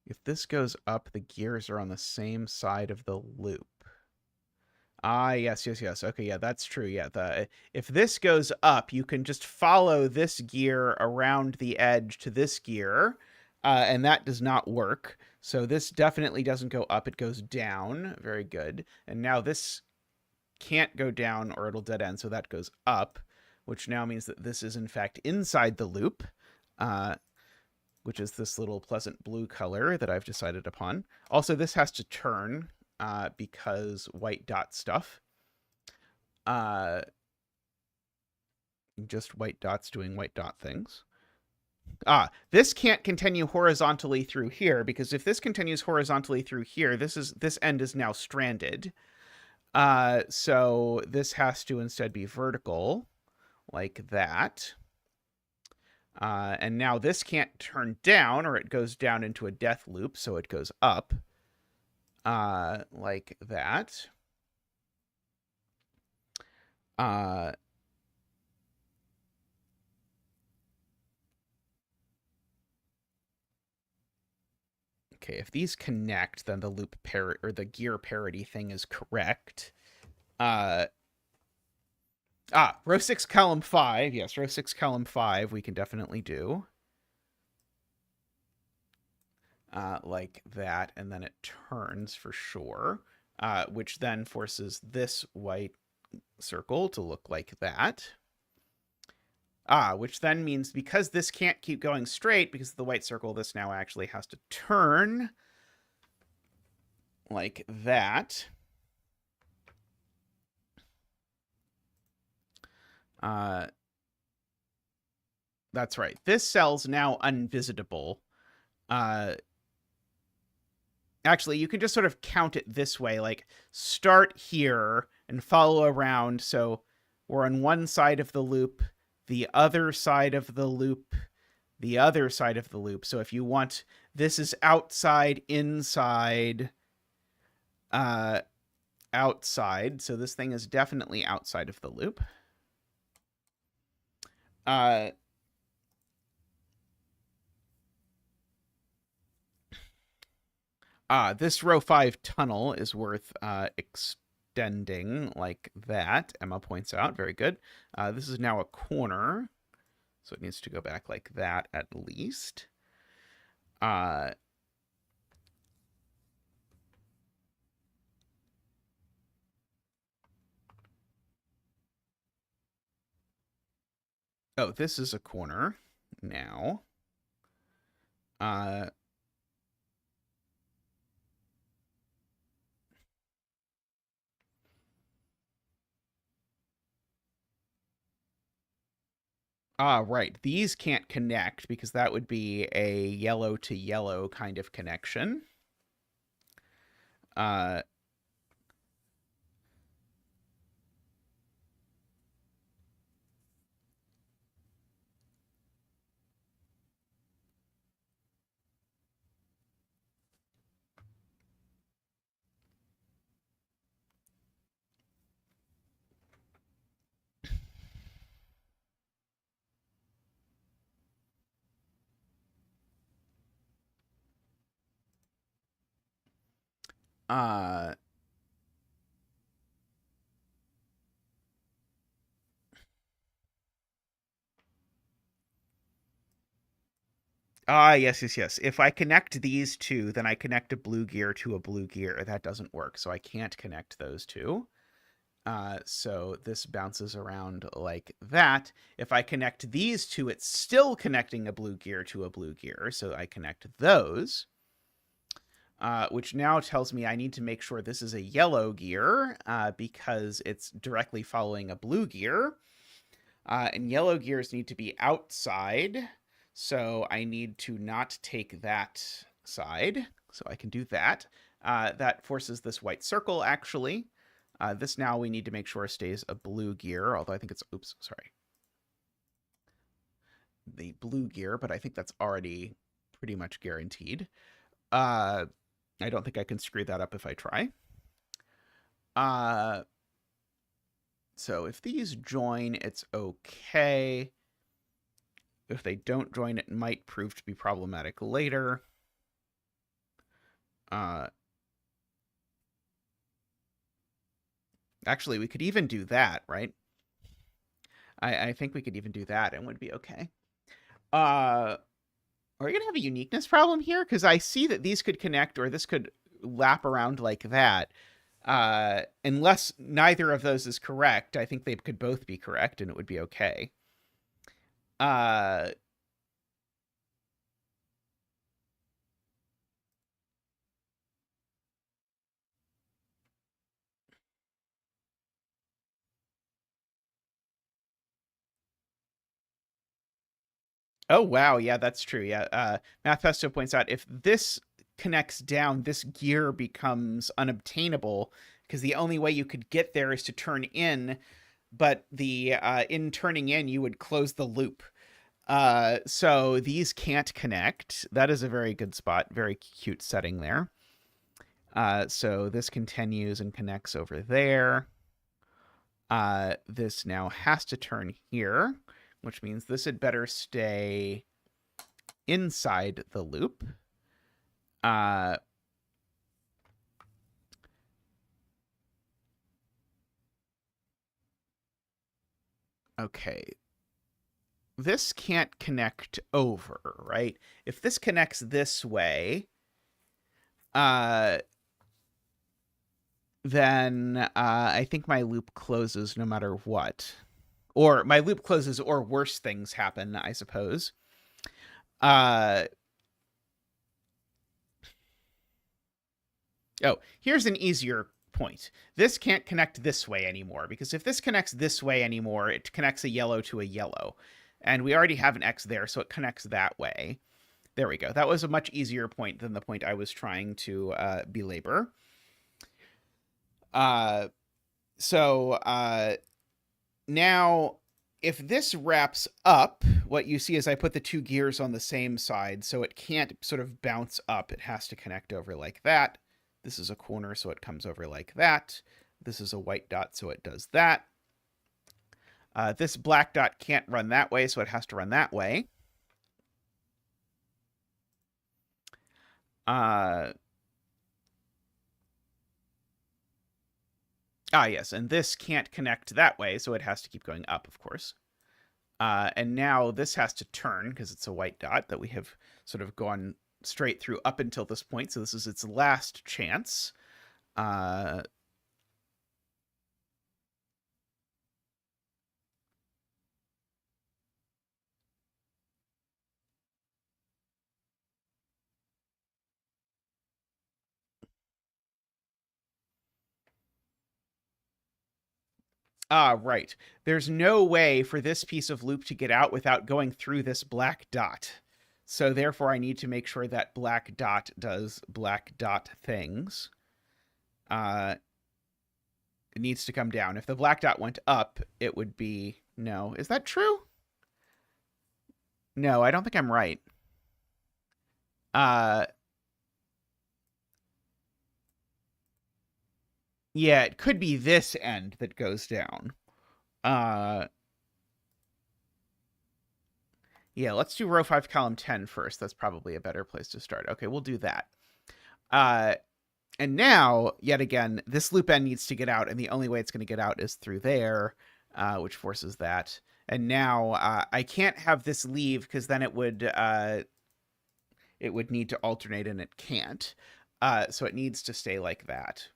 If this goes up, the gears are on the same side of the loop. Yes. Okay, yeah, that's true. Yeah, if this goes up, you can just follow this gear around the edge to this gear, and that does not work. So this definitely doesn't go up, it goes down. Very good. And now this can't go down or it'll dead end, so that goes up, which now means that this is in fact inside the loop, which is this little pleasant blue color that I've decided upon. Also, this has to turn, because white dot stuff. Just white dots doing white dot things. This can't continue horizontally through here, because if this continues horizontally through here, this end is now stranded. So this has to instead be vertical, like that. And now this can't turn down, or it goes down into a death loop, so it goes up, like that. Okay, if these connect, then the loop or the gear parity thing is correct. Row 6, column 5. Yes, row 6, column 5 we can definitely do. Like that, and then it turns for sure, which then forces this white circle to look like that. Which then means because this can't keep going straight because of the white circle, this now actually has to turn like that. That's right. This cell's now unvisitable. Actually, you can just sort of count it this way, like start here and follow around. So we're on one side of the loop, the other side of the loop, the other side of the loop. So if you want, this is outside, inside, outside. So this thing is definitely outside of the loop. This row 5 tunnel is worth extending like that. Emma points out. Very good. This is now a corner, so it needs to go back like that at least. Oh, this is a corner now. Right. These can't connect because that would be a yellow to yellow kind of connection. Yes. If I connect these two, then I connect a blue gear to a blue gear. That doesn't work, so I can't connect those two. So this bounces around like that. If I connect these two, it's still connecting a blue gear to a blue gear, so I connect those. Which now tells me I need to make sure this is a yellow gear, because it's directly following a blue gear. And yellow gears need to be outside, so I need to not take that side, so I can do that. That forces this white circle, actually. This now we need to make sure stays a blue gear, although I think it's, oops, sorry. The blue gear, but I think that's already pretty much guaranteed. I don't think I can screw that up if I try. So if these join, it's okay. If they don't join, it might prove to be problematic later. Actually, we could even do that, right? I think we could even do that and would be okay. Are we going to have a uniqueness problem here? Because I see that these could connect, or this could lap around like that. Unless neither of those is correct, I think they could both be correct, and it would be okay. Oh, wow. Yeah, that's true. Yeah. MathPesto points out if this connects down, this gear becomes unobtainable because the only way you could get there is to turn in, but the in turning in, you would close the loop. So these can't connect. That is a very good spot. Very cute setting there. So this continues and connects over there. This now has to turn here, which means this had better stay inside the loop. Okay. This can't connect over, right? If this connects this way, then I think my loop closes no matter what. Or my loop closes or worse things happen, I suppose. Oh, here's an easier point. This can't connect this way anymore, because if this connects this way anymore, it connects a yellow to a yellow. And we already have an X there, so it connects that way. There we go. That was a much easier point than the point I was trying to belabor. So now, if this wraps up, what you see is I put the two gears on the same side, so it can't sort of bounce up. It has to connect over like that. This is a corner, so it comes over like that. This is a white dot, so it does that. This black dot can't run that way, so it has to run that way. Yes, and this can't connect that way, so it has to keep going up, of course. And now this has to turn, because it's a white dot that we have sort of gone straight through up until this point, so this is its last chance. Right. There's no way for this piece of loop to get out without going through this black dot. So therefore, I need to make sure that black dot does black dot things. It needs to come down. If the black dot went up, it would be... No. Is that true? No, I don't think I'm right. Yeah, it could be this end that goes down. Yeah, let's do row 5, column 10 first. That's probably a better place to start. Okay, we'll do that. And now, yet again, this loop end needs to get out, and the only way it's going to get out is through there, which forces that. And now I can't have this leave, because then it would need to alternate, and it can't. So it needs to stay like that.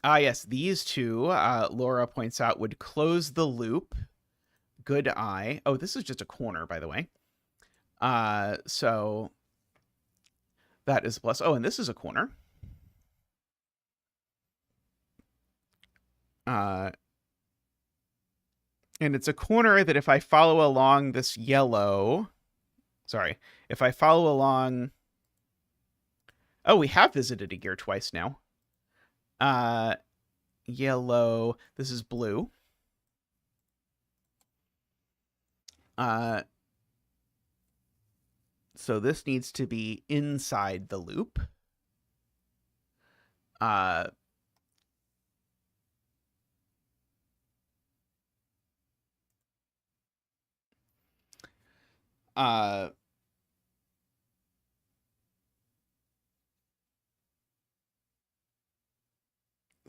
Yes, these two, Laura points out, would close the loop. Good eye. Oh, this is just a corner, by the way. So that is plus. Oh, and this is a corner. And it's a corner that if I follow along this yellow... Sorry. If I follow along... Oh, we have visited a gear twice now. Yellow. This is blue. So this needs to be inside the loop.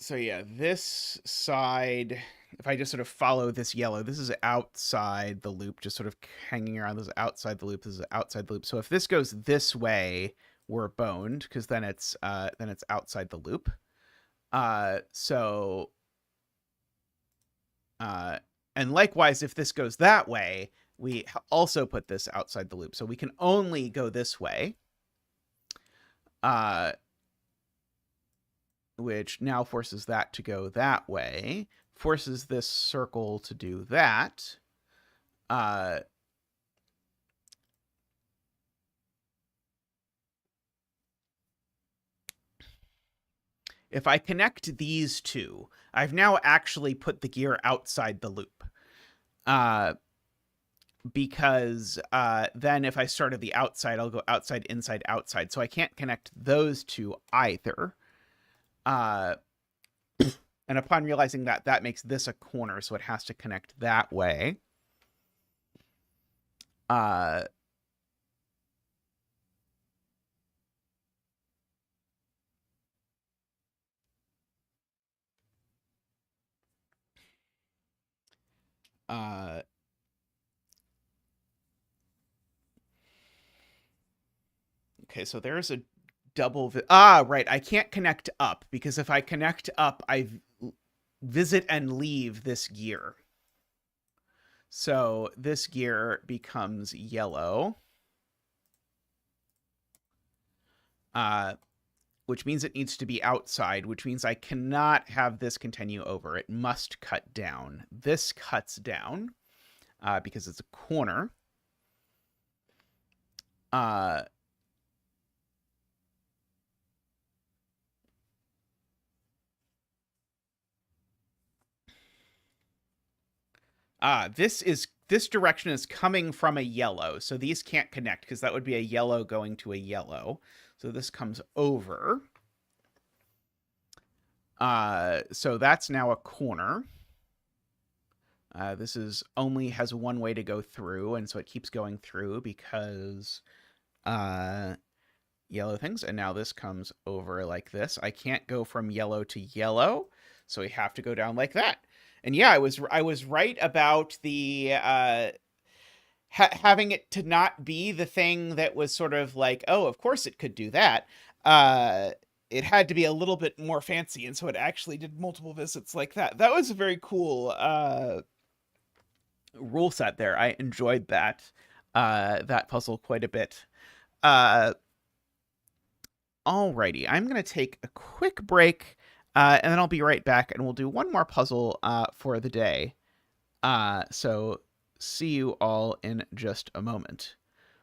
So yeah, this side, if I just sort of follow this yellow, this is outside the loop, just sort of hanging around. This is outside the loop. This is outside the loop. So if this goes this way, we're boned, because then it's outside the loop. And likewise, if this goes that way, we also put this outside the loop. So we can only go this way, which now forces that to go that way, forces this circle to do that. If I connect these two, I've now actually put the gear outside the loop. Because then if I start at the outside, I'll go outside, inside, outside. So I can't connect those two either. And upon realizing that, that makes this a corner, so it has to connect that way. Okay, so there's a double... right, I can't connect up, because if I connect up, I visit and leave this gear. So this gear becomes yellow. Which means it needs to be outside, which means I cannot have this continue over. It must cut down. This cuts down because it's a corner. This direction is coming from a yellow, so these can't connect because that would be a yellow going to a yellow. So this comes over. So that's now a corner. This is only has one way to go through, and so it keeps going through because yellow things. And now this comes over like this. I can't go from yellow to yellow, so we have to go down like that. And yeah, I was right about the having it to not be the thing that was sort of like, oh, of course it could do that. It had to be a little bit more fancy, and so it actually did multiple visits like that. That was a very cool rule set there. I enjoyed that puzzle quite a bit. Alrighty, I'm going to take a quick break, and then I'll be right back, and we'll do one more puzzle for the day. So see you all in just a moment.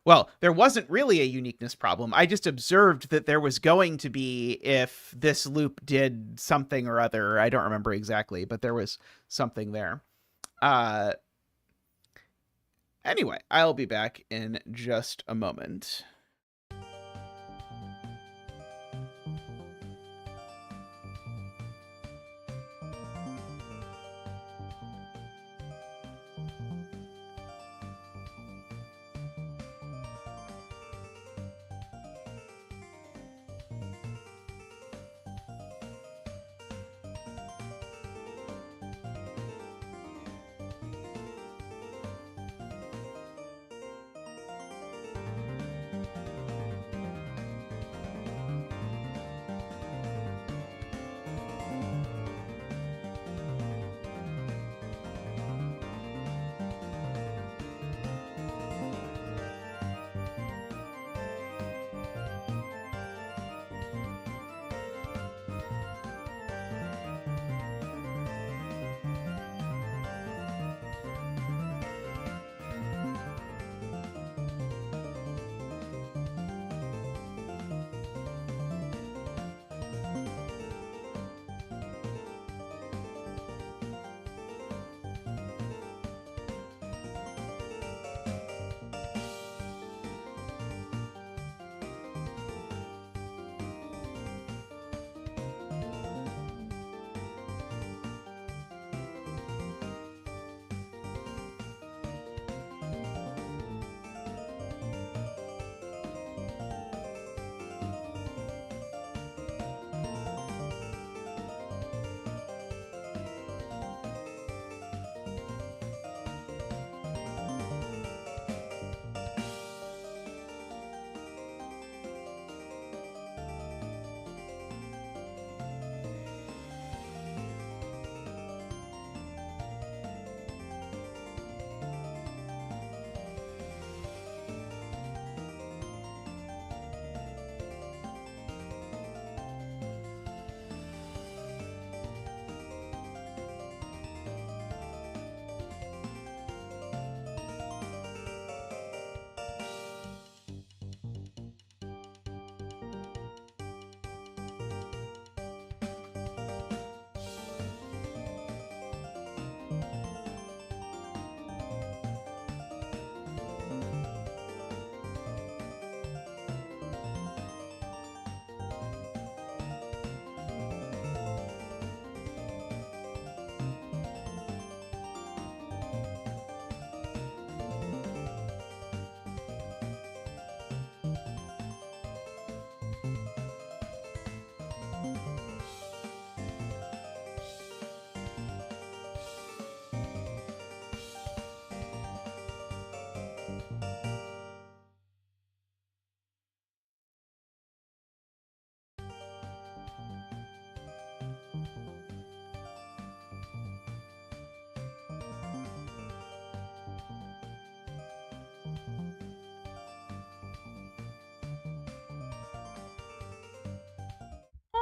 Well, there wasn't really a uniqueness problem. I just observed that there was going to be if this loop did something or other. I don't remember exactly, but there was something there. Anyway, I'll be back in just a moment.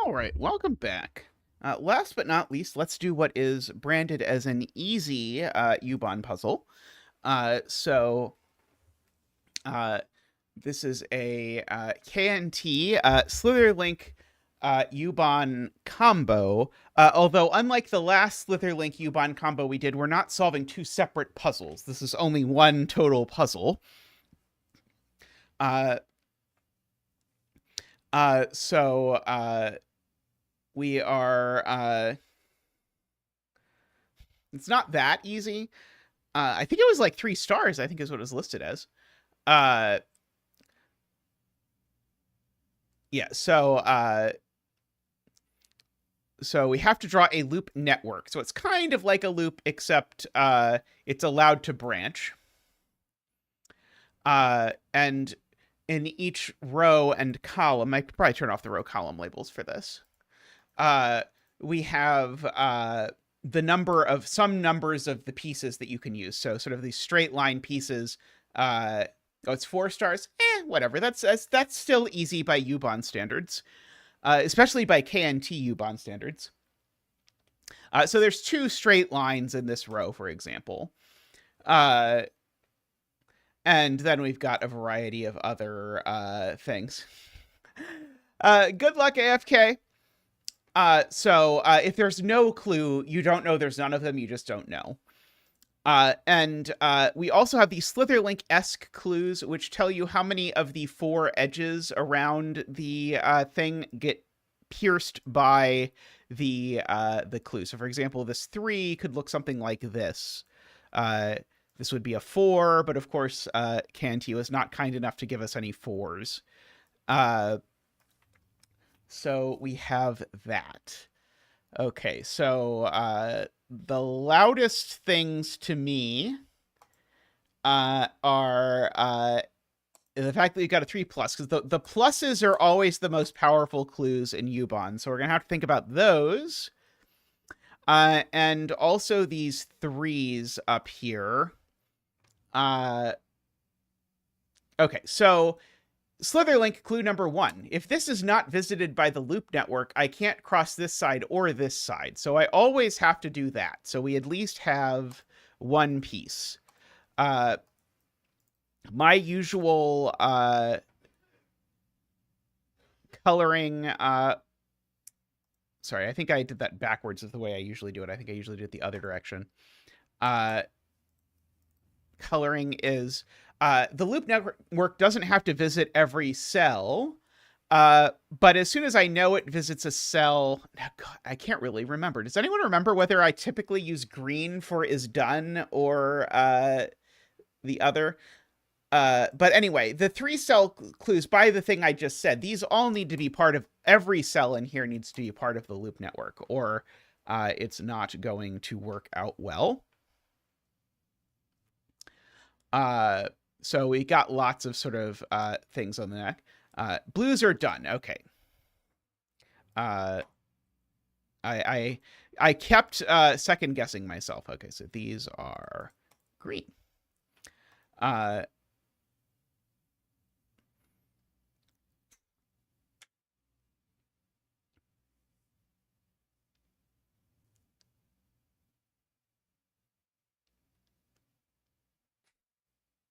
All right, welcome back. Last but not least, let's do what is branded as an easy Ubon puzzle. So this is a KNT Slitherlink Ubon combo. Although, unlike the last Slitherlink Ubon combo we did, we're not solving two separate puzzles. This is only one total puzzle. So we are, it's not that easy. I think it was like 3 stars, I think is what it was listed as. Yeah, so we have to draw a loop network. So it's kind of like a loop, except it's allowed to branch. And in each row and column, I could probably turn off the row column labels for this. We have some numbers of the pieces that you can use. So sort of these straight line pieces. It's 4 stars. Whatever. That's still easy by Ubon standards, especially by KNT Ubon standards. So there's 2 straight lines in this row, for example. And then we've got a variety of other things. Good luck, AFK. So if there's no clue, you don't know there's none of them, you just don't know. And we also have the Slitherlink-esque clues, which tell you how many of the 4 edges around the thing get pierced by the clue. So, for example, this 3 could look something like this. This would be a 4, but of course, KNT was not kind enough to give us any 4s. So we have that. Okay, so the loudest things to me are the fact that you got a 3+, because the pluses are always the most powerful clues in Ubon. So we're going to have to think about those. And also these 3s up here. Okay, so Slitherlink clue number 1. If this is not visited by the loop network, I can't cross this side or this side. So I always have to do that. So we at least have 1 piece. My usual coloring... sorry, I think I did that backwards of the way I usually do it. I think I usually do it the other direction. Coloring is... the loop network doesn't have to visit every cell, but as soon as I know it visits a cell, God, I can't really remember. Does anyone remember whether I typically use green for is done or the other? But anyway, the 3-cell clues by the thing I just said, these all need to be part of every cell in here needs to be part of the loop network, or it's not going to work out well. So we got lots of sort of things on the neck. Blues are done. Okay. I kept second guessing myself. Okay, so these are green.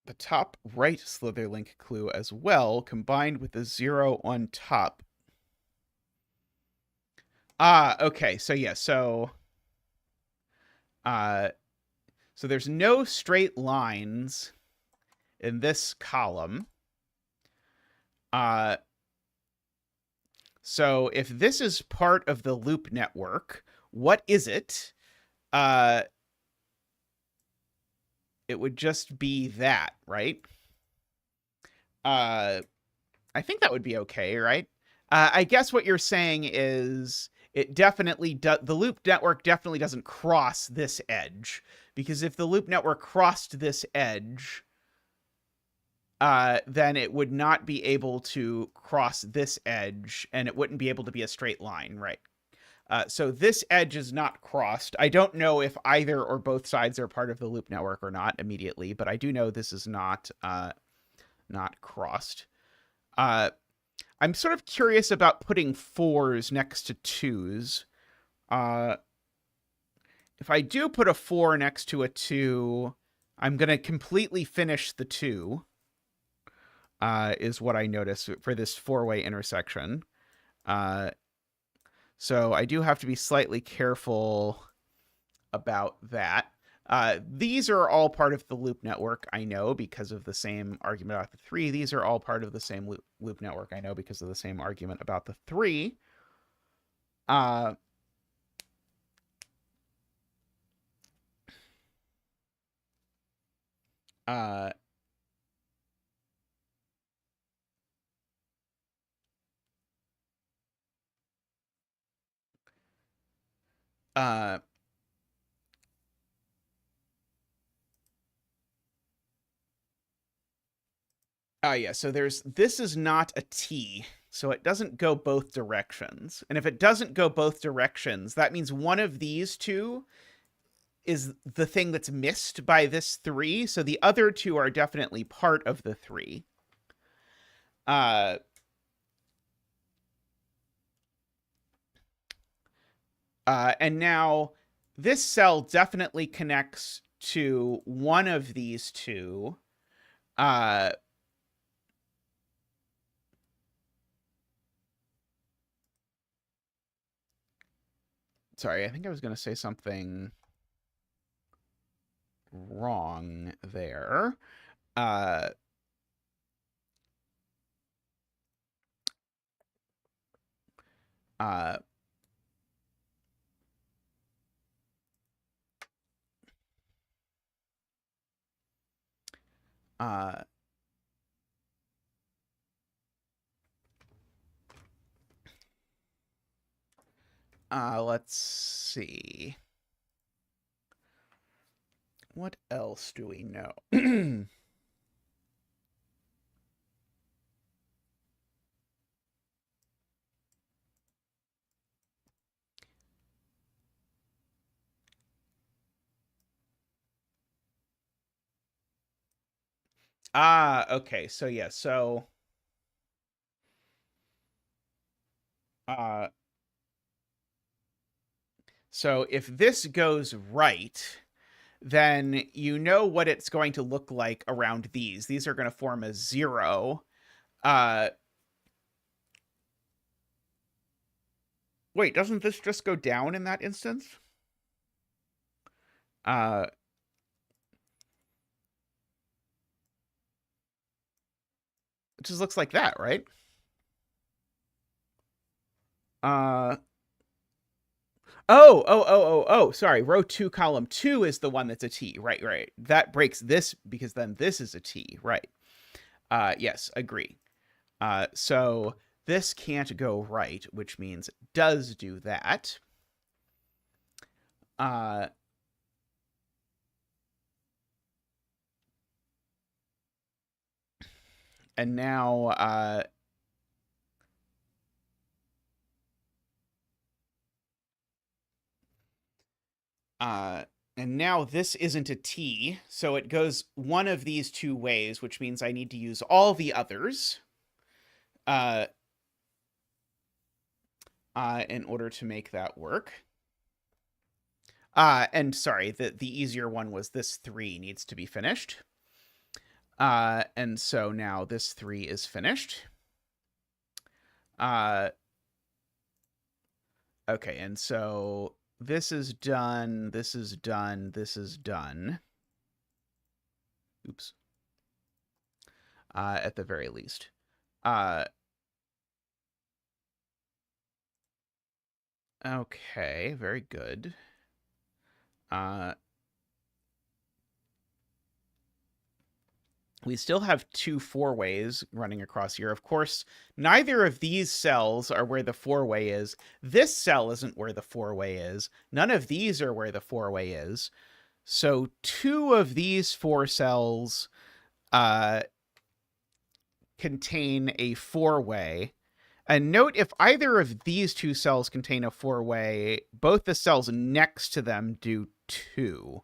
The top right Slitherlink clue as well, combined with the 0 on top. Okay, so yeah, so there's no straight lines in this column. So if this is part of the loop network, what is it? It would just be that, right? I think that would be okay, right? I guess what you're saying is it definitely the loop network definitely doesn't cross this edge, because if the loop network crossed this edge, then it would not be able to cross this edge, and it wouldn't be able to be a straight line, right? So this edge is not crossed. I don't know if either or both sides are part of the loop network or not immediately, but I do know this is not crossed. I I'm sort of curious about putting 4s next to 2s. If I do put a 4 next to a 2, I'm going to completely finish the 2, is what I notice for this 4-way intersection. So I do have to be slightly careful about that. These are all part of the loop network, I know, because of the same argument about the 3. These are all part of the same loop network, I know, because of the same argument about the 3. Yeah, so this is not a T, so it doesn't go both directions. And if it doesn't go both directions, that means one of these two is the thing that's missed by this 3, so the other 2 are definitely part of the 3. And now this cell definitely connects to one of these 2. Sorry, I think I was going to say something wrong there. Let's see. What else do we know? Okay. So yeah, so if this goes right, then you know what it's going to look like around these. These are going to form a 0. Wait, doesn't this just go down in that instance? It just looks like that, right? Oh, sorry. Row 2, column 2 is the one that's a T. Right. That breaks this because then this is a T. Right. Yes, agree. So this can't go right, which means it does do that. And now, and now this isn't a T, so it goes one of these 2 ways, which means I need to use all the others in order to make that work. And sorry, the easier one was this 3 needs to be finished. And so now this 3 is finished. Okay, and so this is done, this is done, this is done. Oops. At the very least. Okay, very good. We still have 2 4-ways running across here. Of course, neither of these cells are where the 4-way is. This cell isn't where the 4-way is. None of these are where the 4-way is. So 2 of these 4 cells contain a 4-way. And note, if either of these 2 cells contain a 4-way, both the cells next to them do too.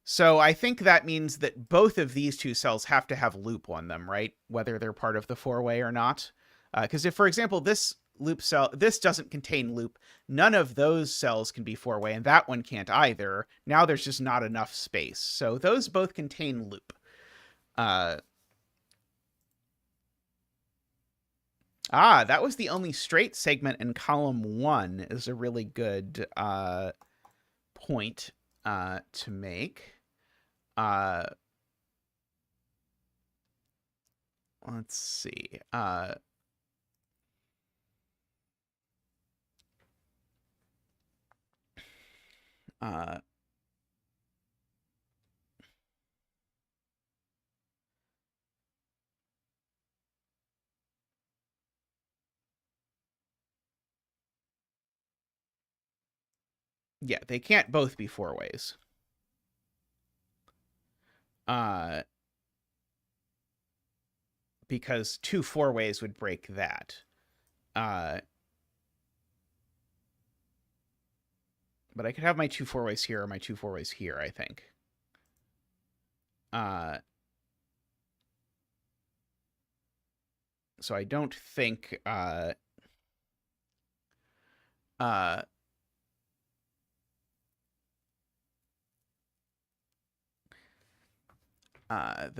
So I think that means that both of these two cells have to have loop on them, right? Whether they're part of the four-way or not. Because if, for example, this loop cell, this doesn't contain loop, none of those cells can be four-way, and that one can't either. Now there's just not enough space. So those both contain loop. That was the only straight segment in column 1 is a really good point to make. Let's see. Yeah, they can't both be four ways. Because 2 four ways would break that. But I could have my 2 four ways here or my 2 four ways here, I think. So I don't think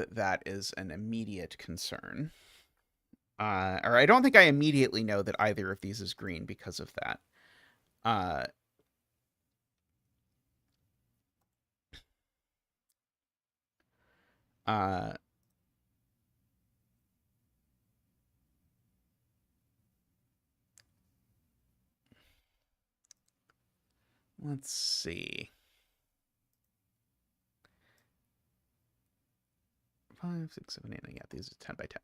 that is an immediate concern. Or I don't think I immediately know that either of these is green because of that. Let's see. 5, 6, 7, 8. Yeah, these are 10 by 10.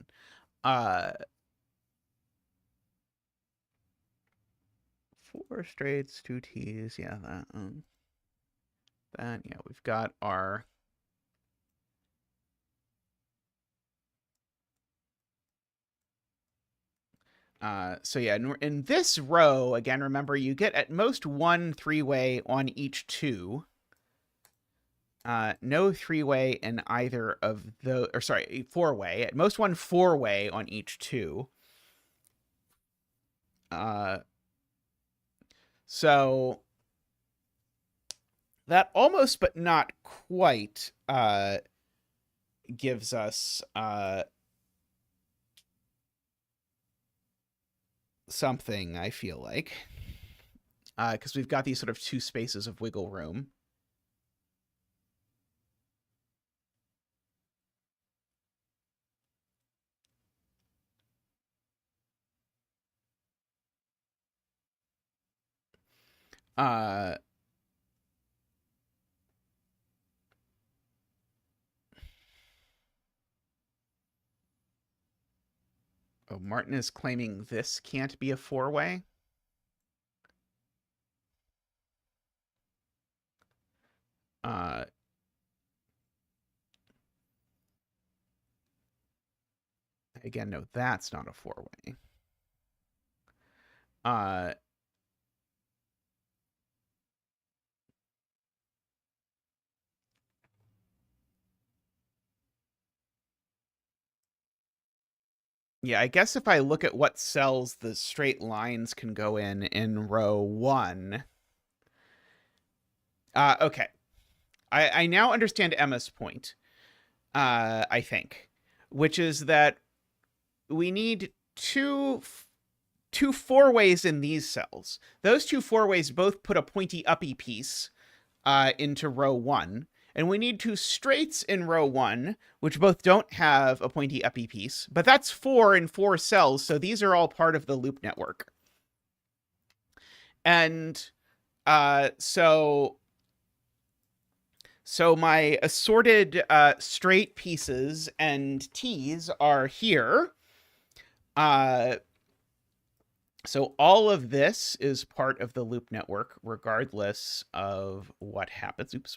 4 straights, 2 T's. Yeah, that. Yeah, we've got our. So yeah, in this row, again, remember you get at most 1 3-way on each 2. No 3-way in either of the, or sorry, 4-way. At most 1 4-way on each 2. So that almost but not quite gives us something, I feel like. Because we've got these sort of 2 spaces of wiggle room. Oh, Martin is claiming this can't be a 4-way. Again, no, that's not a 4-way. Yeah, I guess if I look at what cells the straight lines can go in row 1. Okay. I now understand Emma's point, I think, which is that we need two 4-ways in these cells. Those 2 4-ways both put a pointy uppy piece into row 1. And we need 2 straights in row 1, which both don't have a pointy uppy piece. But that's 4 in 4 cells, so these are all part of the loop network. And so my assorted straight pieces and T's are here. So all of this is part of the loop network, regardless of what happens. Oops.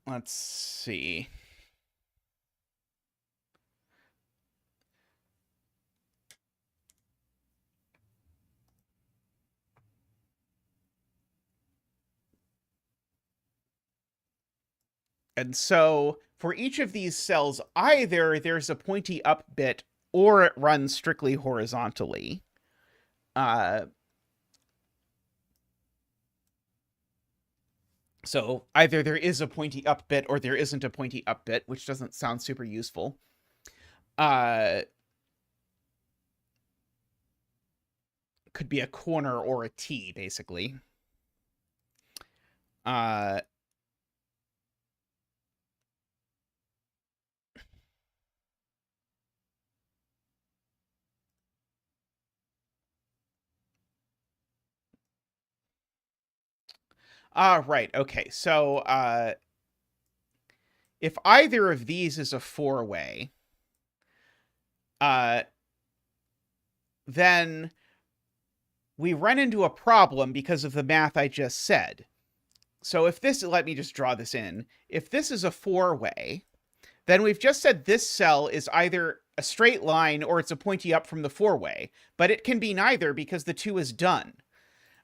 Let's see. And so for each of these cells, either there's a pointy up bit or it runs strictly horizontally. So either there is a pointy up bit or there isn't a pointy up bit, which doesn't sound super useful. Could be a corner or a T, basically. Right. Okay. So if either of these is a four-way, then we run into a problem because of the math I just said. So if this, let me just draw this in. If this is a four-way, then we've just said this cell is either a straight line or it's a pointy up from the four-way, but it can be neither because the two is done.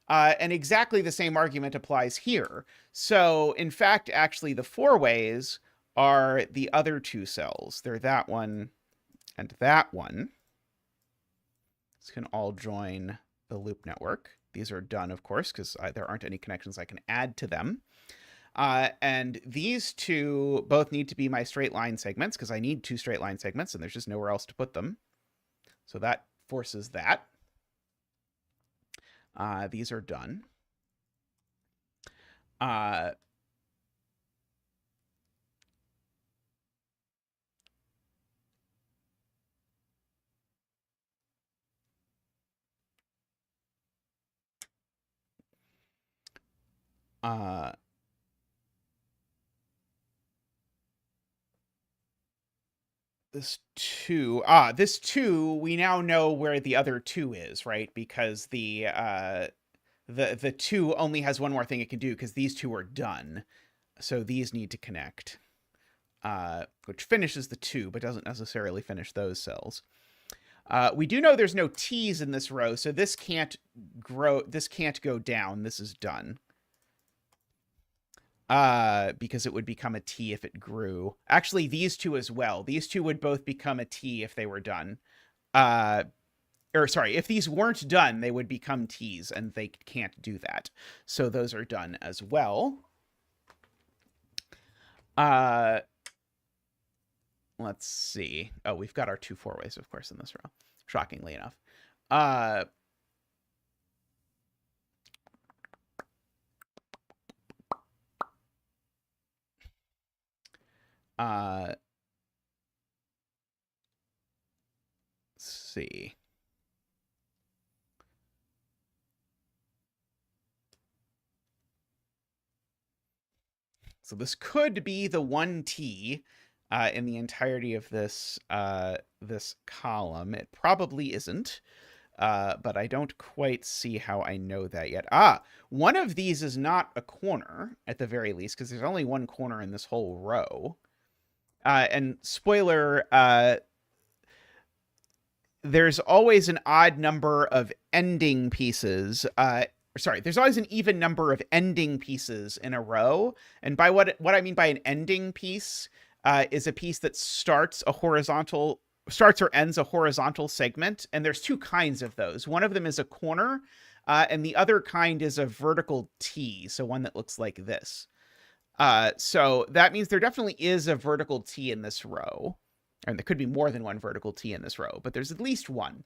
And exactly the same argument applies here. So in fact, actually the four-ways are the other two cells. They're that one and that one. This can all join the loop network. These are done, of course, because there aren't any connections I can add to them. And these two both need to be my straight line segments because I need two straight line segments and there's just nowhere else to put them. So that forces that. These are done. This two, we now know where the other two is, right? Because the two only has one more thing it can do because these two are done. So these need to connect, which finishes the two, but doesn't necessarily finish those cells. We do know there's no T's in this row, so this can't grow. This can't go down. This is done. Because it would become a T if it grew. Actually, these two as well. These two would both become a T if they were done. Or sorry, if these weren't done, they would become T's, and they can't do that. So those are done as well. Let's see. Oh, we've got our two four-ways, of course, in this row. Shockingly enough. Let's see. So this could be the 1T in the entirety of this this column. It probably isn't, but I don't quite see how I know that yet. One of these is not a corner, at the very least, because there's only one corner in this whole row. And spoiler, there's always an odd number of ending pieces. Sorry, there's always an even number of ending pieces in a row. And by what I mean by an ending piece is a piece that starts or ends a horizontal segment. And there's two kinds of those. One of them is a corner, and the other kind is a vertical T, so one that looks like this. So that means there definitely is a vertical T in this row. And there could be more than one vertical T in this row, but there's at least one.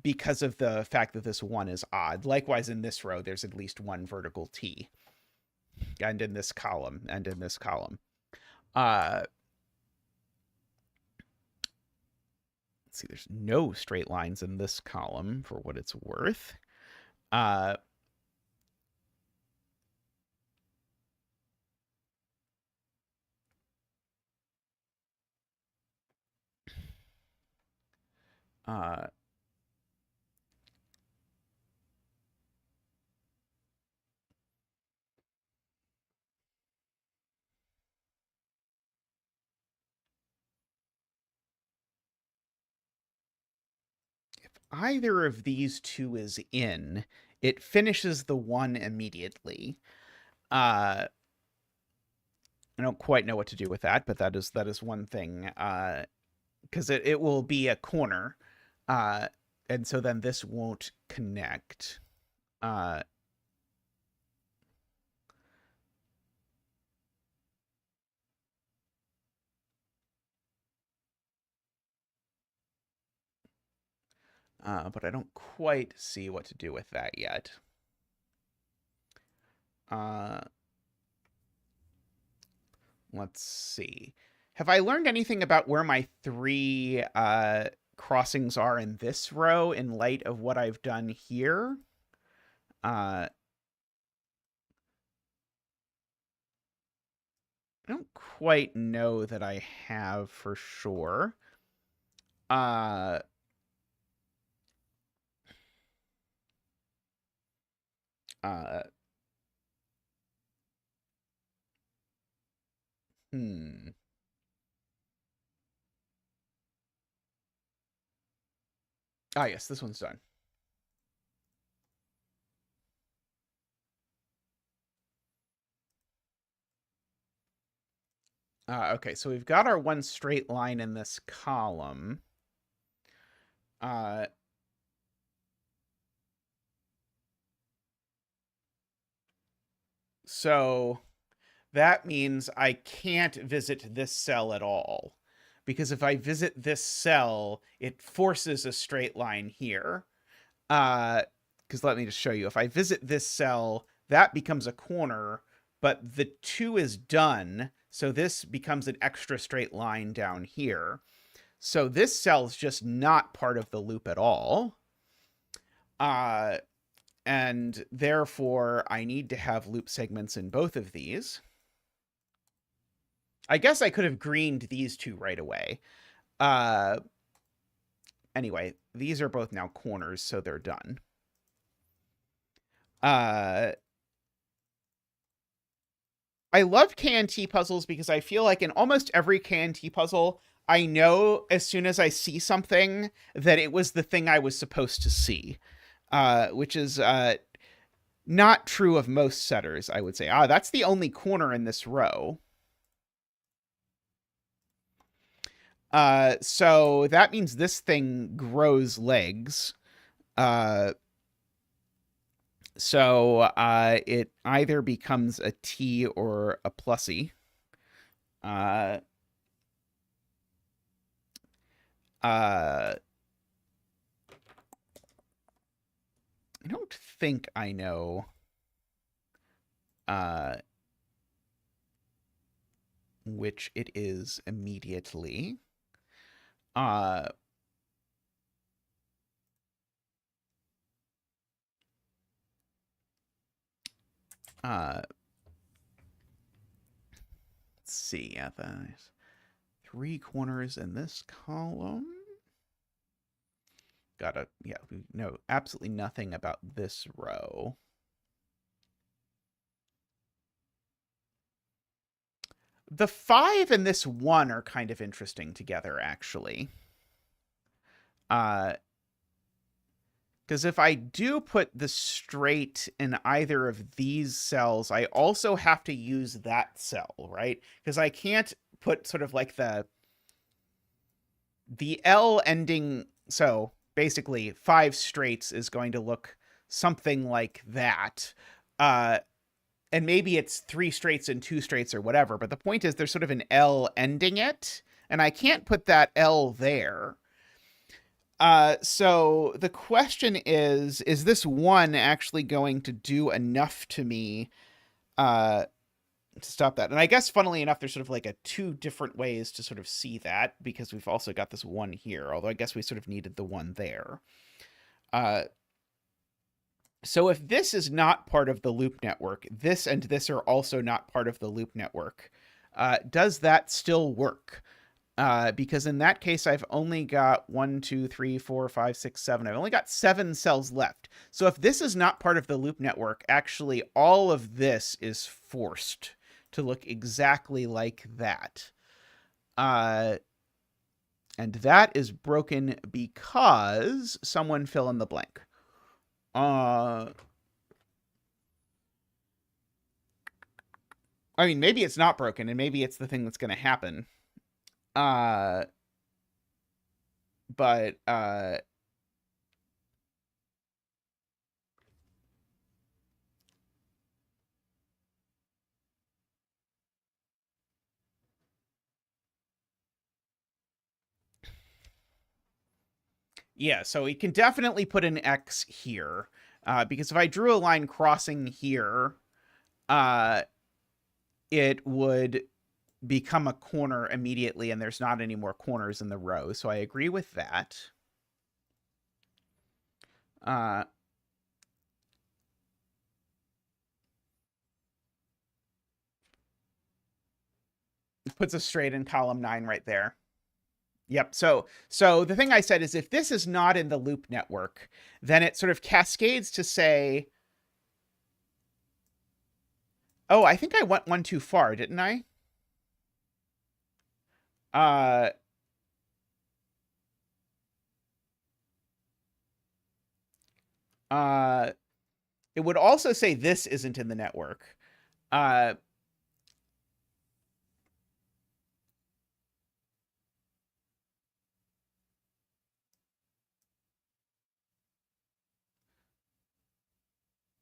Because of the fact that this one is odd. Likewise, in this row, there's at least one vertical T. And in this column, and in this column. Let's see, there's no straight lines in this column for what it's worth. If either of these two is in, it finishes the one immediately. I don't quite know what to do with that, but that is one thing, because it will be a corner, and so then this won't connect. But I don't quite see what to do with that yet. Let's see. Have I learned anything about where my 3 crossings are in this row in light of what I've done here? I don't quite know that I have for sure. Uh, hmm. Ah, yes, this one's done. Okay, so we've got our one straight line in this column. So that means I can't visit this cell at all. Because if I visit this cell, it forces a straight line here. Because let me just show you. If I visit this cell, that becomes a corner, but the 2 is done, so this becomes an extra straight line down here. So this cell is just not part of the loop at all. And therefore, I need to have loop segments in both of these. I guess I could have greened these 2 right away. Anyway, these are both now corners, so they're done. I love KNT puzzles because I feel like in almost every KNT puzzle, I know as soon as I see something that it was the thing I was supposed to see, which is not true of most setters, I would say. That's the only corner in this row. So that means this thing grows legs. So it either becomes a T or a plussy. I don't think I know which it is immediately. Let's see. Yeah, there's 3 corners in this column. Yeah, we know absolutely nothing about this row. The 5 and this 1 are kind of interesting together, actually. Because if I do put the straight in either of these cells, I also have to use that cell, right? Because I can't put sort of like the L ending. So basically 5 straights is going to look something like that. And maybe it's 3 straights and 2 straights or whatever, but the point is there's sort of an L ending it, and I can't put that L there. So the question is this 1 actually going to do enough to me to stop that? And I guess, funnily enough, there's sort of like 2 different ways to sort of see that, because we've also got this 1 here, although I guess we sort of needed the 1 there. So if this is not part of the loop network, this and this are also not part of the loop network, does that still work? Because in that case, I've only got 1, 2, 3, 4, 5, 6, 7. I've only got 7 cells left. So if this is not part of the loop network, actually all of this is forced to look exactly like that. And that is broken because someone fill in the blank. I mean, maybe it's not broken, and maybe it's the thing that's going to happen. But yeah, so we can definitely put an X here, because if I drew a line crossing here, it would become a corner immediately, and there's not any more corners in the row. So I agree with that. Puts us straight in column 9 right there. Yep. So the thing I said is if this is not in the loop network, then it sort of cascades to say, oh, I think I went one too far, didn't I? It would also say this isn't in the network.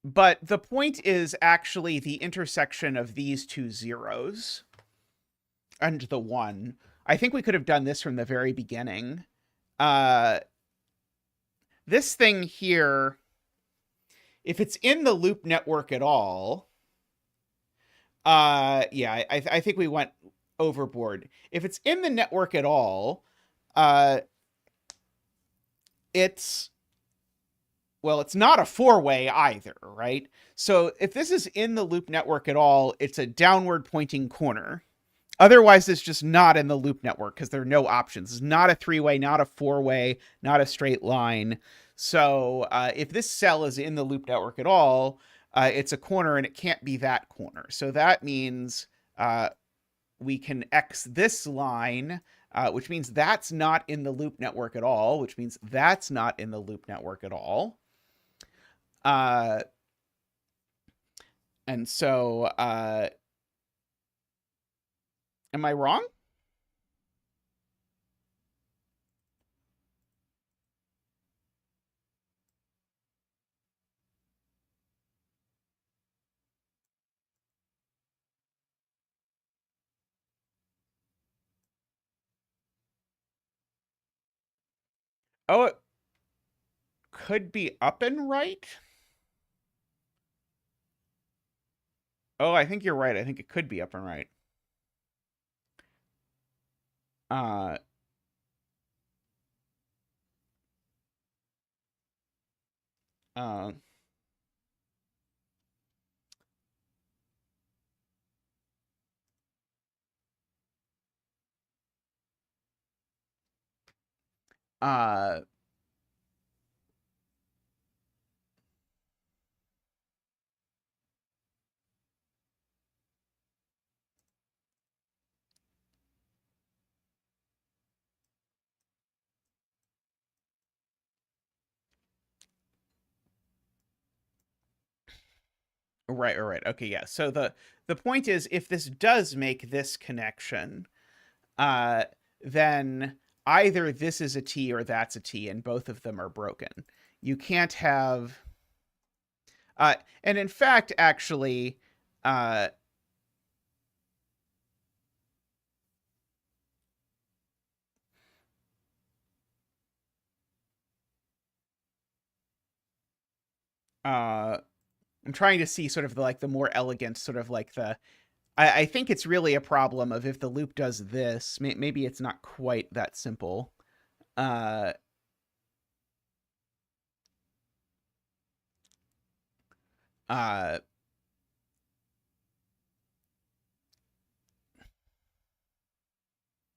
But the point is actually the intersection of these two zeros and the 1. I think we could have done this from the very beginning. This thing here, if it's in the loop network at all, yeah, I think we went overboard. If it's in the network at all, it's not a 4-way either, right? So if this is in the loop network at all, it's a downward pointing corner. Otherwise, it's just not in the loop network because there are no options. It's not a 3-way, not a 4-way, not a straight line. So if this cell is in the loop network at all, it's a corner and it can't be that corner. So that means we can X this line, which means that's not in the loop network at all, which means that's not in the loop network at all. And so, am I wrong? Oh, it could be up and right. Oh, I think you're right. I think it could be up and right. Uh, uh, uh, right. Okay, yeah. So the point is, if this does make this connection, then either this is a T or that's a T, and both of them are broken. You can't have, and in fact, actually, uh, I'm trying to see sort of the more elegant sort of like the. I think it's really a problem of if the loop does this, maybe it's not quite that simple. Uh, uh,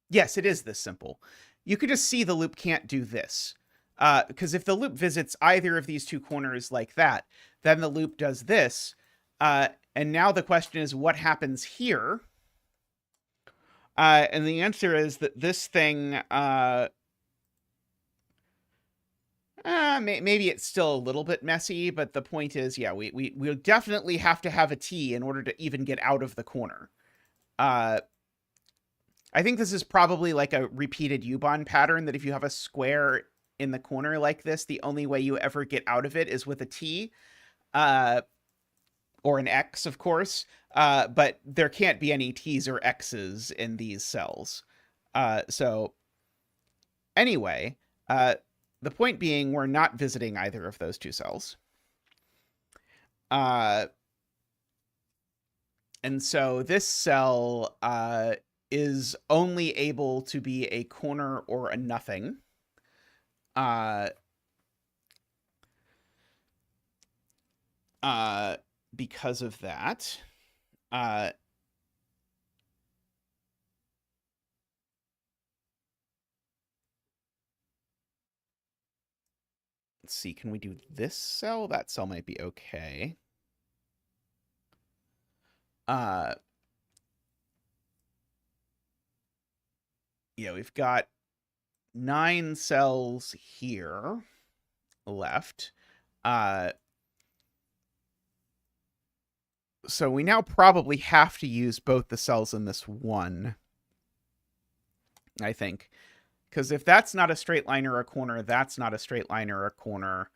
yes, it is this simple. You could just see the loop can't do this. Because if the loop visits either of these two corners like that, then the loop does this. And now the question is, what happens here? And the answer is that this thing, Maybe it's still a little bit messy, but the point is, yeah, we'll definitely have to have a T in order to even get out of the corner. I think this is probably like a repeated Ubon pattern, that if you have a square in the corner like this, the only way you ever get out of it is with a T, or an X, of course, but there can't be any T's or X's in these cells. So anyway, the point being, we're not visiting either of those two cells. And so this cell is only able to be a corner or a nothing. Because of that. Let's see, can we do this cell? That cell might be okay. Yeah, we've got 9 cells here left. So we now probably have to use both the cells in this one, I think. Because if that's not a straight line or a corner, that's not a straight line or a corner.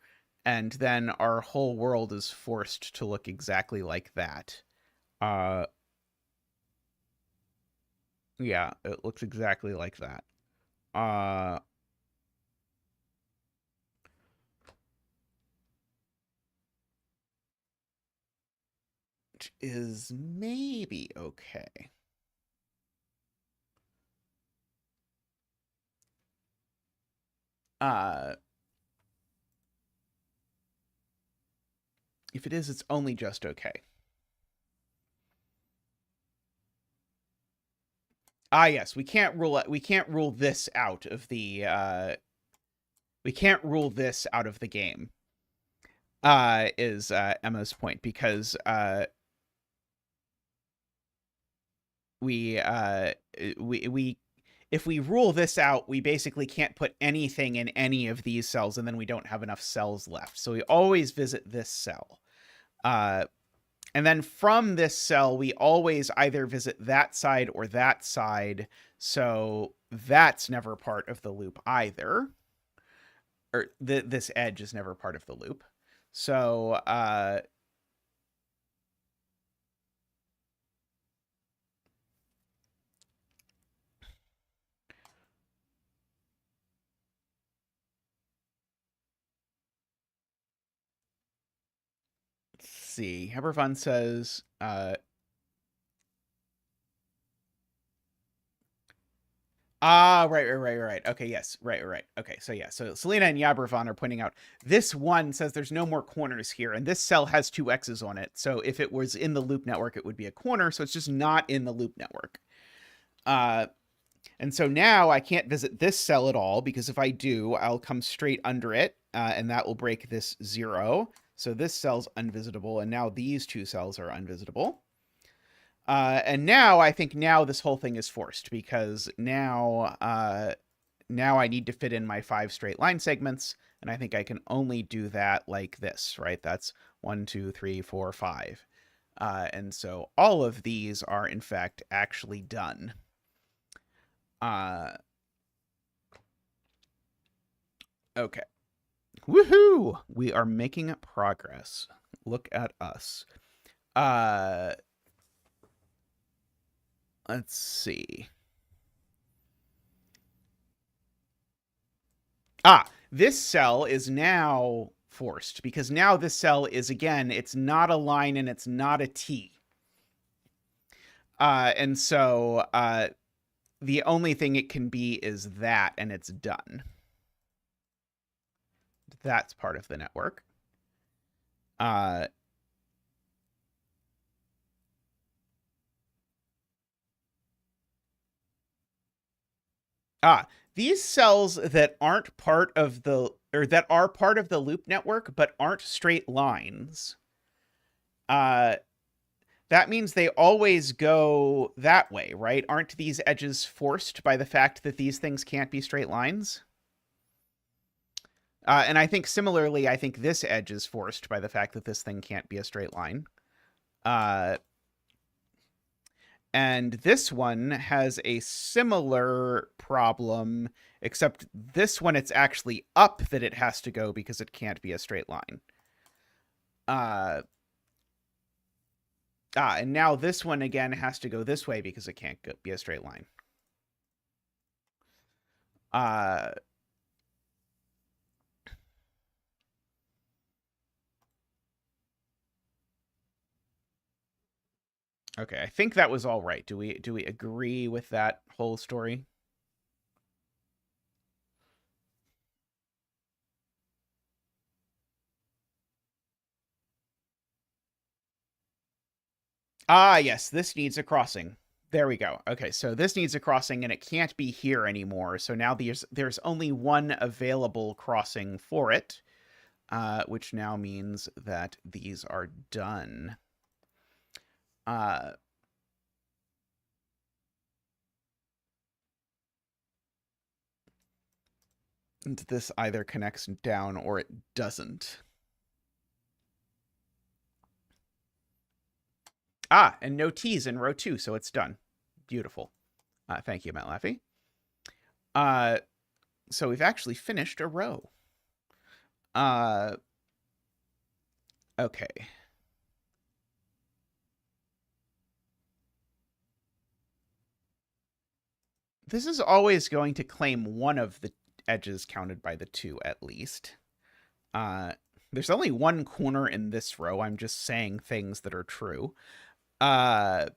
And then our whole world is forced to look exactly like that. Yeah, it looks exactly like that. Which is maybe okay. If it is, it's only just okay. Yes, we can't rule this out of the we can't rule this out of the game. Is Emma's point, because we if we rule this out, we basically can't put anything in any of these cells, and then we don't have enough cells left. So we always visit this cell. And then from this cell, we always either visit that side or that side. So that's never part of the loop either. Or this edge is never part of the loop. So let's see. Heberfun says right. Okay, yes, right. Okay, so yeah, so Selena and Yabervan are pointing out this one says there's no more corners here, and this cell has 2 X's on it. So if it was in the loop network, it would be a corner. So it's just not in the loop network. And so now I can't visit this cell at all, because if I do, I'll come straight under it, and that will break this 0. So this cell's unvisitable, and now these 2 cells are unvisitable. And now I think this whole thing is forced, because now I need to fit in my 5 straight line segments, and I think I can only do that like this, right? That's 1, 2, 3, 4, 5. And so all of these are in fact actually done. Okay. Woohoo! We are making progress. Look at us. Let's see. This cell is now forced, because now this cell is, again, it's not a line and it's not a T. And so the only thing it can be is that, and it's done. That's part of the network. These cells that aren't part of the, or that are part of the loop network but aren't straight lines, that means they always go that way, right? Aren't these edges forced by the fact that these things can't be straight lines? And I think similarly, I think this edge is forced by the fact that this thing can't be a straight line. And this one has a similar problem, except this one it's actually up that it has to go because it can't be a straight line. And now this one again has to go this way because it can't be a straight line. Okay, I think that was all right. Do we agree with that whole story? Yes, this needs a crossing. There we go. Okay, so this needs a crossing and it can't be here anymore. So now there's only one available crossing for it, which now means that these are done. And this either connects down or it doesn't. And no T's in row 2, so it's done. Beautiful. Thank you, Matt Laffey. So we've actually finished a row. Okay. This is always going to claim one of the edges counted by the 2 at least. There's only one corner in this row. I'm just saying things that are true. The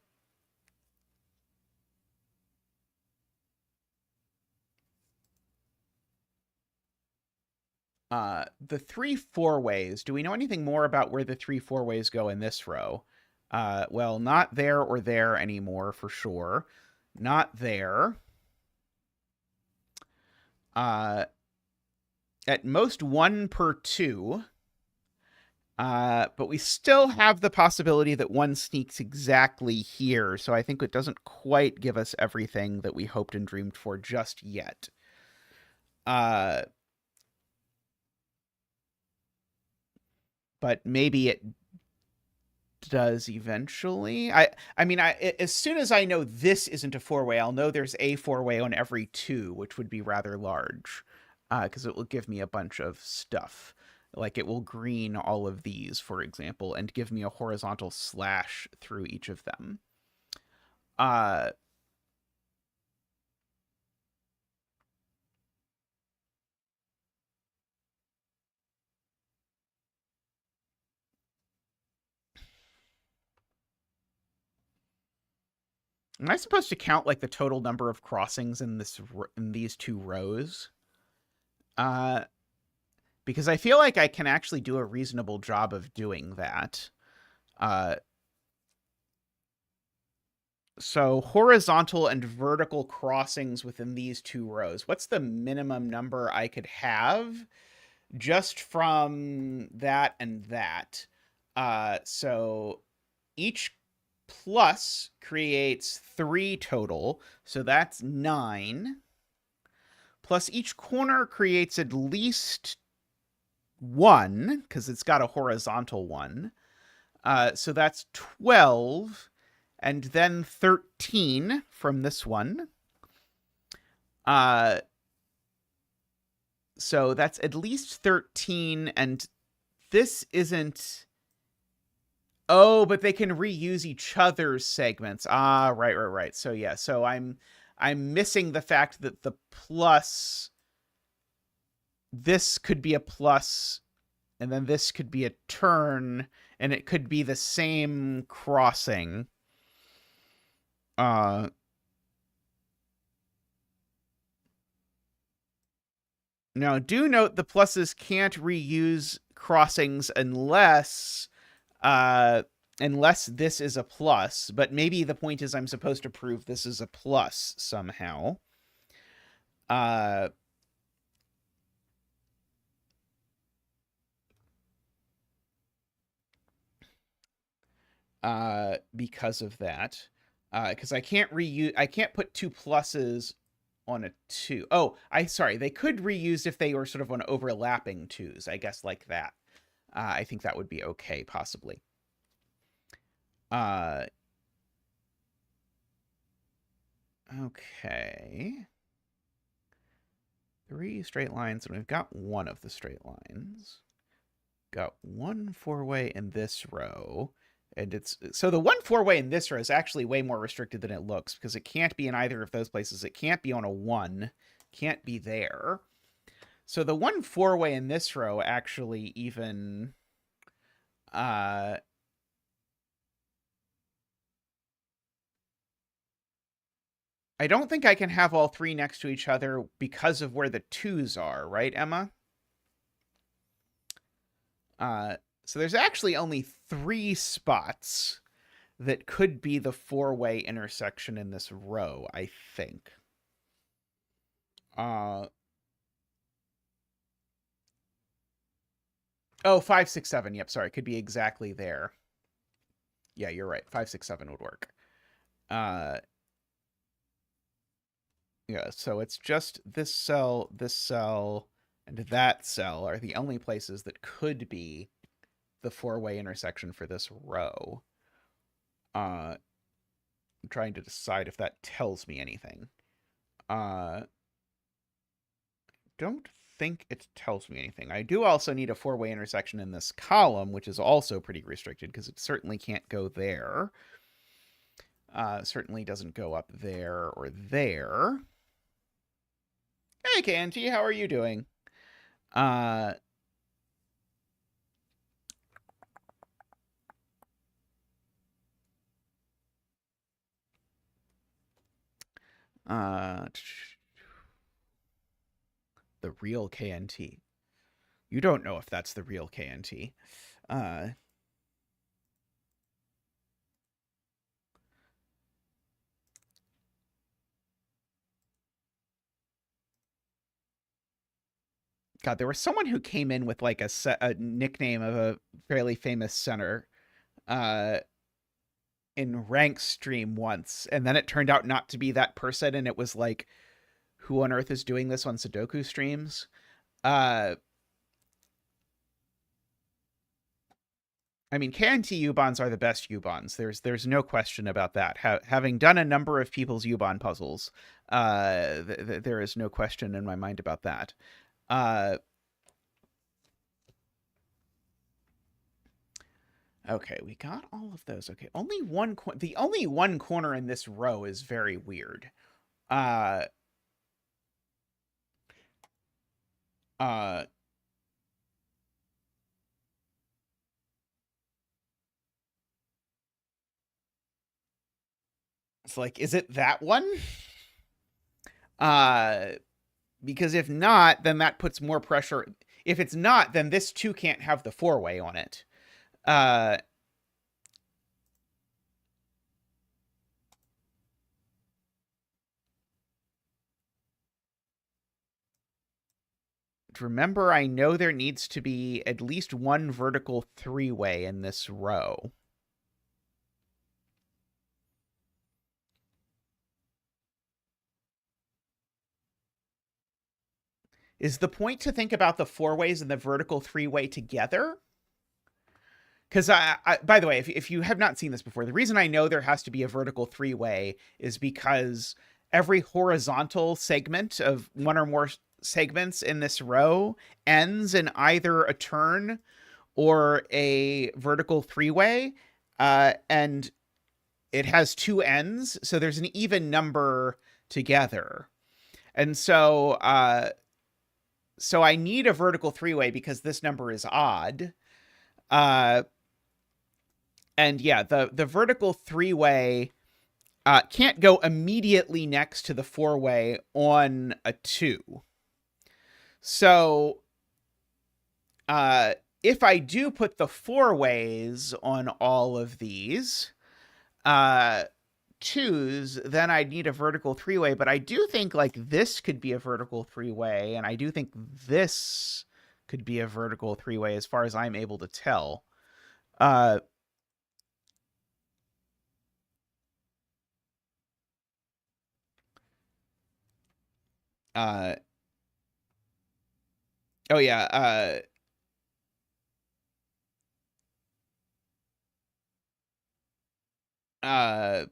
3 4-ways. Do we know anything more about where the 3 4-ways go in this row? Well, not there or there anymore for sure. Not there. At most 1 per 2. But we still have the possibility that one sneaks exactly here, so I think it doesn't quite give us everything that we hoped and dreamed for just yet. But maybe it does eventually. I mean, as soon as I know this isn't a 4-way, I'll know there's a 4-way on every 2, which would be rather large, because it will give me a bunch of stuff. Like it will green all of these, for example, and give me a horizontal slash through each of them. Am I supposed to count like the total number of crossings in these 2 rows? Because I feel like I can actually do a reasonable job of doing that. So horizontal and vertical crossings within these 2 rows. What's the minimum number I could have just from that and that? So each plus creates 3 total, so that's 9. Plus each corner creates at least 1, because it's got a horizontal one. So that's 12, and then 13 from this one. So that's at least 13, and this isn't... Oh, but they can reuse each other's segments. Right. So yeah, so I'm missing the fact that the plus... This could be a plus, and then this could be a turn, and it could be the same crossing. Now, do note the pluses can't reuse crossings unless this is a plus, but maybe the point is I'm supposed to prove this is a plus somehow. Because of that. Because I can't put 2 pluses on a 2. Oh, sorry. They could reuse if they were sort of on overlapping 2s, I guess, like that. I think that would be okay, possibly. Okay. 3 straight lines, and we've got one of the straight lines. Got one 4-way in this row. And it's so the one 4-way in this row is actually way more restricted than it looks, because it can't be in either of those places. It can't be on a 1. Can't be there. So the one 4-way in this row actually even I don't think I can have all 3 next to each other because of where the 2s are, right, Emma? So there's actually only 3 spots that could be the 4-way intersection in this row, I think. Oh, 5, 6, 7. Yep, sorry. Could be exactly there. Yeah, you're right. 5, 6, 7 would work. Yeah, so it's just this cell, and that cell are the only places that could be the 4-way intersection for this row. I'm trying to decide if that tells me anything. Don't think it tells me anything. I do also need a 4-way intersection in this column, which is also pretty restricted because it certainly can't go there. Certainly doesn't go up there or there. Hey, Kanji, how are you doing? The real KNT. You don't know if that's the real KNT. God, there was someone who came in with like a nickname of a fairly famous center in rank stream once, and then it turned out not to be that person, and it was like, who on earth is doing this on Sudoku streams? I mean, KNT Ubons are the best Ubons. There's no question about that. Having done a number of people's Ubon puzzles, there is no question in my mind about that. Okay, we got all of those. Okay, the only one corner in this row is very weird. It's like, is it that one? Because if not, then that puts more pressure. If it's not, then this too can't have the 4-way on it. Remember, I know there needs to be at least one vertical 3-way in this row. Is the point to think about the 4-ways and the vertical 3-way together? Because by the way, if you have not seen this before, the reason I know there has to be a vertical 3-way is because every horizontal segment of one or more segments in this row ends in either a turn or a vertical 3-way, and it has 2 ends, so there's an even number together. And so I need a vertical 3-way because this number is odd. And yeah, the vertical 3-way can't go immediately next to the 4-way on a 2. So if I do put the 4-ways on all of these 2s, then I'd need a vertical 3-way. But I do think like this could be a vertical 3-way, and I do think this could be a vertical 3-way as far as I'm able to tell. Uh, oh yeah. Uh,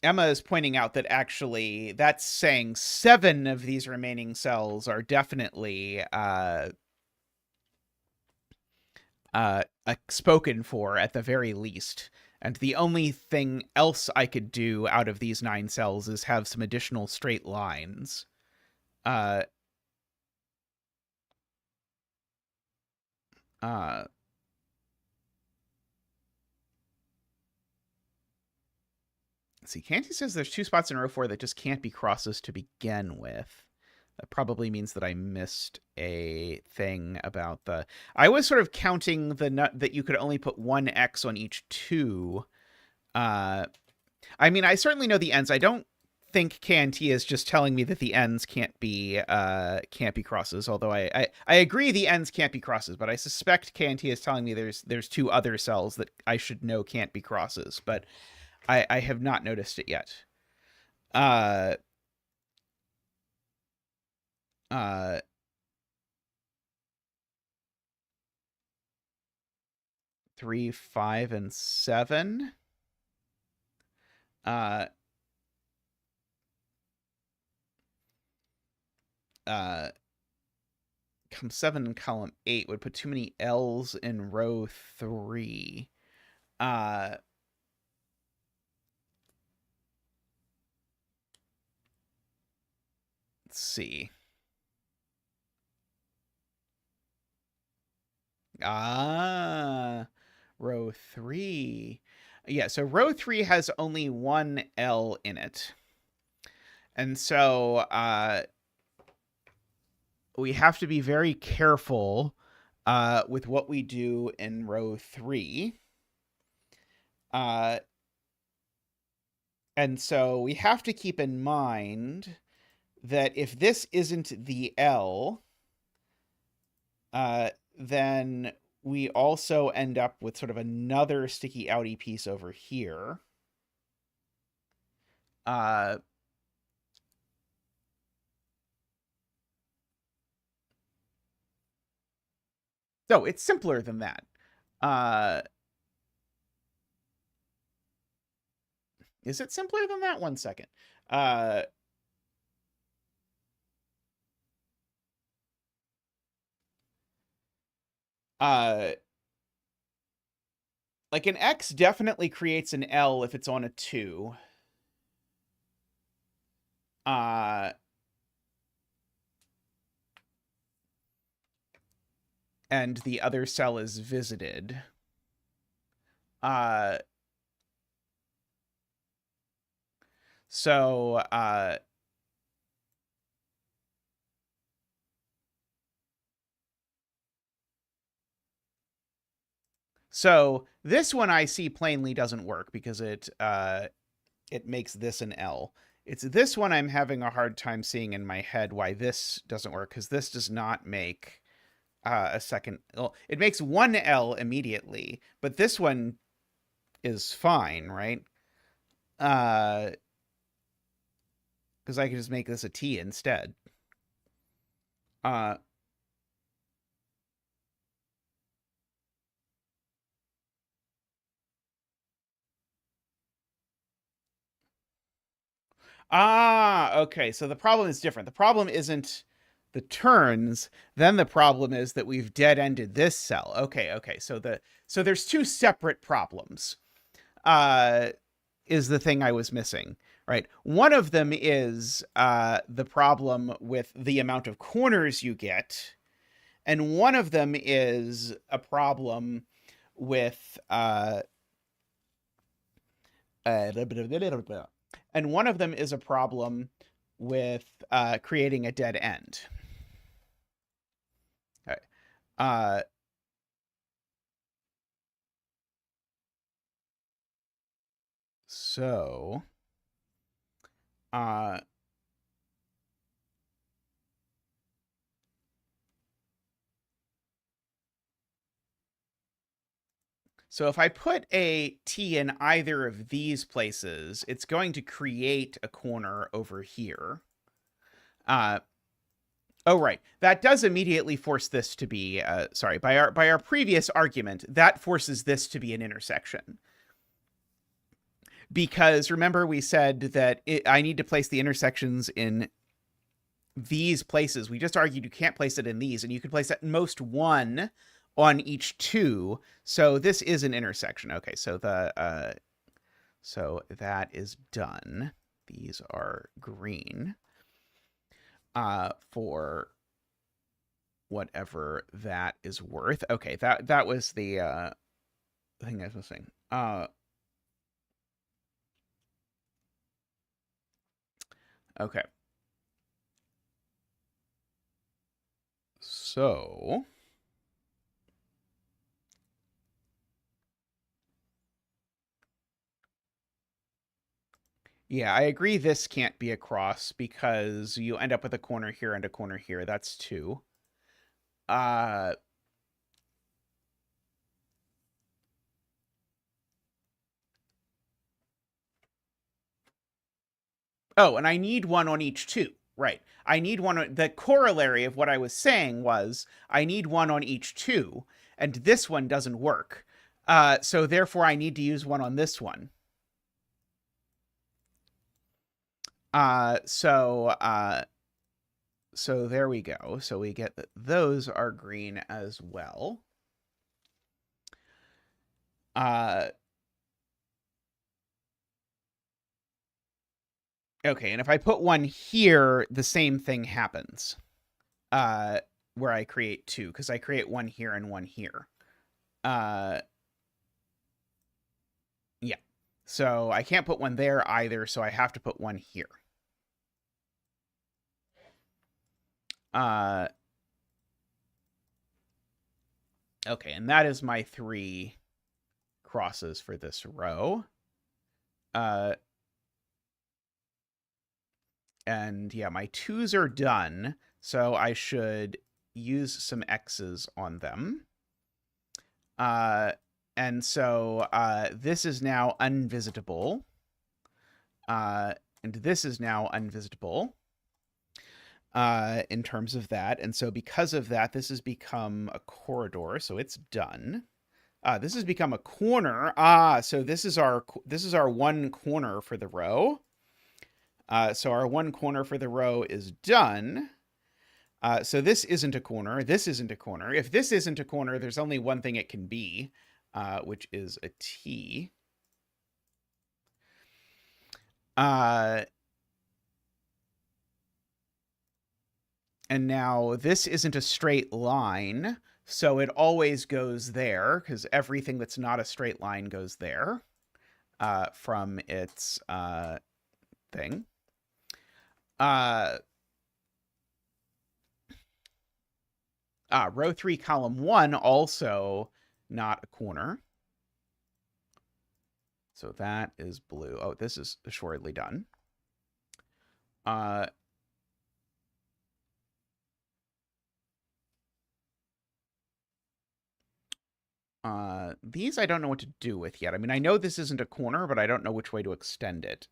Emma is pointing out that actually that's saying 7 of these remaining cells are definitely spoken for at the very least. And the only thing else I could do out of these 9 cells is have some additional straight lines. Uh, uh, see, Canty says there's 2 spots in row 4 that just can't be crosses to begin with. That probably means that I missed a thing about the... I was sort of counting the nut that you could only put 1 X on each 2. I mean, I certainly know the ends. I don't think KNT is just telling me that the ends can't be crosses, although I agree the ends can't be crosses, but I suspect KNT is telling me there's 2 other cells that I should know can't be crosses, but I have not noticed it yet. Uh, 3, 5, and 7. Uh, 7 in column 8 would put too many L's in row 3. Let's see. Row 3. Yeah, so row 3 has only 1 L in it. And so we have to be very careful with what we do in row 3. And so we have to keep in mind that if this isn't the L, then we also end up with sort of another sticky outy piece over here. So it's simpler than that. Is it simpler than that? 1 second. Like an X definitely creates an L if it's on a 2. And the other cell is visited. So this one I see plainly doesn't work because it makes this an L. It's this one I'm having a hard time seeing in my head why this doesn't work, because this does not make a second. Well, it makes 1 L immediately, but this one is fine, right? Because I could just make this a T instead. Okay. So the problem is different. The problem isn't the turns. Then the problem is that we've dead-ended this cell. Okay. So there's 2 separate problems. Is the thing I was missing, right? One of them is the problem with the amount of corners you get, and one of them is a problem with and one of them is a problem with creating a dead end. Okay. So so if I put a T in either of these places, it's going to create a corner over here. Oh, right. That does immediately force this to be, sorry, by our previous argument, that forces this to be an intersection. Because remember we said that I need to place the intersections in these places. We just argued you can't place it in these, and you can place at most one on each two. So this is an intersection. Okay, so so that is done. These are green for whatever that is worth. Okay, that was the thing I was missing. Okay. So yeah, I agree this can't be a cross because you end up with a corner here and a corner here. That's two. Oh, and I need one on each two. Right. I need one on the corollary of what I was saying was I need one on each two, and this one doesn't work. So therefore I need to use one on this one. So there we go. So we get that those are green as well. Okay, and if I put one here, the same thing happens. Where I create two, because I create one here and one here. Yeah. So I can't put one there either, so I have to put one here. Okay, and that is my three crosses for this row. And yeah, my twos are done, so I should use some X's on them. And so this is now unvisitable. And this is now unvisitable in terms of that. And so because of that, this has become a corridor, so it's done. This has become a corner. So this is our one corner for the row. So our one corner for the row is done. So this isn't a corner. This isn't a corner. If this isn't a corner, there's only one thing it can be, which is a T. And now this isn't a straight line, so it always goes there, because everything that's not a straight line goes there from its thing. Row 3, column 1, also not a corner. So that is blue. Oh, this is assuredly done. These I don't know what to do with yet. I mean, I know this isn't a corner, but I don't know which way to extend it.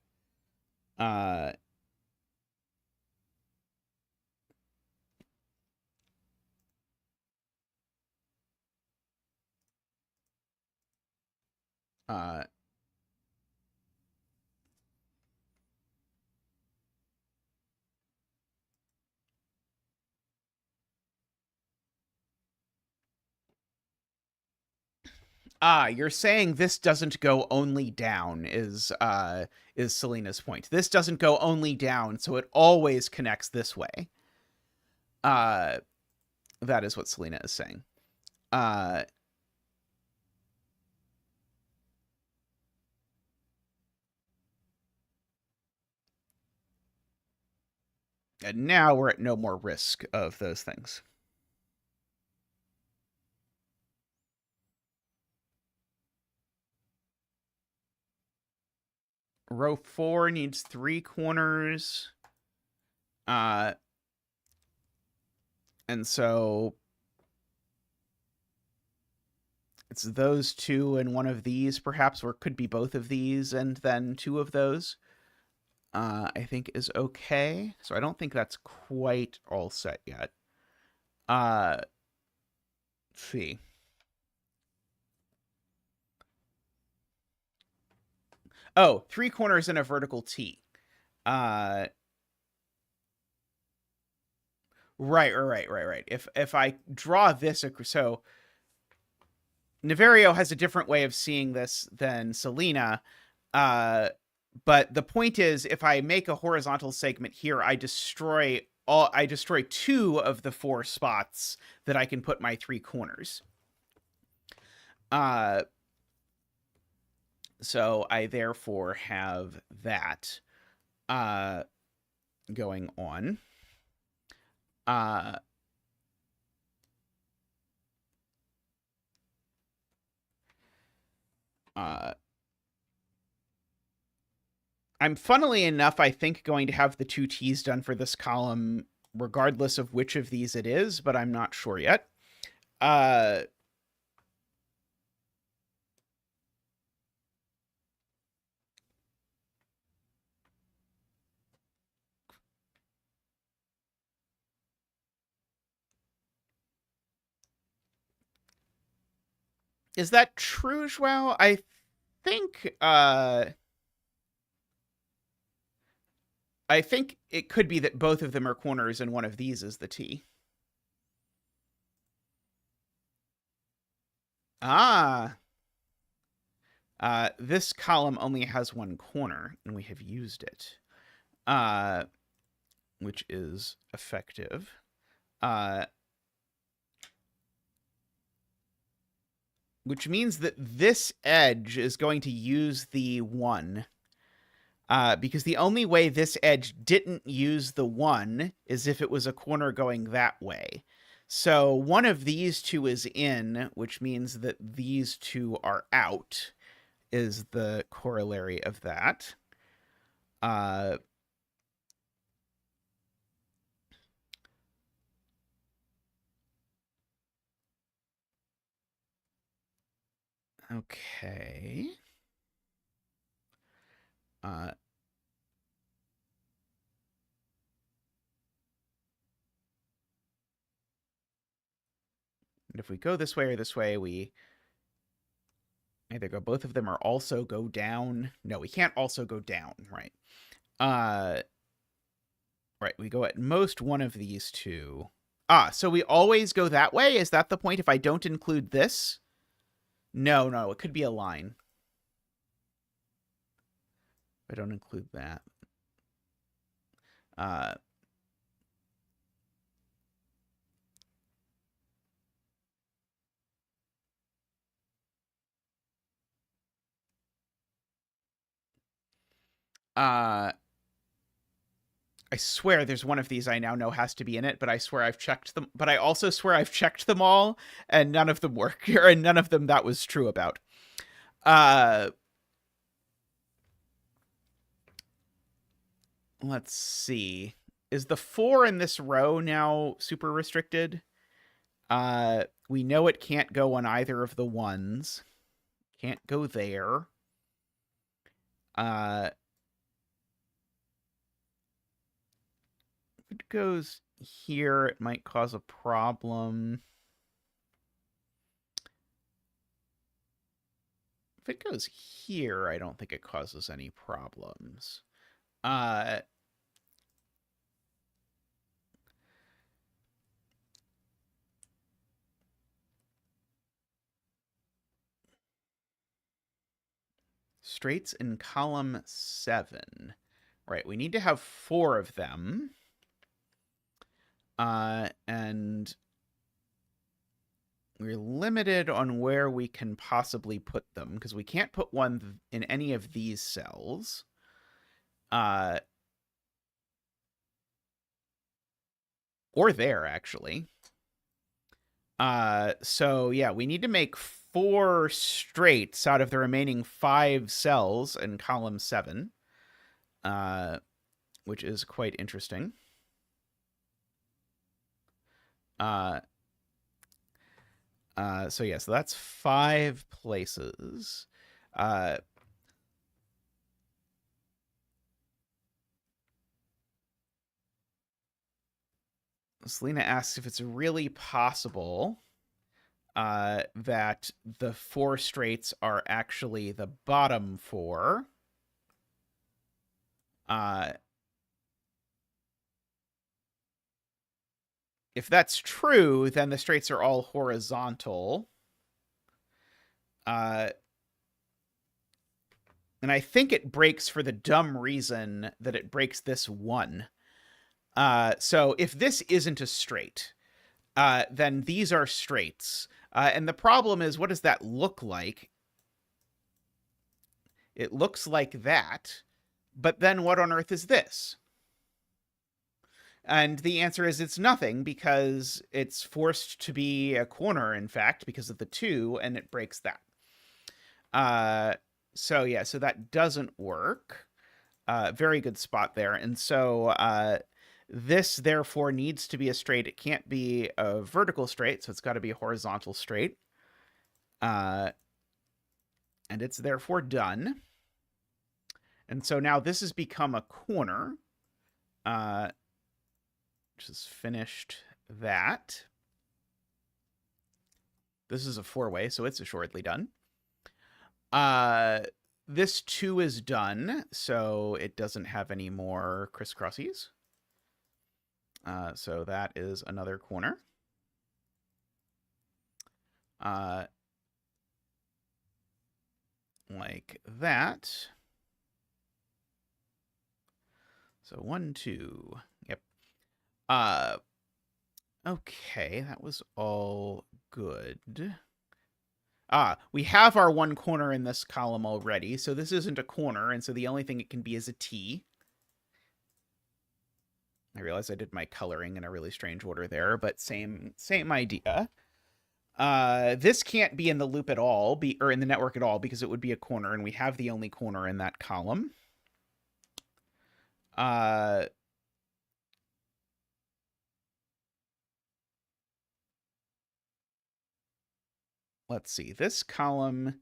You're saying this doesn't go only down is Selena's point. This doesn't go only down, so it always connects this way. That is what Selena is saying. And now we're at no more risk of those things. Row 4 needs 3 corners. And so it's those two and one of these, perhaps, or it could be both of these and then two of those. I think is okay. So I don't think that's quite all set yet. Let's see. Oh, 3 corners and a vertical T. Uh, right. If I draw this, so Naverio has a different way of seeing this than Selena. But the point is, if I make a horizontal segment here, I destroy 2 of the 4 spots that I can put my 3 corners. So I therefore have that going on. I'm funnily enough, I think, going to have the 2 T's done for this column, regardless of which of these it is, but I'm not sure yet. Is that true, Joao? I think it could be that both of them are corners and one of these is the T. This column only has 1 corner, and we have used it, which is effective. Which means that this edge is going to use the 1. Because the only way this edge didn't use the 1 is if it was a corner going that way. So one of these 2 is in, which means that these 2 are out, is the corollary of that. Okay. And if we go this way or this way, we either go both of them or also go down. No, we can't also go down, right? Right, we go at most one of these 2. So we always go that way? Is that the point if I don't include this? No, it could be a line. I don't include that. I swear there's one of these I now know has to be in it, but I swear I've checked them. But I also swear I've checked them all, and none of them work, and none of them that was true about. Let's see. Is the 4 in this row now super restricted? We know it can't go on either of the 1s. Can't go there. If it goes here, it might cause a problem. If it goes here, I don't think it causes any problems. Straights in column 7. Right, we need to have 4 of them. And we're limited on where we can possibly put them, because we can't put one in any of these cells. Or there, actually. So, yeah, we need to make 4 straights out of the remaining 5 cells in column 7, which is quite interesting. So yeah, so that's 5 places. Selena asks if it's really possible that the 4 straights are actually the bottom 4. If that's true, then the straights are all horizontal. And I think it breaks for the dumb reason that it breaks this one. So if this isn't a straight, then these are straights. And the problem is, what does that look like? It looks like that. But then what on earth is this? And the answer is it's nothing, because it's forced to be a corner, in fact, because of the 2, and it breaks that. So yeah, so that doesn't work. Very good spot there. And so this, therefore, needs to be a straight. It can't be a vertical straight, so it's got to be a horizontal straight. And it's therefore done. And so now this has become a corner. Just finished that. This is a 4-way, so it's assuredly done. This 2 is done, so it doesn't have any more crisscrossies. So that is another corner. Like that. So 1, 2. Yep. Okay, that was all good. We have our 1 corner in this column already, so this isn't a corner, and so the only thing it can be is a T. I realize I did my coloring in a really strange order there, but same idea. This can't be in the loop at all, or in the network at all, because it would be a corner, and we have the only corner in that column. Let's see, this column,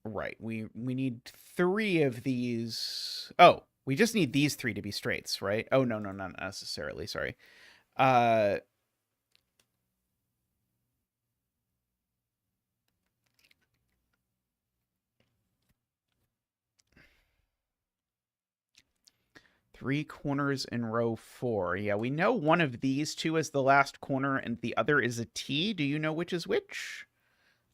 right, we need 3 of these. Oh, we just need these 3 to be straights, right? Oh, no, not necessarily, sorry. 3 corners in row 4. Yeah, we know one of these 2 is the last corner and the other is a T. Do you know which is which?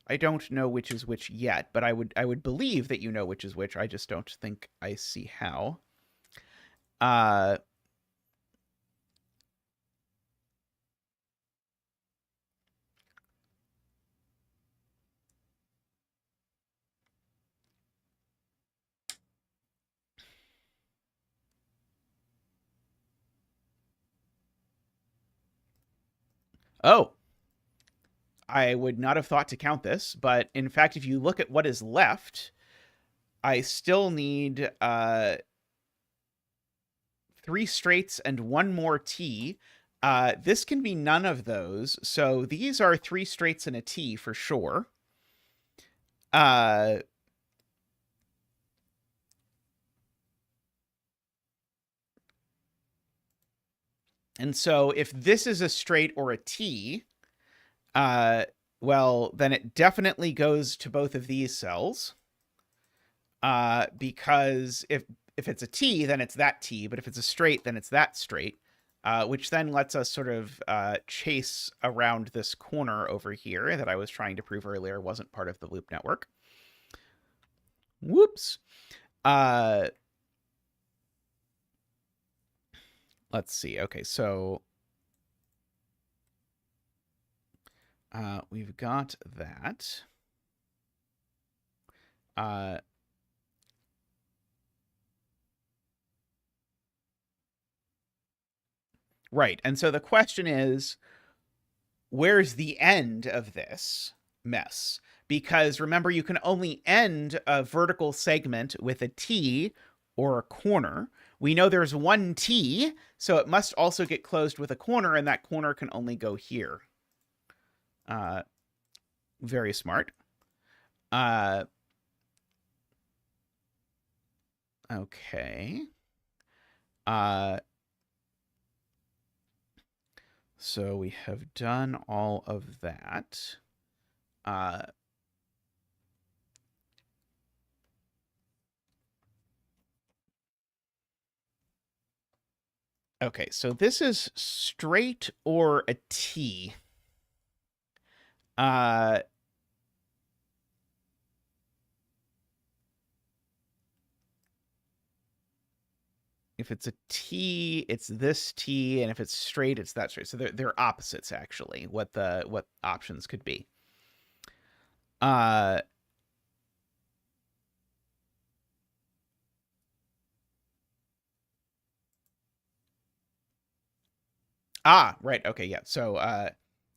I don't know which is which yet, but I would believe that you know which is which. I just don't think I see how. Oh, I would not have thought to count this, but in fact, if you look at what is left, I still need 3 straights and 1 more T. This can be none of those, so these are 3 straights and a T for sure. And so if this is a straight or a T, well, then it definitely goes to both of these cells. Because if it's a T, then it's that T, but if it's a straight, then it's that straight, which then lets us sort of chase around this corner over here that I was trying to prove earlier wasn't part of the loop network. Whoops. Let's see. Okay, so we've got that. Right, and so the question is, where's the end of this mess? Because remember, you can only end a vertical segment with a T or a corner. We know there's 1 T, so it must also get closed with a corner, and that corner can only go here. Very smart. Okay. So we have done all of that. Okay, so this is straight or a T. Uh, if it's a T, it's this T, and if it's straight, it's that straight. So they're opposites actually. What options could be? Uh, right. Okay, yeah. So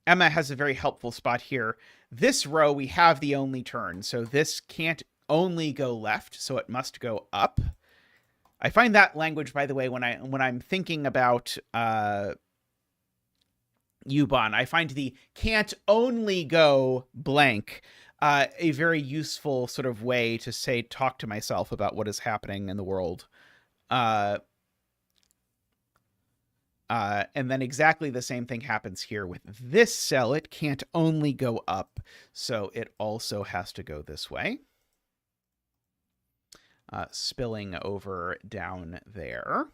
Emma has a very helpful spot here. This row we have the only turn, so this can't only go left, so it must go up. I find that language, by the way, when I'm thinking about Ubon, I find the can't only go blank a very useful sort of way to say talk to myself about what is happening in the world. And then exactly the same thing happens here with this cell. It can't only go up, so it also has to go this way. Spilling over down there.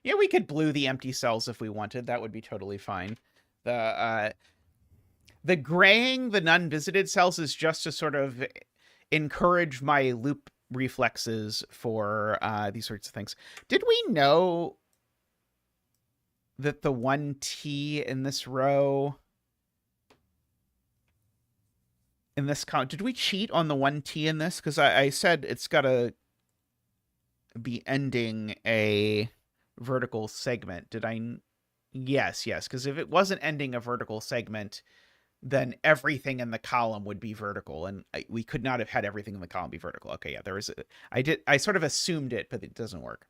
Yeah, we could blue the empty cells if we wanted. That would be totally fine. The graying the none visited cells is just to sort of encourage my loop reflexes for these sorts of things. Did we know that the 1T in this row, in this column, did we cheat on the 1T in this? Because I said it's got to be ending a vertical segment. Did I? Yes, because if it wasn't ending a vertical segment, then everything in the column would be vertical, and we could not have had everything in the column be vertical. Okay, yeah, there was. I sort of assumed it, but it doesn't work.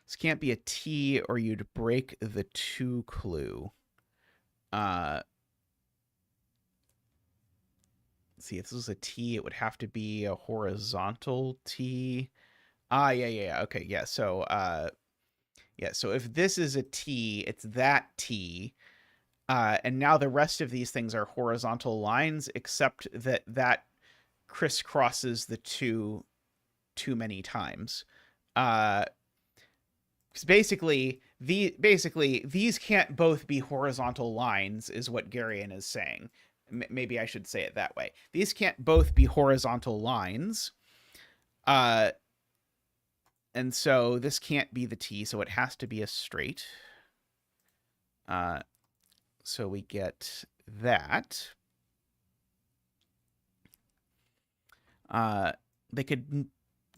This can't be a T, or you'd break the to clue. Let's see, if this was a T, it would have to be a horizontal T. Yeah. Okay, yeah. So, so if this is a T, it's that T. And now the rest of these things are horizontal lines, except that crisscrosses the two too many times. Basically these can't both be horizontal lines, is what Garion is saying. Maybe I should say it that way. These can't both be horizontal lines. And so this can't be the T, so it has to be a straight. So we get that.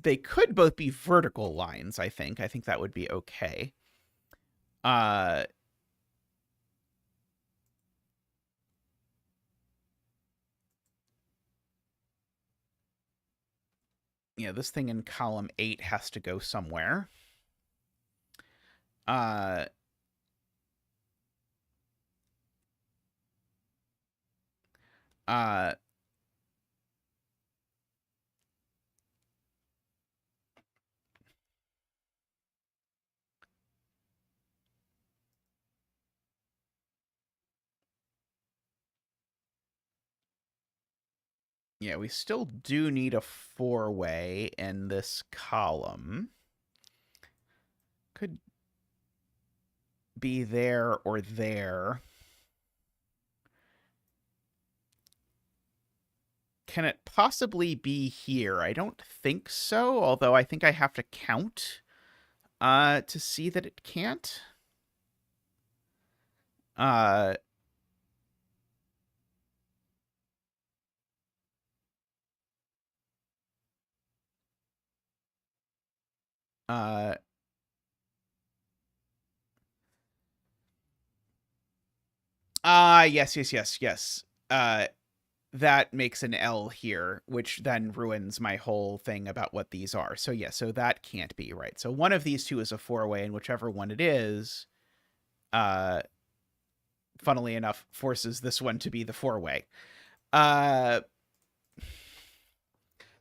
They could both be vertical lines, I think. I think that would be okay. Yeah, this thing in column 8 has to go somewhere. Yeah, we still do need a four-way in this column. Could be there or there. Can it possibly be here? I don't think so, although I think I have to count to see that it can't. Uh, uh, yes. that makes an L here, which then ruins my whole thing about what these are. So yeah, so that can't be right. So one of these two is a four-way, and whichever one it is, funnily enough, forces this one to be the four-way.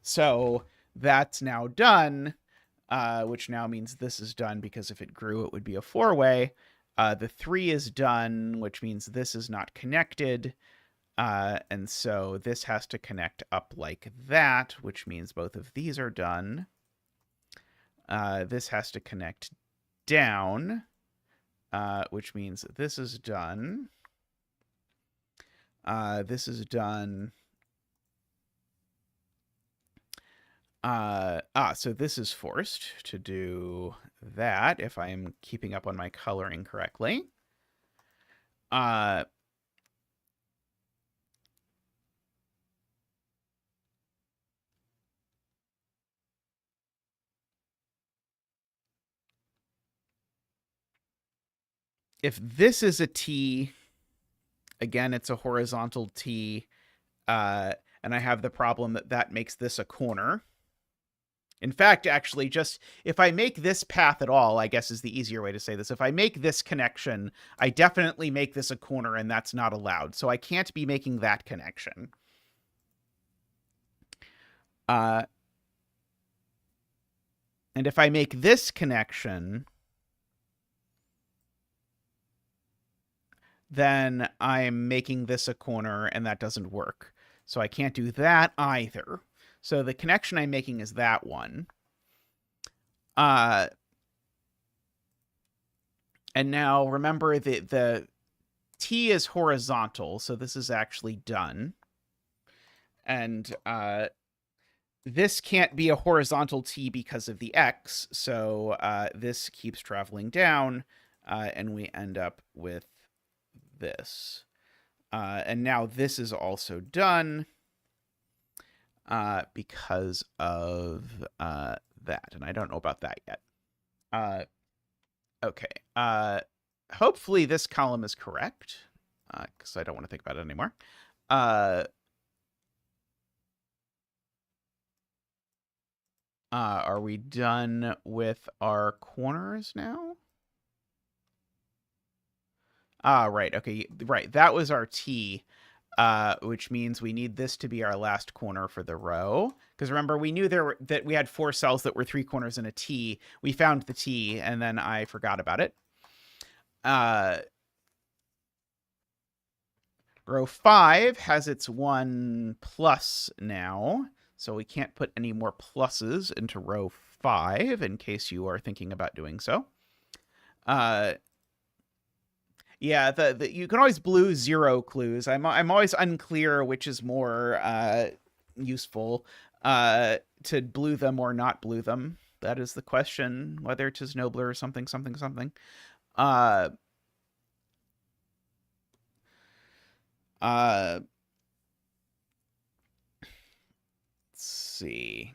So that's now done, which now means this is done, because if it grew, it would be a four-way. The 3 is done, which means this is not connected. And so this has to connect up like that, which means both of these are done. This has to connect down, which means this is done. This is done. So this is forced to do that, if I'm keeping up on my coloring correctly. If this is a T, again, it's a horizontal T, and I have the problem that that makes this a corner. In fact, actually, just if I make this path at all, I guess is the easier way to say this. If I make this connection, I definitely make this a corner, and that's not allowed. So I can't be making that connection. And if I make this connection, then I'm making this a corner, and that doesn't work. So I can't do that either. So the connection I'm making is that one. And now remember the T is horizontal, so this is actually done. And this can't be a horizontal T because of the X, so this keeps traveling down, and we end up with this. And now this is also done because of that, and I don't know about that yet. Okay. Hopefully this column is correct, because I don't want to think about it anymore. Are we done with our corners now? Right. Okay. Right. That was our T, which means we need this to be our last corner for the row. Because remember, we knew that we had 4 cells that were 3 corners in a T. We found the T, and then I forgot about it. Row 5 has its 1 plus now, so we can't put any more pluses into row 5, in case you are thinking about doing so. Yeah, you can always blue 0 clues. I'm always unclear which is more useful, to blue them or not blue them. That is the question, whether 'tis nobler or something, something, something. Let's see.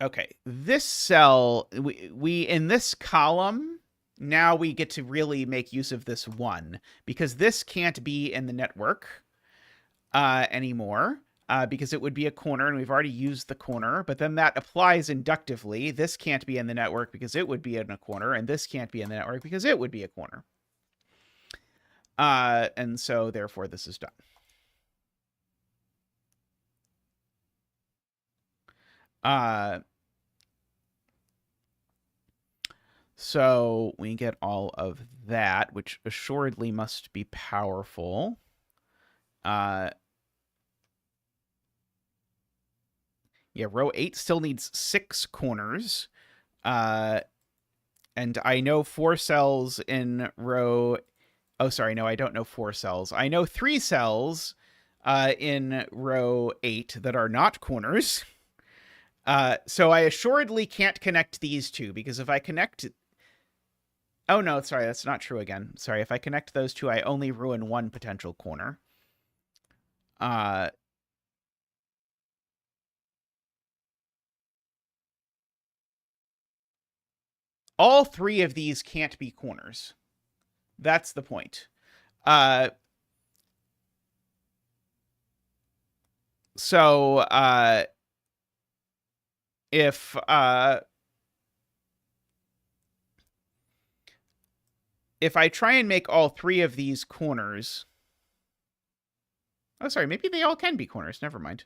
Okay, this cell, we in this column, now we get to really make use of this 1, because this can't be in the network anymore, because it would be a corner, and we've already used the corner, but then that applies inductively. This can't be in the network because it would be in a corner, and this can't be in the network because it would be a corner. And so, therefore, this is done. So we get all of that, which assuredly must be powerful. Yeah, row 8 still needs 6 corners. And I know 4 cells in row... Oh, sorry, no, I don't know 4 cells. I know 3 cells in row 8 that are not corners. So I assuredly can't connect these two, because if I connect... Oh, no, sorry, that's not true again. Sorry, if I connect those two, I only ruin 1 potential corner. All 3 of these can't be corners. That's the point. So if I try and make all three of these corners, oh, sorry, maybe they all can be corners. Never mind.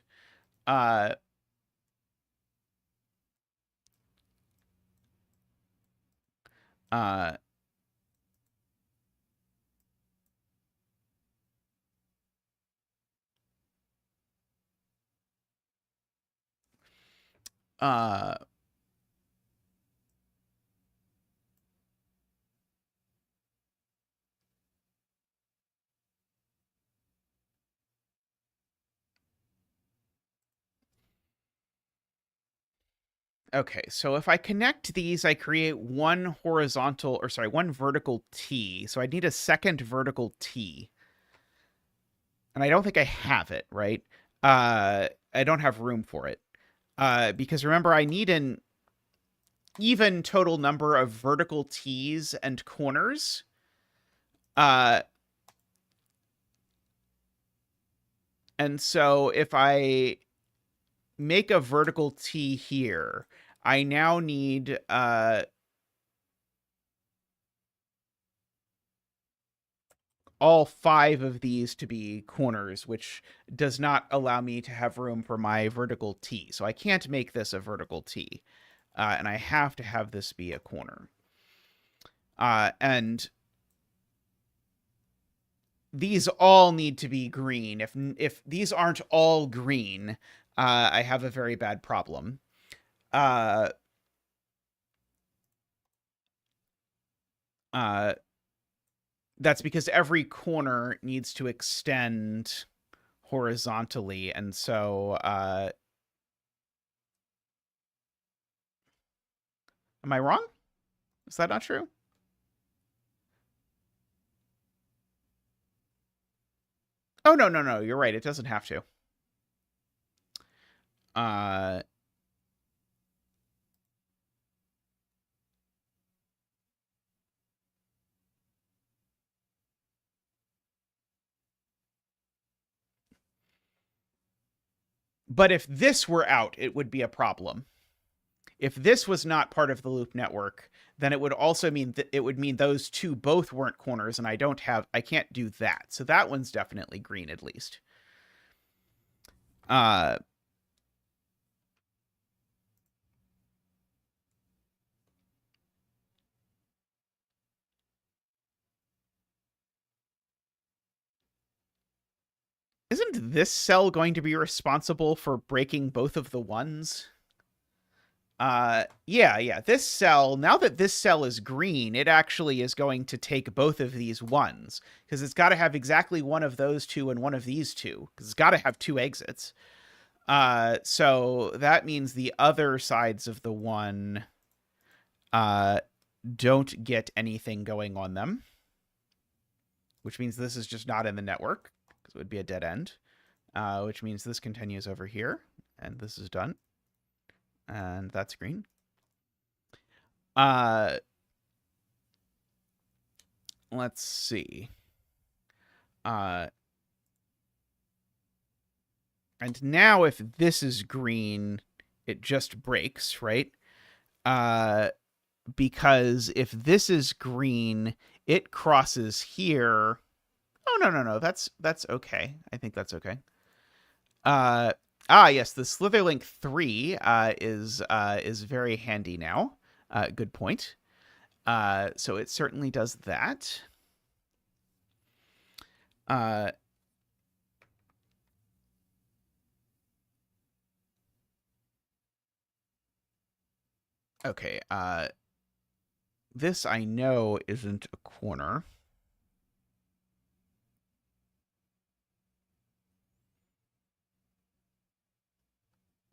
Okay, so if I connect these, I create one vertical T. So I need a second vertical T. And I don't think I have it, right? I don't have room for it. Because remember, I need an even total number of vertical T's and corners. And so if I make a vertical T here, I now need all 5 of these to be corners, which does not allow me to have room for my vertical T. So I can't make this a vertical T. And I have to have this be a corner. And these all need to be green. If these aren't all green, I have a very bad problem. That's because every corner needs to extend horizontally, and so am I wrong? Is that not true? Oh, no, you're right. It doesn't have to. But if this were out, it would be a problem. If this was not part of the loop network, then it would also mean that it would mean those two both weren't corners, and I can't do that. So that one's definitely green, at least. Isn't this cell going to be responsible for breaking both of the ones? Yeah. This cell, now that this cell is green, it actually is going to take both of these ones, because it's got to have exactly one of those two and one of these two, because it's got to have 2 exits. So that means the other sides of the one don't get anything going on them, which means this is just not in the network, because it would be a dead end, which means this continues over here, and this is done. And that's green. Let's see. And now if this is green, it just breaks, right? Because if this is green, it crosses here. Oh, no. That's okay. I think that's okay. Yes, the Slitherlink 3 is very handy now. Good point. So it certainly does that. Okay, this I know isn't a corner.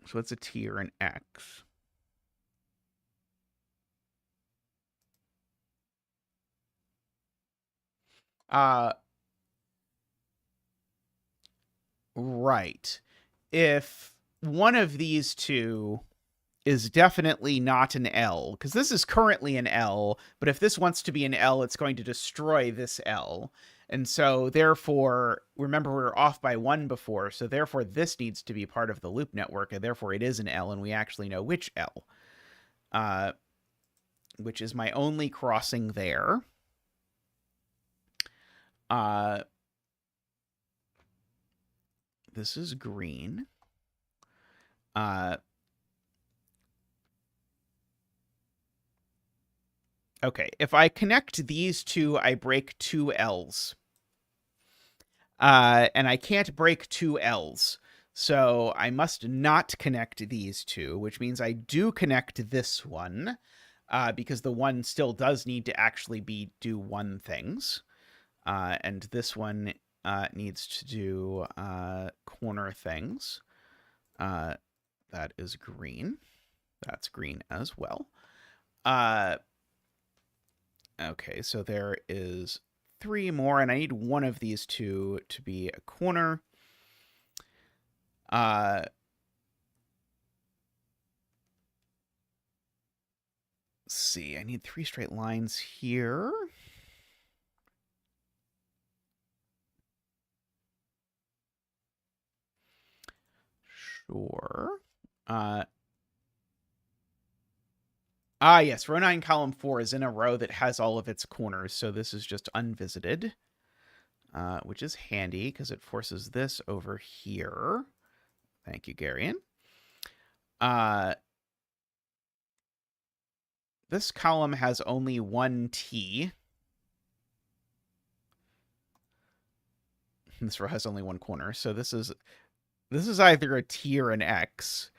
So it's a T or an X. Right. If one of these two is definitely not an L, because this is currently an L, but if this wants to be an L, it's going to destroy this L. And so therefore, remember we were off by 1 before, so therefore this needs to be part of the loop network, and therefore it is an L, and we actually know which L, which is my only crossing there. This is green. Okay, if I connect these two, I break 2 L's. And I can't break 2 L's. So I must not connect these two, which means I do connect this one, because the one still does need to actually do one things. And this one needs to do corner things. That is green. That's green as well. Okay, so there is 3 more, and I need one of these two to be a corner. Let's see, I need 3 straight lines here. Sure. Yes, row 9, column 4 is in a row that has all of its corners, so this is just unvisited, which is handy because it forces this over here. Thank you, Garion. This column has only 1 T. This row has only 1 corner, so this is either a T or an X.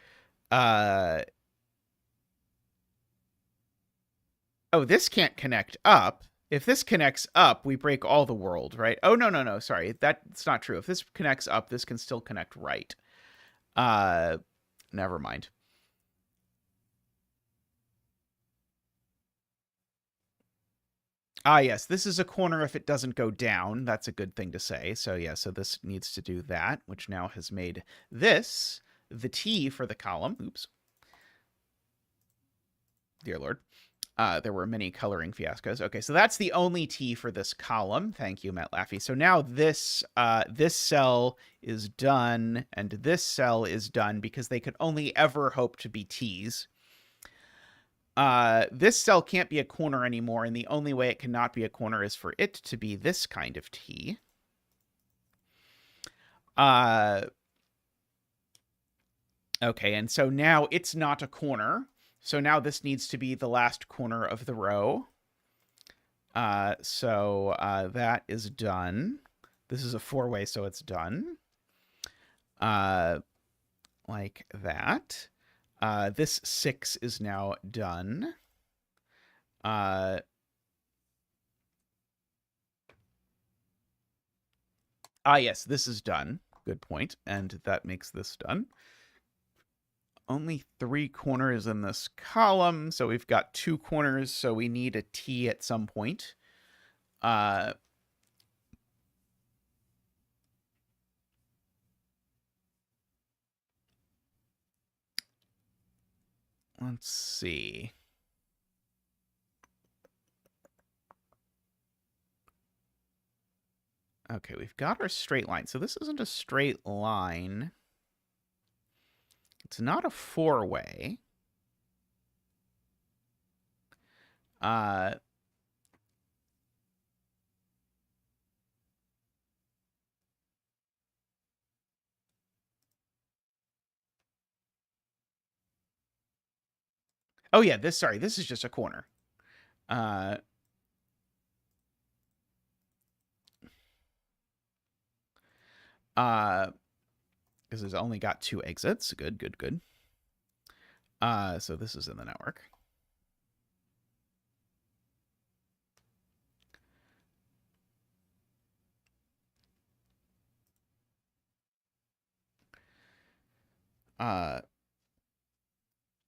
Oh, this can't connect up. If this connects up, we break all the world, right? Oh, no. Sorry, that's not true. If this connects up, this can still connect right. Never mind. Yes, this is a corner if it doesn't go down. That's a good thing to say. So yeah, so this needs to do that, which now has made this the T for the column. Oops. Dear Lord. There were many coloring fiascos. Okay, so that's the only T for this column. Thank you, Matt Laffey. So now this cell is done, and this cell is done because they could only ever hope to be T's. This cell can't be a corner anymore, and the only way it cannot be a corner is for it to be this kind of T. Okay, and so now it's not a corner. So now this needs to be the last corner of the row. So that is done. This is a 4-way, so it's done. Like that. This 6 is now done. Yes, this is done. Good point. And that makes this done. Only 3 corners in this column, so we've got 2 corners, so we need a T at some point. Let's see. Okay, we've got our straight line. So this isn't a straight line. It's not a 4-way. Oh yeah, this is just a corner. Because it's only got 2 exits. Good. So this is in the network.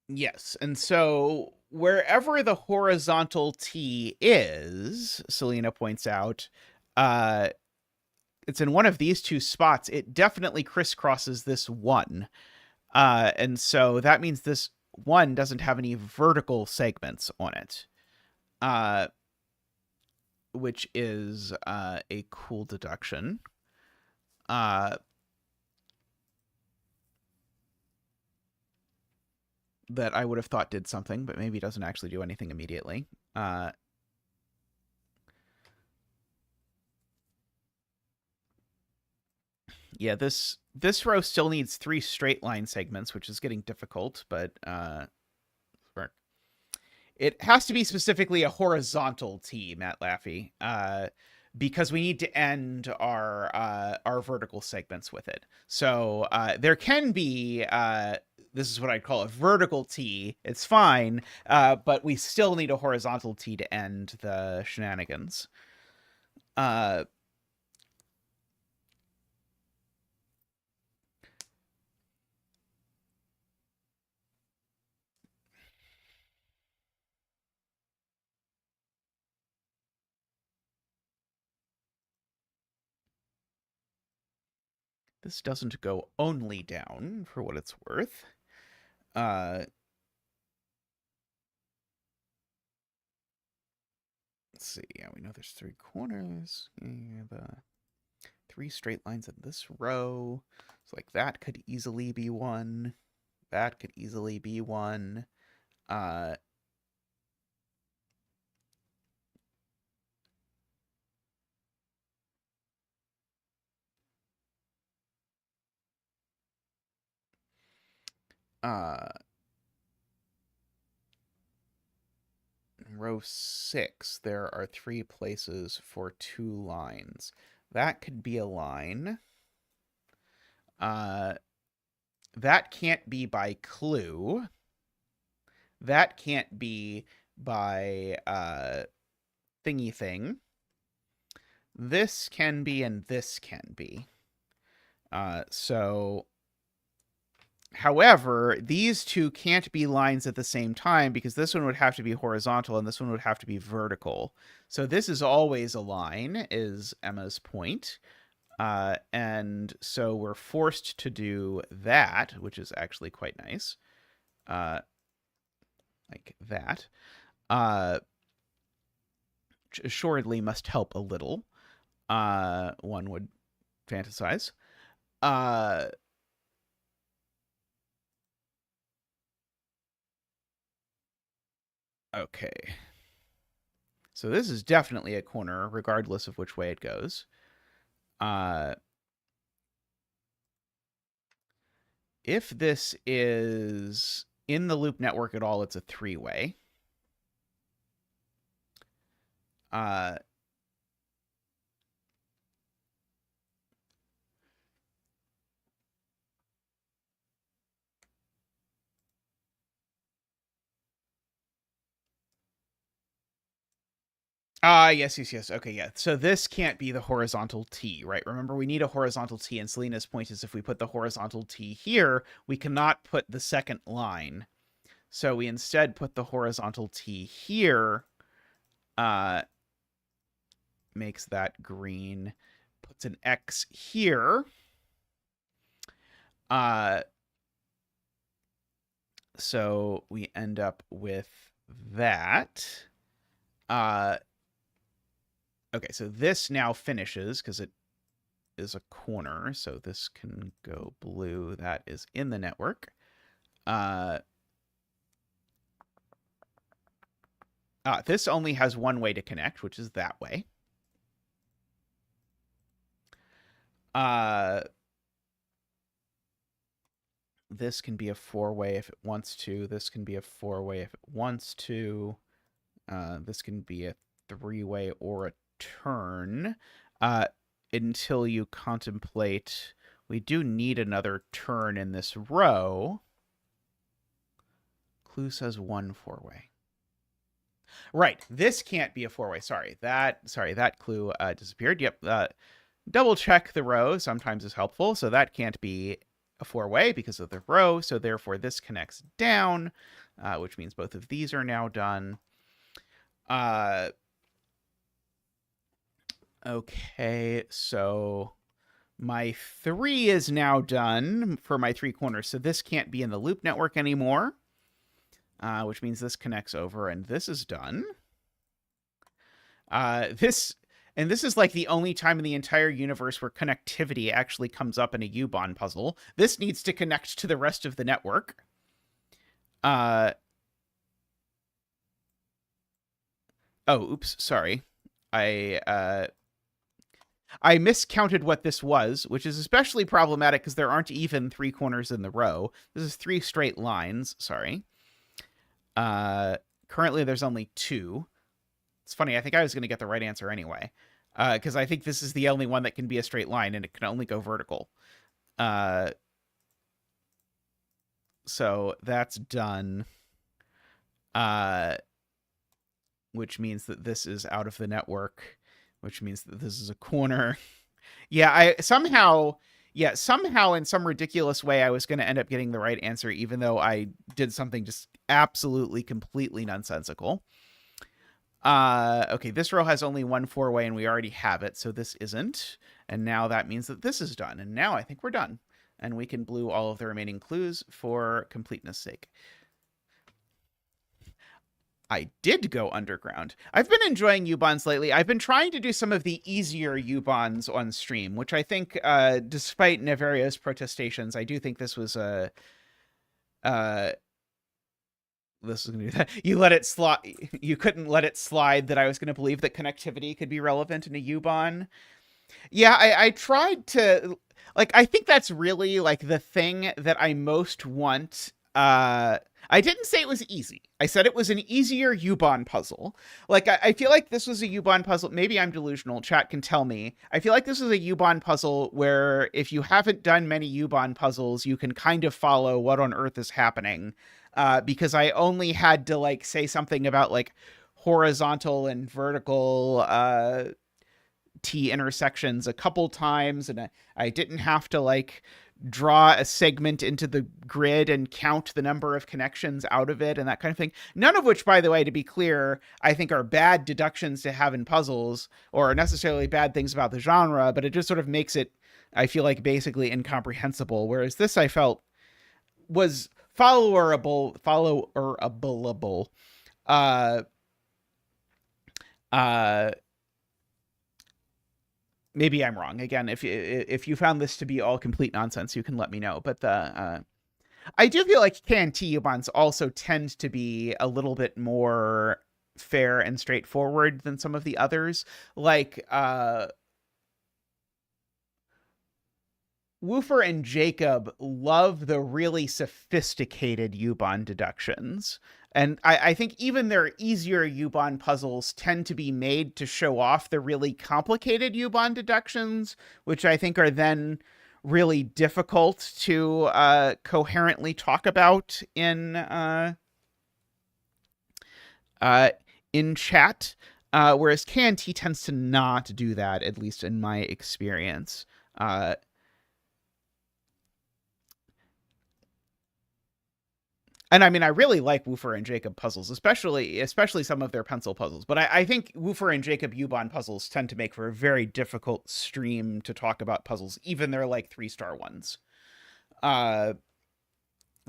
Yes, and so wherever the horizontal T is, Selena points out, it's in one of these 2 spots. It definitely crisscrosses this 1. And so that means this 1 doesn't have any vertical segments on it. which is a cool deduction. That I would have thought did something, but maybe doesn't actually do anything immediately. Yeah, this row still needs 3 straight line segments, which is getting difficult, but it has to be specifically a horizontal T, Matt Laffey, because we need to end our vertical segments with it. So there can be this is what I'd call a vertical T. It's fine, but we still need a horizontal T to end the shenanigans. This doesn't go only down, for what it's worth. Let's see. Yeah, we know there's 3 corners. The 3 straight lines in this row. So like that could easily be 1. That could easily be 1. Row 6, there are 3 places for 2 lines. That could be a line. That can't be by clue. That can't be by thingy thing. This can be, and this can be. However, these two can't be lines at the same time because this one would have to be horizontal and this one would have to be vertical. So this is always a line, is Emma's point. And so we're forced to do that, which is actually quite nice. Like that. Which assuredly must help a little. One would fantasize. Okay. So this is definitely a corner, regardless of which way it goes. If this is in the loop network at all, it's a 3-way. Yes. Okay, yeah. So this can't be the horizontal T, right? Remember, we need a horizontal T, and Selena's point is if we put the horizontal T here, we cannot put the second line. So we instead put the horizontal T here, makes that green, puts an X here. So we end up with that. Okay, so this now finishes because it is a corner. So this can go blue. That is in the network. This only has one way to connect, which is that way. This can be a 4-way if it wants to. This can be a 4-way if it wants to. This can be a 3-way or a turn. Until you contemplate, we do need another turn in this row. Clue says 1 4-way. Right, this can't be a 4-way. Sorry, that clue disappeared. Yep. Double check the row sometimes is helpful. So that can't be a 4-way because of the row. So therefore this connects down, which means both of these are now done. Okay, so my 3 is now done for my 3 corners. So this can't be in the loop network anymore, which means this connects over and this is done. This is like the only time in the entire universe where connectivity actually comes up in a Ubon puzzle. This needs to connect to the rest of the network. Oh, oops, sorry. I miscounted what this was, which is especially problematic because there aren't even 3 corners in the row. This is 3 straight lines. Sorry. Currently, there's only 2. It's funny. I think I was going to get the right answer anyway, because I think this is the only one that can be a straight line, and it can only go vertical. So that's done. Which means that this is out of the network, which means that this is a corner. Yeah, somehow in some ridiculous way, I was going to end up getting the right answer, even though I did something just absolutely, completely nonsensical. Okay, this row has only 1 4-way, and we already have it, so this isn't. And now that means that this is done. And now I think we're done. And we can blue all of the remaining clues for completeness sake. I did go underground. I've been enjoying Ubons lately. I've been trying to do some of the easier Ubons on stream, which I think, despite Nevario's protestations, I do think this was a... this is gonna be that. You let it slide. You couldn't let it slide that I was going to believe that connectivity could be relevant in a Ubon. Yeah, I tried to... Like, I think that's really, like, the thing that I most want... I didn't say it was easy. I said it was an easier Ubon puzzle. Like, I feel like this was a Ubon puzzle. Maybe I'm delusional. Chat can tell me. I feel like this is a Ubon puzzle where if you haven't done many Ubon puzzles, you can kind of follow what on earth is happening. Because I only had to, like, say something about, like, horizontal and vertical T intersections a couple times, and I didn't have to, like, draw a segment into the grid and count the number of connections out of it and that kind of thing. None of which, by the way, to be clear, I think are bad deductions to have in puzzles or necessarily bad things about the genre, but it just sort of makes it, I feel like, basically incomprehensible. Whereas this, I felt, was followerable. Maybe I'm wrong. Again, if you found this to be all complete nonsense, you can let me know. But I do feel like KNT Ubons also tend to be a little bit more fair and straightforward than some of the others. Like Woofer and Jacob love the really sophisticated Ubon deductions. And I think even their easier Ubon puzzles tend to be made to show off the really complicated Ubon deductions, which I think are then really difficult to coherently talk about in chat. Whereas KNT tends to not do that, at least in my experience. And I mean, I really like Woofer and Jacob puzzles, especially some of their pencil puzzles. But I think Woofer and Jacob Ubon puzzles tend to make for a very difficult stream to talk about puzzles, even their, like, 3-star ones. I've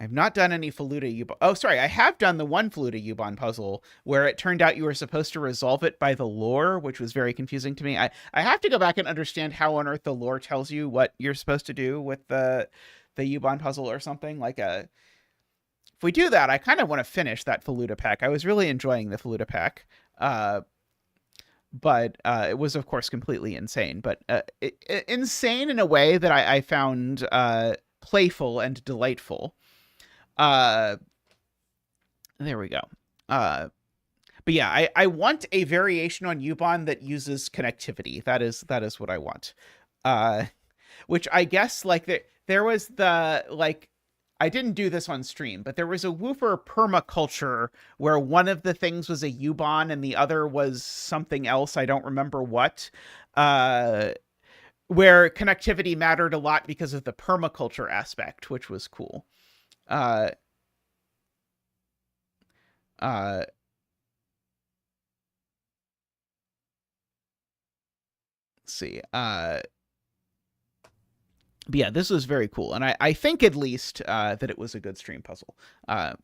not done any Faluda Ubon. Oh, sorry, I have done the one Faluda Ubon puzzle where it turned out you were supposed to resolve it by the lore, which was very confusing to me. I have to go back and understand how on earth the lore tells you what you're supposed to do with the Ubon puzzle or something. Like if we do that, I kind of want to finish that Faluda pack. I was really enjoying the Faluda pack. But it was, of course, completely insane. But insane in a way that I found playful and delightful. There we go. But yeah, I want a variation on Ubon that uses connectivity. That is what I want. Which I guess, like, there was the, like... I didn't do this on stream, but there was a Woofer permaculture where one of the things was a Ubon and the other was something else. I don't remember what. Where connectivity mattered a lot because of the permaculture aspect, which was cool. Let's see. But yeah, this was very cool. And I think at least that it was a good stream puzzle. I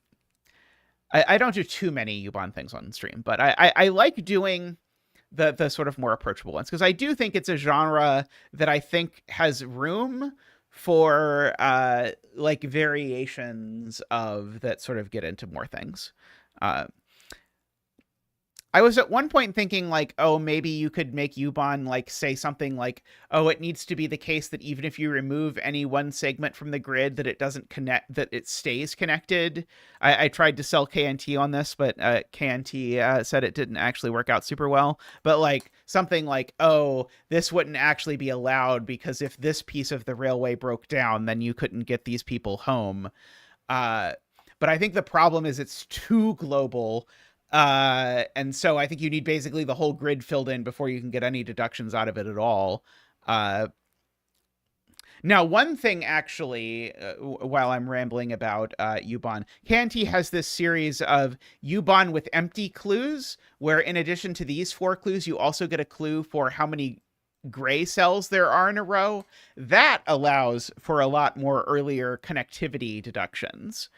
don't do too many Ubon things on stream, but I like doing the sort of more approachable ones, because I do think it's a genre that I think has room for like variations of that sort of get into more things. Uh, I was at one point thinking like, oh, maybe you could make Ubon like say something like, oh, it needs to be the case that even if you remove any one segment from the grid, that it doesn't connect, that it stays connected. I tried to sell KNT on this, but KNT said it didn't actually work out super well. But like something like, oh, this wouldn't actually be allowed because if this piece of the railway broke down, then you couldn't get these people home. But I think the problem is it's too global. And so I think you need basically the whole grid filled in before you can get any deductions out of it at all. Now, one thing actually, while I'm rambling about Ubon, KNT has this series of Ubon with empty clues, where in addition to these 4 clues, you also get a clue for how many gray cells there are in a row. That allows for a lot more earlier connectivity deductions.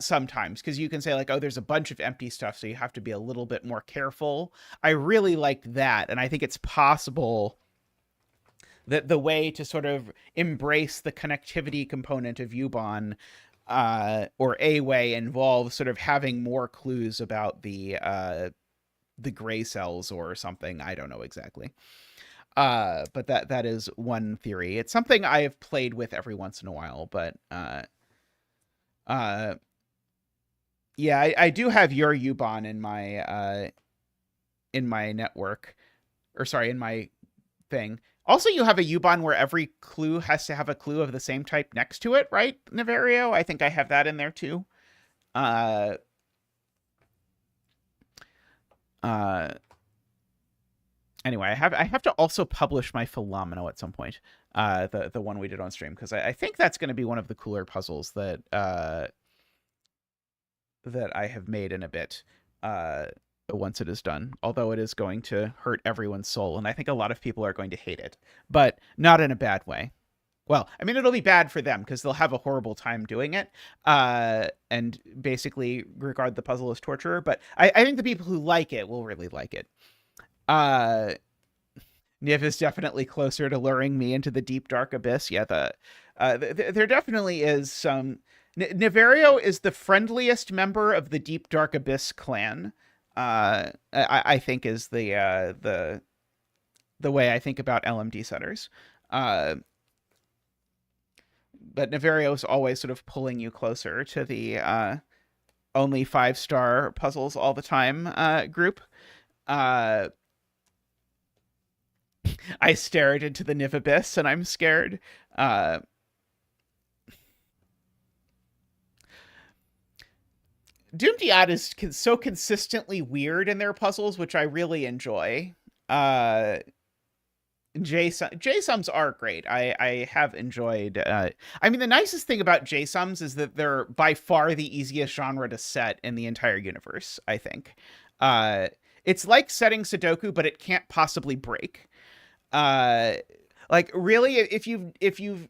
Sometimes, because you can say like, oh, there's a bunch of empty stuff, so you have to be a little bit more careful. I really liked that, and I think it's possible that the way to sort of embrace the connectivity component of Ubon, or a way, involves sort of having more clues about the gray cells or something. I don't know exactly. But that is one theory. It's something I have played with every once in a while, but yeah, I do have your Ubon in my network, or sorry, in my thing. Also, you have a Ubon where every clue has to have a clue of the same type next to it, right, Naverio? I think I have that in there too. Anyway, I have to also publish my Philomeno at some point. The one we did on stream, because I think that's going to be one of the cooler puzzles that that I have made in a bit. Once it is done, although it is going to hurt everyone's soul, and I think a lot of people are going to hate it, but not in a bad way. Well, I mean, it'll be bad for them because they'll have a horrible time doing it, and basically regard the puzzle as torture. But I think the people who like it will really like it. Niv is definitely closer to luring me into the deep, dark abyss. Yeah, there definitely is some... Naverio is the friendliest member of the deep, dark abyss clan. I think is the way I think about LMD setters. But Naverio is always sort of pulling you closer to the only 5-star puzzles all the time group. I stared into the Niv abyss and I'm scared. Doomdiad is so consistently weird in their puzzles, which I really enjoy. J-sums are great. I have enjoyed... I mean, the nicest thing about J-sums is that they're by far the easiest genre to set in the entire universe, I think. It's like setting Sudoku, but it can't possibly break. Like, really, if you've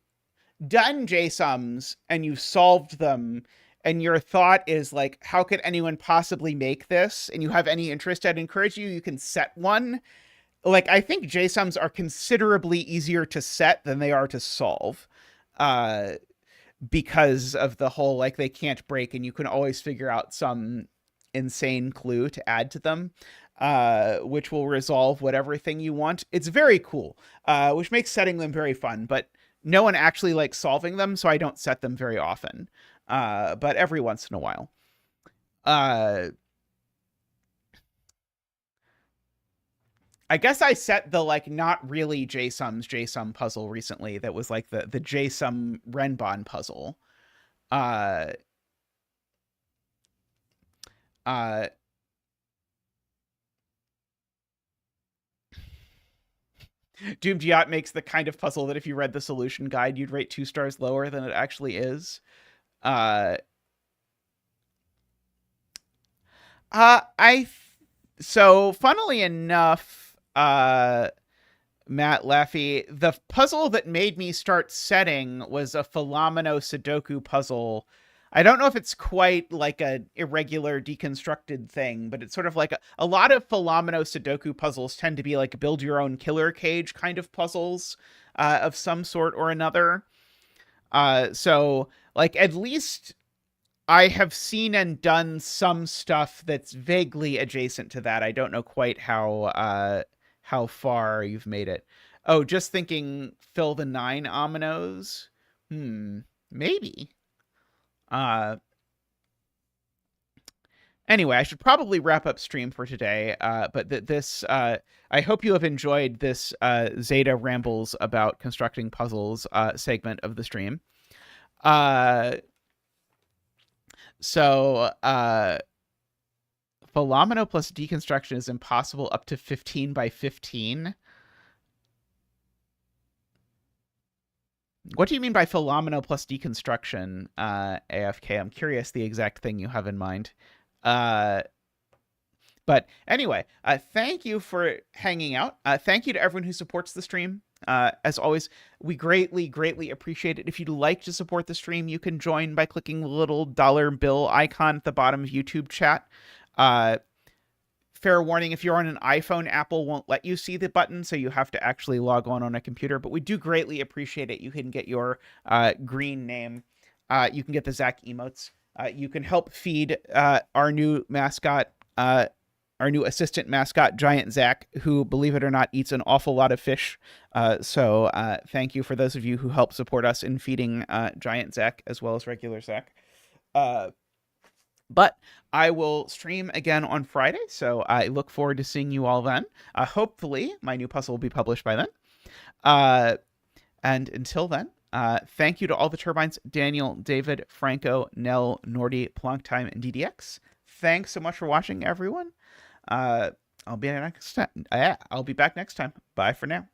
done J-sums and you've solved them, and your thought is like, how could anyone possibly make this? And you have any interest, I'd encourage you can set one. Like, I think J-sums are considerably easier to set than they are to solve. Because of the whole, like, they can't break and you can always figure out some insane clue to add to them, which will resolve whatever thing you want. It's very cool, which makes setting them very fun, but no one actually likes solving them, so I don't set them very often. But every once in a while. I guess I set the, like, not really J-sum puzzle recently that was, like, the J-sum Renbon puzzle. Doomjiat makes the kind of puzzle that if you read the solution guide, you'd rate 2 stars lower than it actually is. So funnily enough, Matt Laffy, the puzzle that made me start setting was a Philomeno Sudoku puzzle I don't know if it's quite like an irregular deconstructed thing, but it's sort of like a lot of Philomeno Sudoku puzzles tend to be like build your own killer cage kind of puzzles of some sort or another. So like at least I have seen and done some stuff that's vaguely adjacent to that. I don't know quite how far you've made it. Oh, just thinking fill the 9 ominoes. Maybe. Uh Anyway, I should probably wrap up stream for today. But this, I hope you have enjoyed this Zeta rambles about constructing puzzles segment of the stream. So Philomeno plus deconstruction is impossible up to 15 by 15. What do you mean by Philomeno plus deconstruction, AFK? I'm curious the exact thing you have in mind. But anyway, thank you for hanging out. Thank you to everyone who supports the stream. As always, we greatly, greatly appreciate it. If you'd like to support the stream, you can join by clicking the little dollar bill icon at the bottom of YouTube chat. Fair warning, if you're on an iPhone, Apple won't let you see the button, so you have to actually log on a computer. But we do greatly appreciate it. You can get your green name. You can get the Zach emotes. You can help feed our new mascot, our new assistant mascot, Giant Zach, who, believe it or not, eats an awful lot of fish. So thank you for those of you who help support us in feeding Giant Zach as well as regular Zach. But I will stream again on Friday, so I look forward to seeing you all then. Hopefully, my new puzzle will be published by then. And until then, thank you to all the turbines, Daniel, David, Franco, Nell, Nordy, Plonktime, and DDX. Thanks so much for watching, everyone. I'll be back next time. Bye for now.